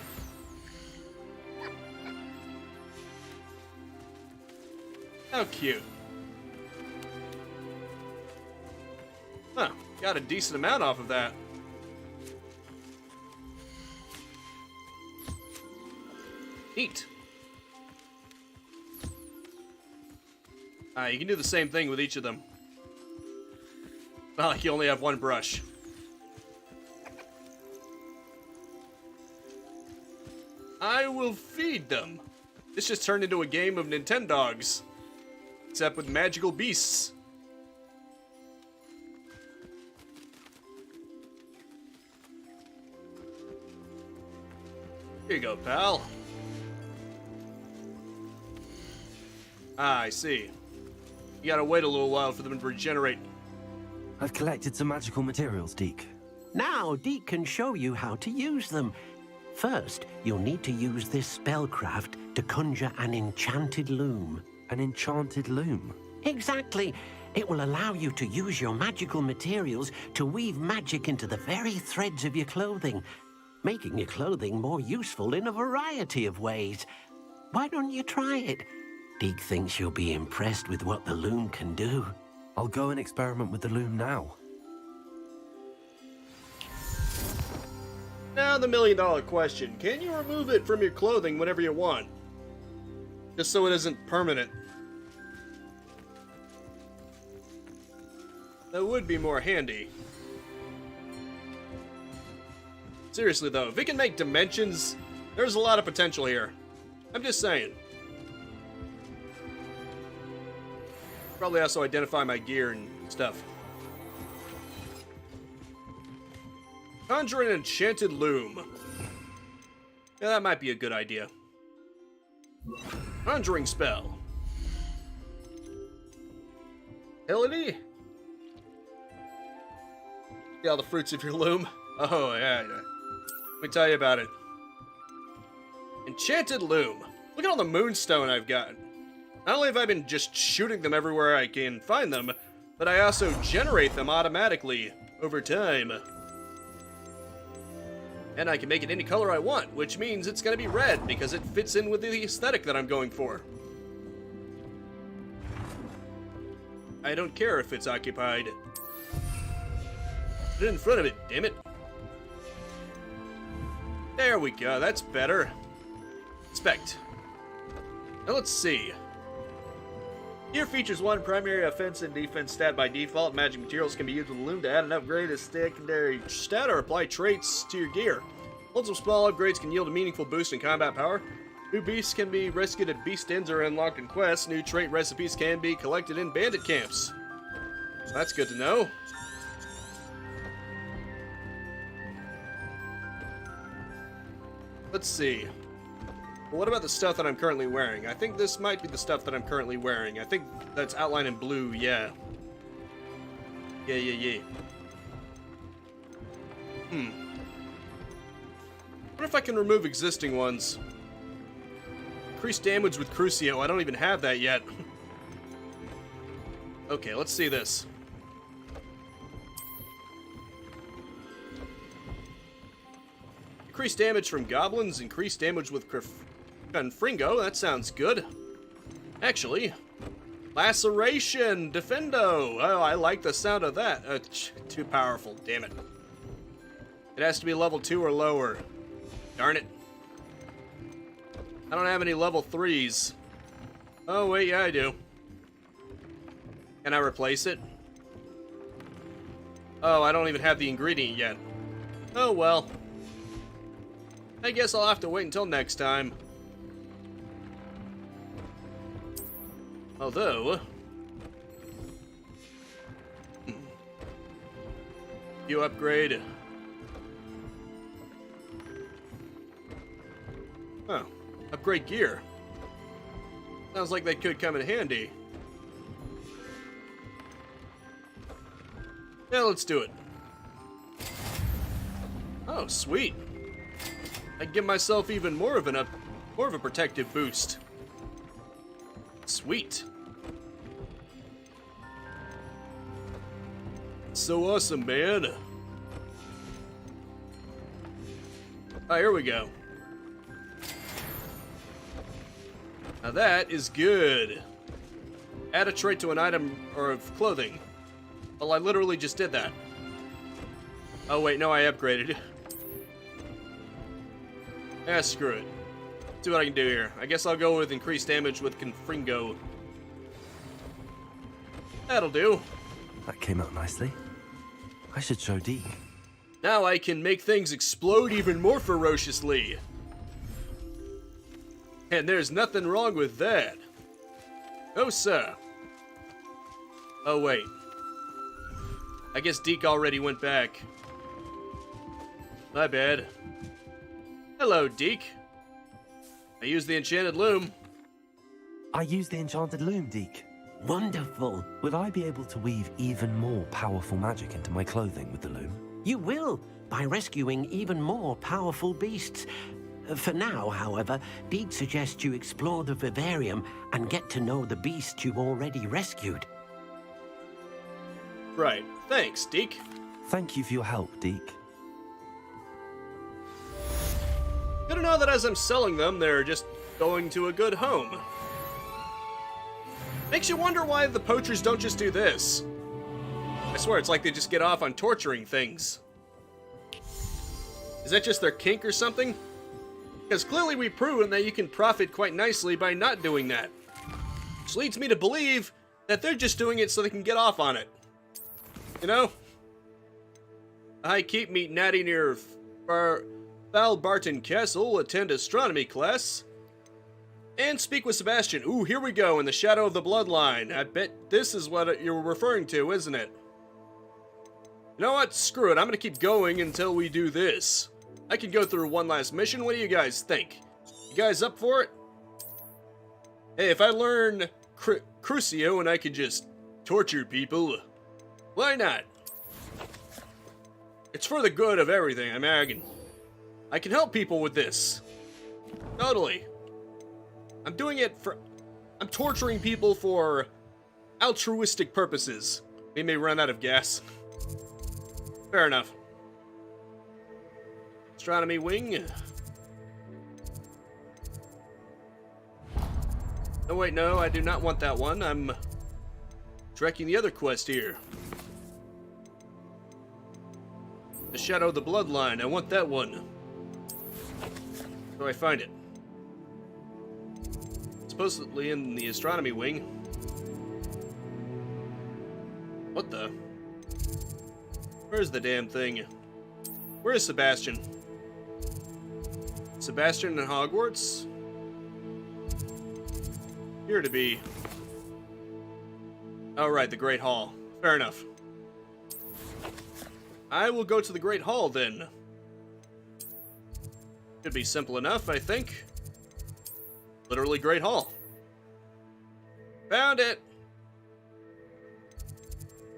How cute. Huh, got a decent amount off of that. Neat. You can do the same thing with each of them. Not like you only have one brush. I will feed them. This just turned into a game of Nintendogs. Except with magical beasts. Here you go, pal. Ah, I see. You gotta wait a little while for them to regenerate. I've collected some magical materials, Deke. Now, Deke can show you how to use them. First, you'll need to use this spellcraft to conjure an enchanted loom. An enchanted loom? Exactly. It will allow you to use your magical materials to weave magic into the very threads of your clothing, making your clothing more useful in a variety of ways. Why don't you try it? Deke thinks you'll be impressed with what the loom can do. I'll go and experiment with the loom now. Now the $1,000,000 question. Can you remove it from your clothing whenever you want? Just so it isn't permanent. That would be more handy. Seriously though, if it can make dimensions, there's a lot of potential here. I'm just saying. Probably also identify my gear and stuff. Conjure an enchanted loom. Yeah, that might be a good idea. Conjuring spell. Ability? See all the fruits of your loom? Oh, yeah. Let me tell you about it. Enchanted loom. Look at all the moonstone I've got. Not only have I been just shooting them everywhere I can find them, but I also generate them automatically over time. And I can make it any color I want, which means it's going to be red because it fits in with the aesthetic that I'm going for. I don't care if it's occupied. Put it in front of it, damn it. There we go, that's better. Inspect. Now let's see. Gear features one primary offense and defense stat by default. Magic materials can be used with Loom to add and upgrade a secondary stat or apply traits to your gear. Multiple small upgrades can yield a meaningful boost in combat power. New beasts can be rescued at beast inns or unlocked in quests. New trait recipes can be collected in bandit camps. That's good to know. Let's see. Well, what about the stuff that I'm currently wearing? I think this might be the stuff that I'm currently wearing. I think that's outlined in blue, yeah. Yeah. What if I can remove existing ones? Increase damage with Crucio. I don't even have that yet. Okay, let's see this. Increase damage from goblins. Increase damage with Confringo. That sounds good. Actually, Laceration. Defendo. Oh, I like the sound of that. Too powerful. Damn it. It has to be level 2 or lower. Darn it. I don't have any level 3s. Oh, wait, yeah, I do. Can I replace it? Oh, I don't even have the ingredient yet. Oh, well. I guess I'll have to wait until next time. Although... you upgrade... Oh, upgrade gear. Sounds like that could come in handy. Yeah, let's do it. Oh, sweet. I can give myself even more of a protective boost. Sweet. So awesome, man. Oh, here we go. Now that is good. Add a trait to an item or of clothing. Well, I literally just did that. Oh wait, no, I upgraded. Yeah, screw it. Let's see what I can do here. I guess I'll go with increased damage with Confringo. That'll do. That came out nicely. I should show Deke. Now I can make things explode even more ferociously. And there's nothing wrong with that. Oh, sir. Oh, wait. I guess Deke already went back. My bad. Hello, Deke. I used the enchanted loom. I used the enchanted loom, Deke. Wonderful. Will I be able to weave even more powerful magic into my clothing with the loom? You will, by rescuing even more powerful beasts. For now, however, Deke suggests you explore the vivarium and get to know the beasts you've already rescued. Right. Thanks, Deke. Thank you for your help, Deke. Good to know that as I'm selling them, they're just going to a good home. Makes you wonder why the poachers don't just do this. I swear, it's like they just get off on torturing things. Is that just their kink or something? Because clearly we've proven that you can profit quite nicely by not doing that. Which leads me to believe that they're just doing it so they can get off on it. You know? I keep meet Natty near Valbarton Castle, attend astronomy class, and speak with Sebastian. Ooh, here we go, in the shadow of the Bloodline. I bet this is what you're referring to, isn't it? You know what? Screw it. I'm gonna keep going until we do this. I can go through one last mission. What do you guys think? You guys up for it? Hey, if I learn Crucio and I can just torture people, why not? It's for the good of everything, I can help people with this. Totally. I'm doing it for... I'm torturing people for altruistic purposes. We may run out of gas. Fair enough. Astronomy wing. Oh wait, no, I do not want that one. I'm tracking the other quest here. The Shadow of the Bloodline. I want that one. do I find it? Supposedly in the astronomy wing. What the? Where's the damn thing? Where is Sebastian? Sebastian in Hogwarts? Here to be. Oh, right, the Great Hall. Fair enough. I will go to the Great Hall then. Should be simple enough, I think. Literally Great Hall. Found it!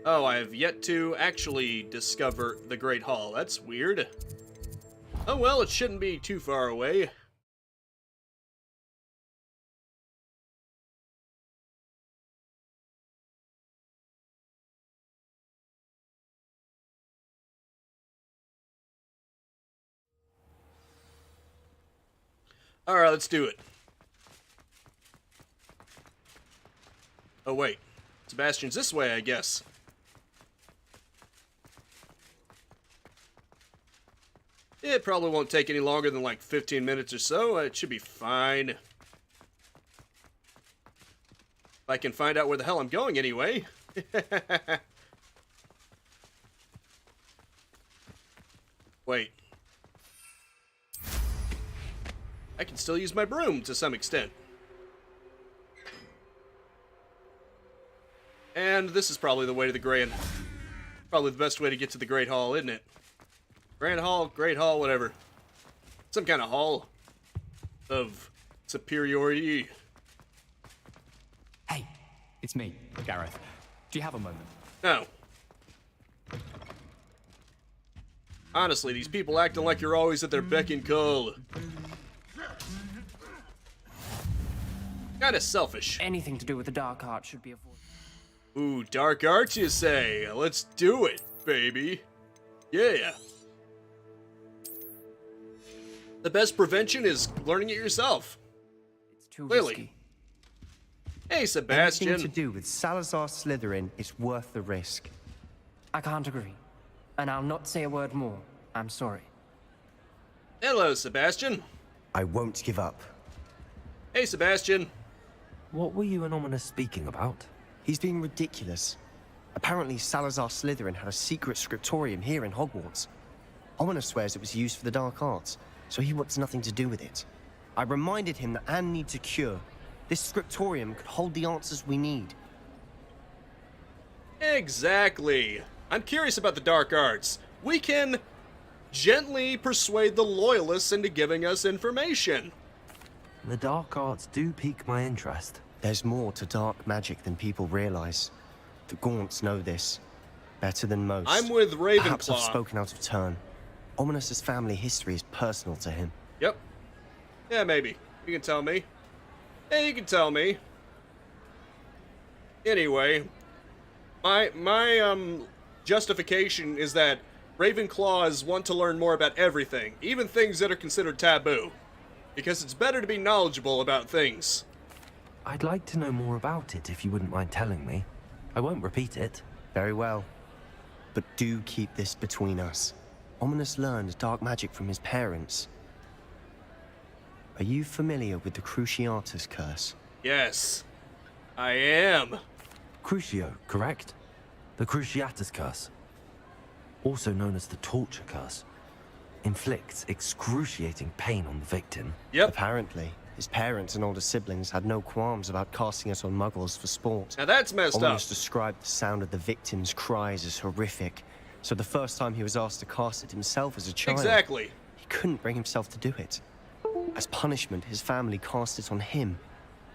Oh, I have yet to actually discover the Great Hall. That's weird. Oh well, it shouldn't be too far away. Alright, let's do it. Oh wait, Sebastian's this way, I guess. It probably won't take any longer than like 15 minutes or so. It should be fine. If I can find out where the hell I'm going anyway. Wait. I can still use my broom to some extent. And this is probably the way to the Grand. Probably the best way to get to the Great Hall, isn't it? Grand Hall, Great Hall, whatever. Some kind of hall of superiority. Hey, it's me, Gareth. Do you have a moment? No. Honestly, these people acting like you're always at their beck and call. Kinda selfish. Anything to do with the dark art should be avoided. Ooh, dark arts, you say? Let's do it, baby. Yeah. The best prevention is learning it yourself. It's too Clearly. risky. Hey, Sebastian. Anything to do with Salazar Slytherin is worth the risk. I can't agree. And I'll not say a word more. I'm sorry. Hello, Sebastian. I won't give up. Hey, Sebastian. What were you and Ominous speaking about? He's being ridiculous. Apparently, Salazar Slytherin had a secret scriptorium here in Hogwarts. Ominous swears it was used for the dark arts, so he wants nothing to do with it. I reminded him that Anne needs a cure. This scriptorium could hold the answers we need. Exactly. I'm curious about the dark arts. We can gently persuade the loyalists into giving us information. The dark arts do pique my interest. There's more to dark magic than people realize. The Gaunts know this better than most. I'm with Ravenclaw. Perhaps I've spoken out of turn. Ominous's family history is personal to him. Yep. Yeah, maybe. You can tell me. Yeah, you can tell me. Anyway, my justification is that Ravenclaws want to learn more about everything, even things that are considered taboo. Because it's better to be knowledgeable about things. I'd like to know more about it if you wouldn't mind telling me. I won't repeat it. Very well. But do keep this between us. Ominous learned dark magic from his parents. Are you familiar with the Cruciatus curse? Yes, I am. Crucio, correct? The Cruciatus curse. Also known as the torture curse. Inflicts excruciating pain on the victim. Yep. Apparently, his parents and older siblings had no qualms about casting it on muggles for sport. Now that's messed up. Ominous described the sound of the victim's cries as horrific, so the first time he was asked to cast it himself as a child, Exactly. he couldn't bring himself to do it. As punishment, his family cast it on him.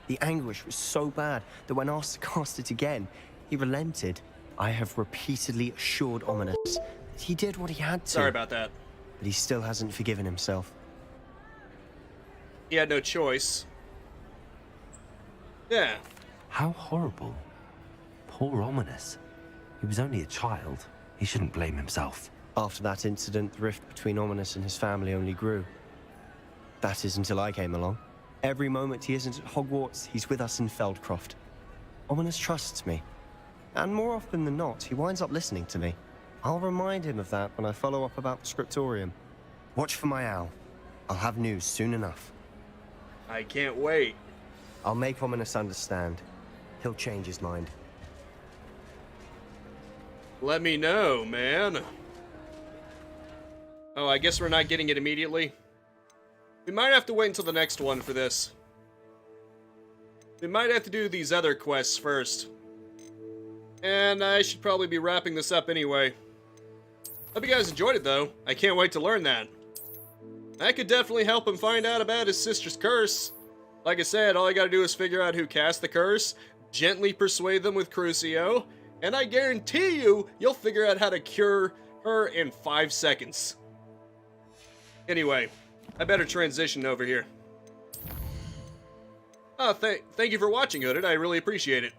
The anguish was so bad that when asked to cast it again, he relented. I have repeatedly assured Ominous that he did what he had to. Sorry about that. But he still hasn't forgiven himself. He had no choice. Yeah. How horrible. Poor Ominous. He was only a child. He shouldn't blame himself. After that incident, the rift between Ominous and his family only grew. That is until I came along. Every moment he isn't at Hogwarts, he's with us in Feldcroft. Ominous trusts me. And more often than not, he winds up listening to me. I'll remind him of that when I follow up about the scriptorium. Watch for my owl. I'll have news soon enough. I can't wait. I'll make Ominous understand. He'll change his mind. Let me know, man. Oh, I guess we're not getting it immediately. We might have to wait until the next one for this. We might have to do these other quests first. And I should probably be wrapping this up anyway. Hope you guys enjoyed it, though. I can't wait to learn that. I could definitely help him find out about his sister's curse. Like I said, all I gotta do is figure out who cast the curse, gently persuade them with Crucio, and I guarantee you'll figure out how to cure her in 5 seconds. Anyway, I better transition over here. Oh, thank you for watching, Hooded. I really appreciate it.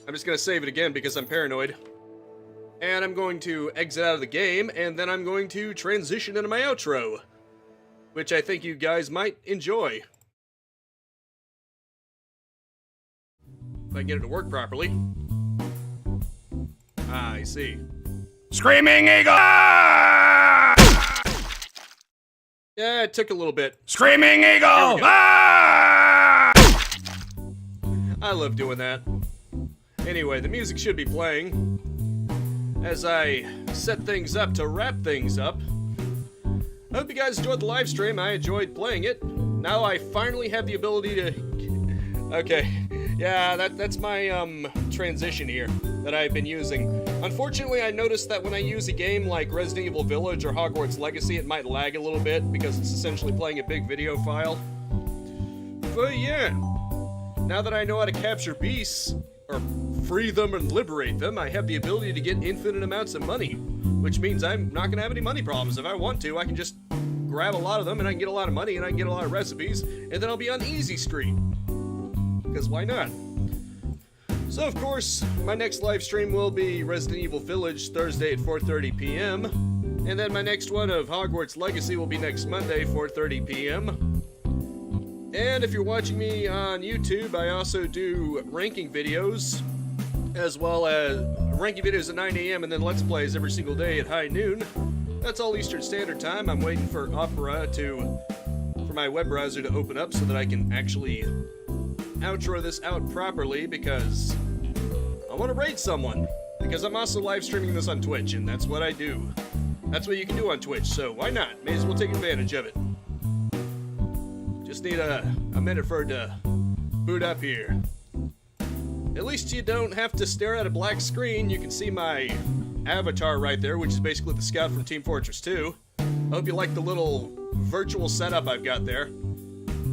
I'm just gonna save it again because I'm paranoid. And I'm going to exit out of the game, and then I'm going to transition into my outro, which I think you guys might enjoy. If I get it to work properly. Ah, I see. Screaming Eagle! Yeah, it took a little bit. Screaming Eagle! I love doing that. Anyway, the music should be playing as I set things up to wrap things up. I hope you guys enjoyed the live stream. I enjoyed playing it. Now I finally have the ability to... Okay. Yeah, that's my transition here that I've been using. Unfortunately, I noticed that when I use a game like Resident Evil Village or Hogwarts Legacy, it might lag a little bit because it's essentially playing a big video file. But yeah, now that I know how to capture beasts, or free them and liberate them, I have the ability to get infinite amounts of money, which means I'm not gonna have any money problems. If I want to, I can just grab a lot of them and I can get a lot of money and I can get a lot of recipes, and then I'll be on easy street. Because why not? So of course, my next live stream will be Resident Evil Village Thursday at 4:30 p.m. And then my next one of Hogwarts Legacy will be next Monday, 4:30 p.m. And if you're watching me on YouTube, I also do ranking videos, as well as ranking videos at 9 a.m. and then Let's Plays every single day at high noon. That's all Eastern Standard Time. I'm waiting for Opera for my web browser to open up so that I can actually outro this out properly, because I want to raid someone. Because I'm also live streaming this on Twitch, and that's what I do. That's what you can do on Twitch, so why not? May as well take advantage of it. Just need a minute for it to boot up here. At least you don't have to stare at a black screen. You can see my avatar right there, which is basically the scout from Team Fortress 2. I hope you like the little virtual setup I've got there.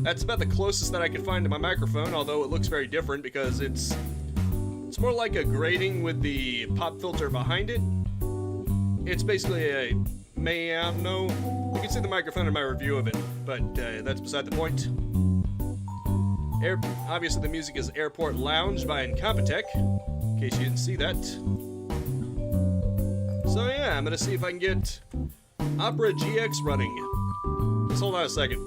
That's about the closest that I can find to my microphone, although it looks very different because it's more like a grating with the pop filter behind it. It's basically a no. You can see the microphone in my review of it, but that's beside the point. Obviously the music is Airport Lounge by Incompetech, in case you didn't see that. So yeah, I'm gonna see if I can get Opera GX running. Just hold on a second.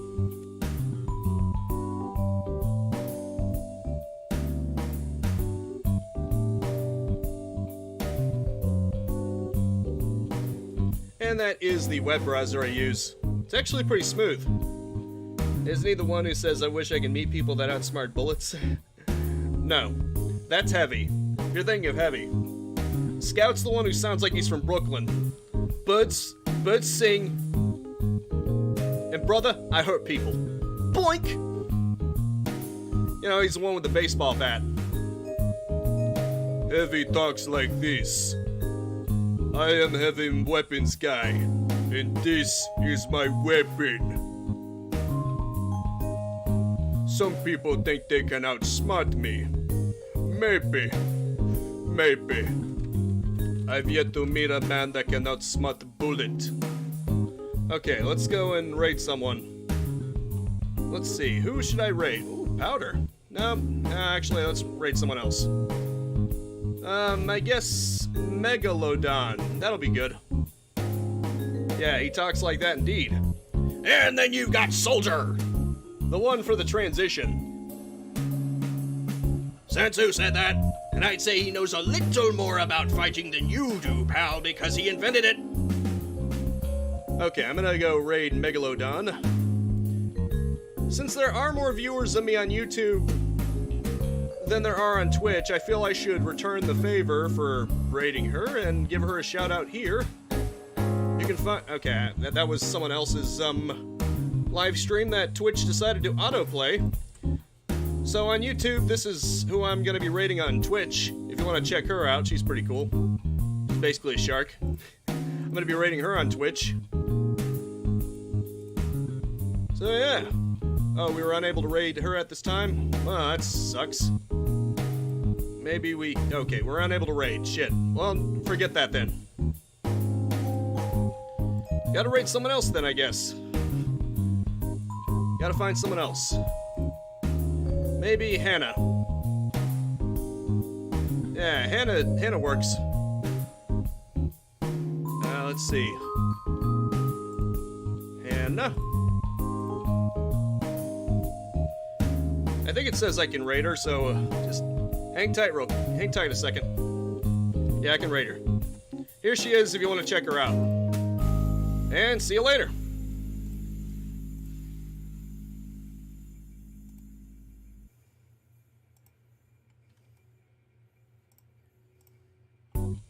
And that is the web browser I use. It's actually pretty smooth. Isn't he the one who says, I wish I could meet people that outsmart bullets? No, that's Heavy. You're thinking of Heavy. Scout's the one who sounds like he's from Brooklyn. Birds sing. And brother, I hurt people. Boink! You know, he's the one with the baseball bat. Heavy talks like this. I am Heavy Weapons Guy, and this is my weapon. Some people think they can outsmart me. Maybe. I've yet to meet a man that can outsmart a bullet. Okay, let's go and raid someone. Let's see, who should I raid? Ooh, Powder. No, actually, let's raid someone else. I guess Megalodon. That'll be good. Yeah, he talks like that indeed. And then you've got Soldier! The one for the transition. Sansu said that, and I'd say he knows a little more about fighting than you do, pal, because he invented it. Okay, I'm gonna go raid Megalodon. Since there are more viewers than me on YouTube than there are on Twitch, I feel I should return the favor for raiding her and give her a shout out here. You can find... Okay, that was someone else's live stream that Twitch decided to autoplay. So on YouTube, this is who I'm gonna be raiding on Twitch. If you want to check her out, she's pretty cool. She's basically a shark. I'm gonna be raiding her on Twitch. So yeah. Oh, we were unable to raid her at this time? Well, that sucks. Maybe we... Okay, we're unable to raid. Shit. Well, forget that then. Gotta raid someone else then, I guess. Gotta find someone else. Maybe Hannah. Yeah, Hannah works. Let's see. Hannah. I think it says I can raid her, so just hang tight a second. Yeah, I can raid her. Here she is if you want to check her out. And see you later.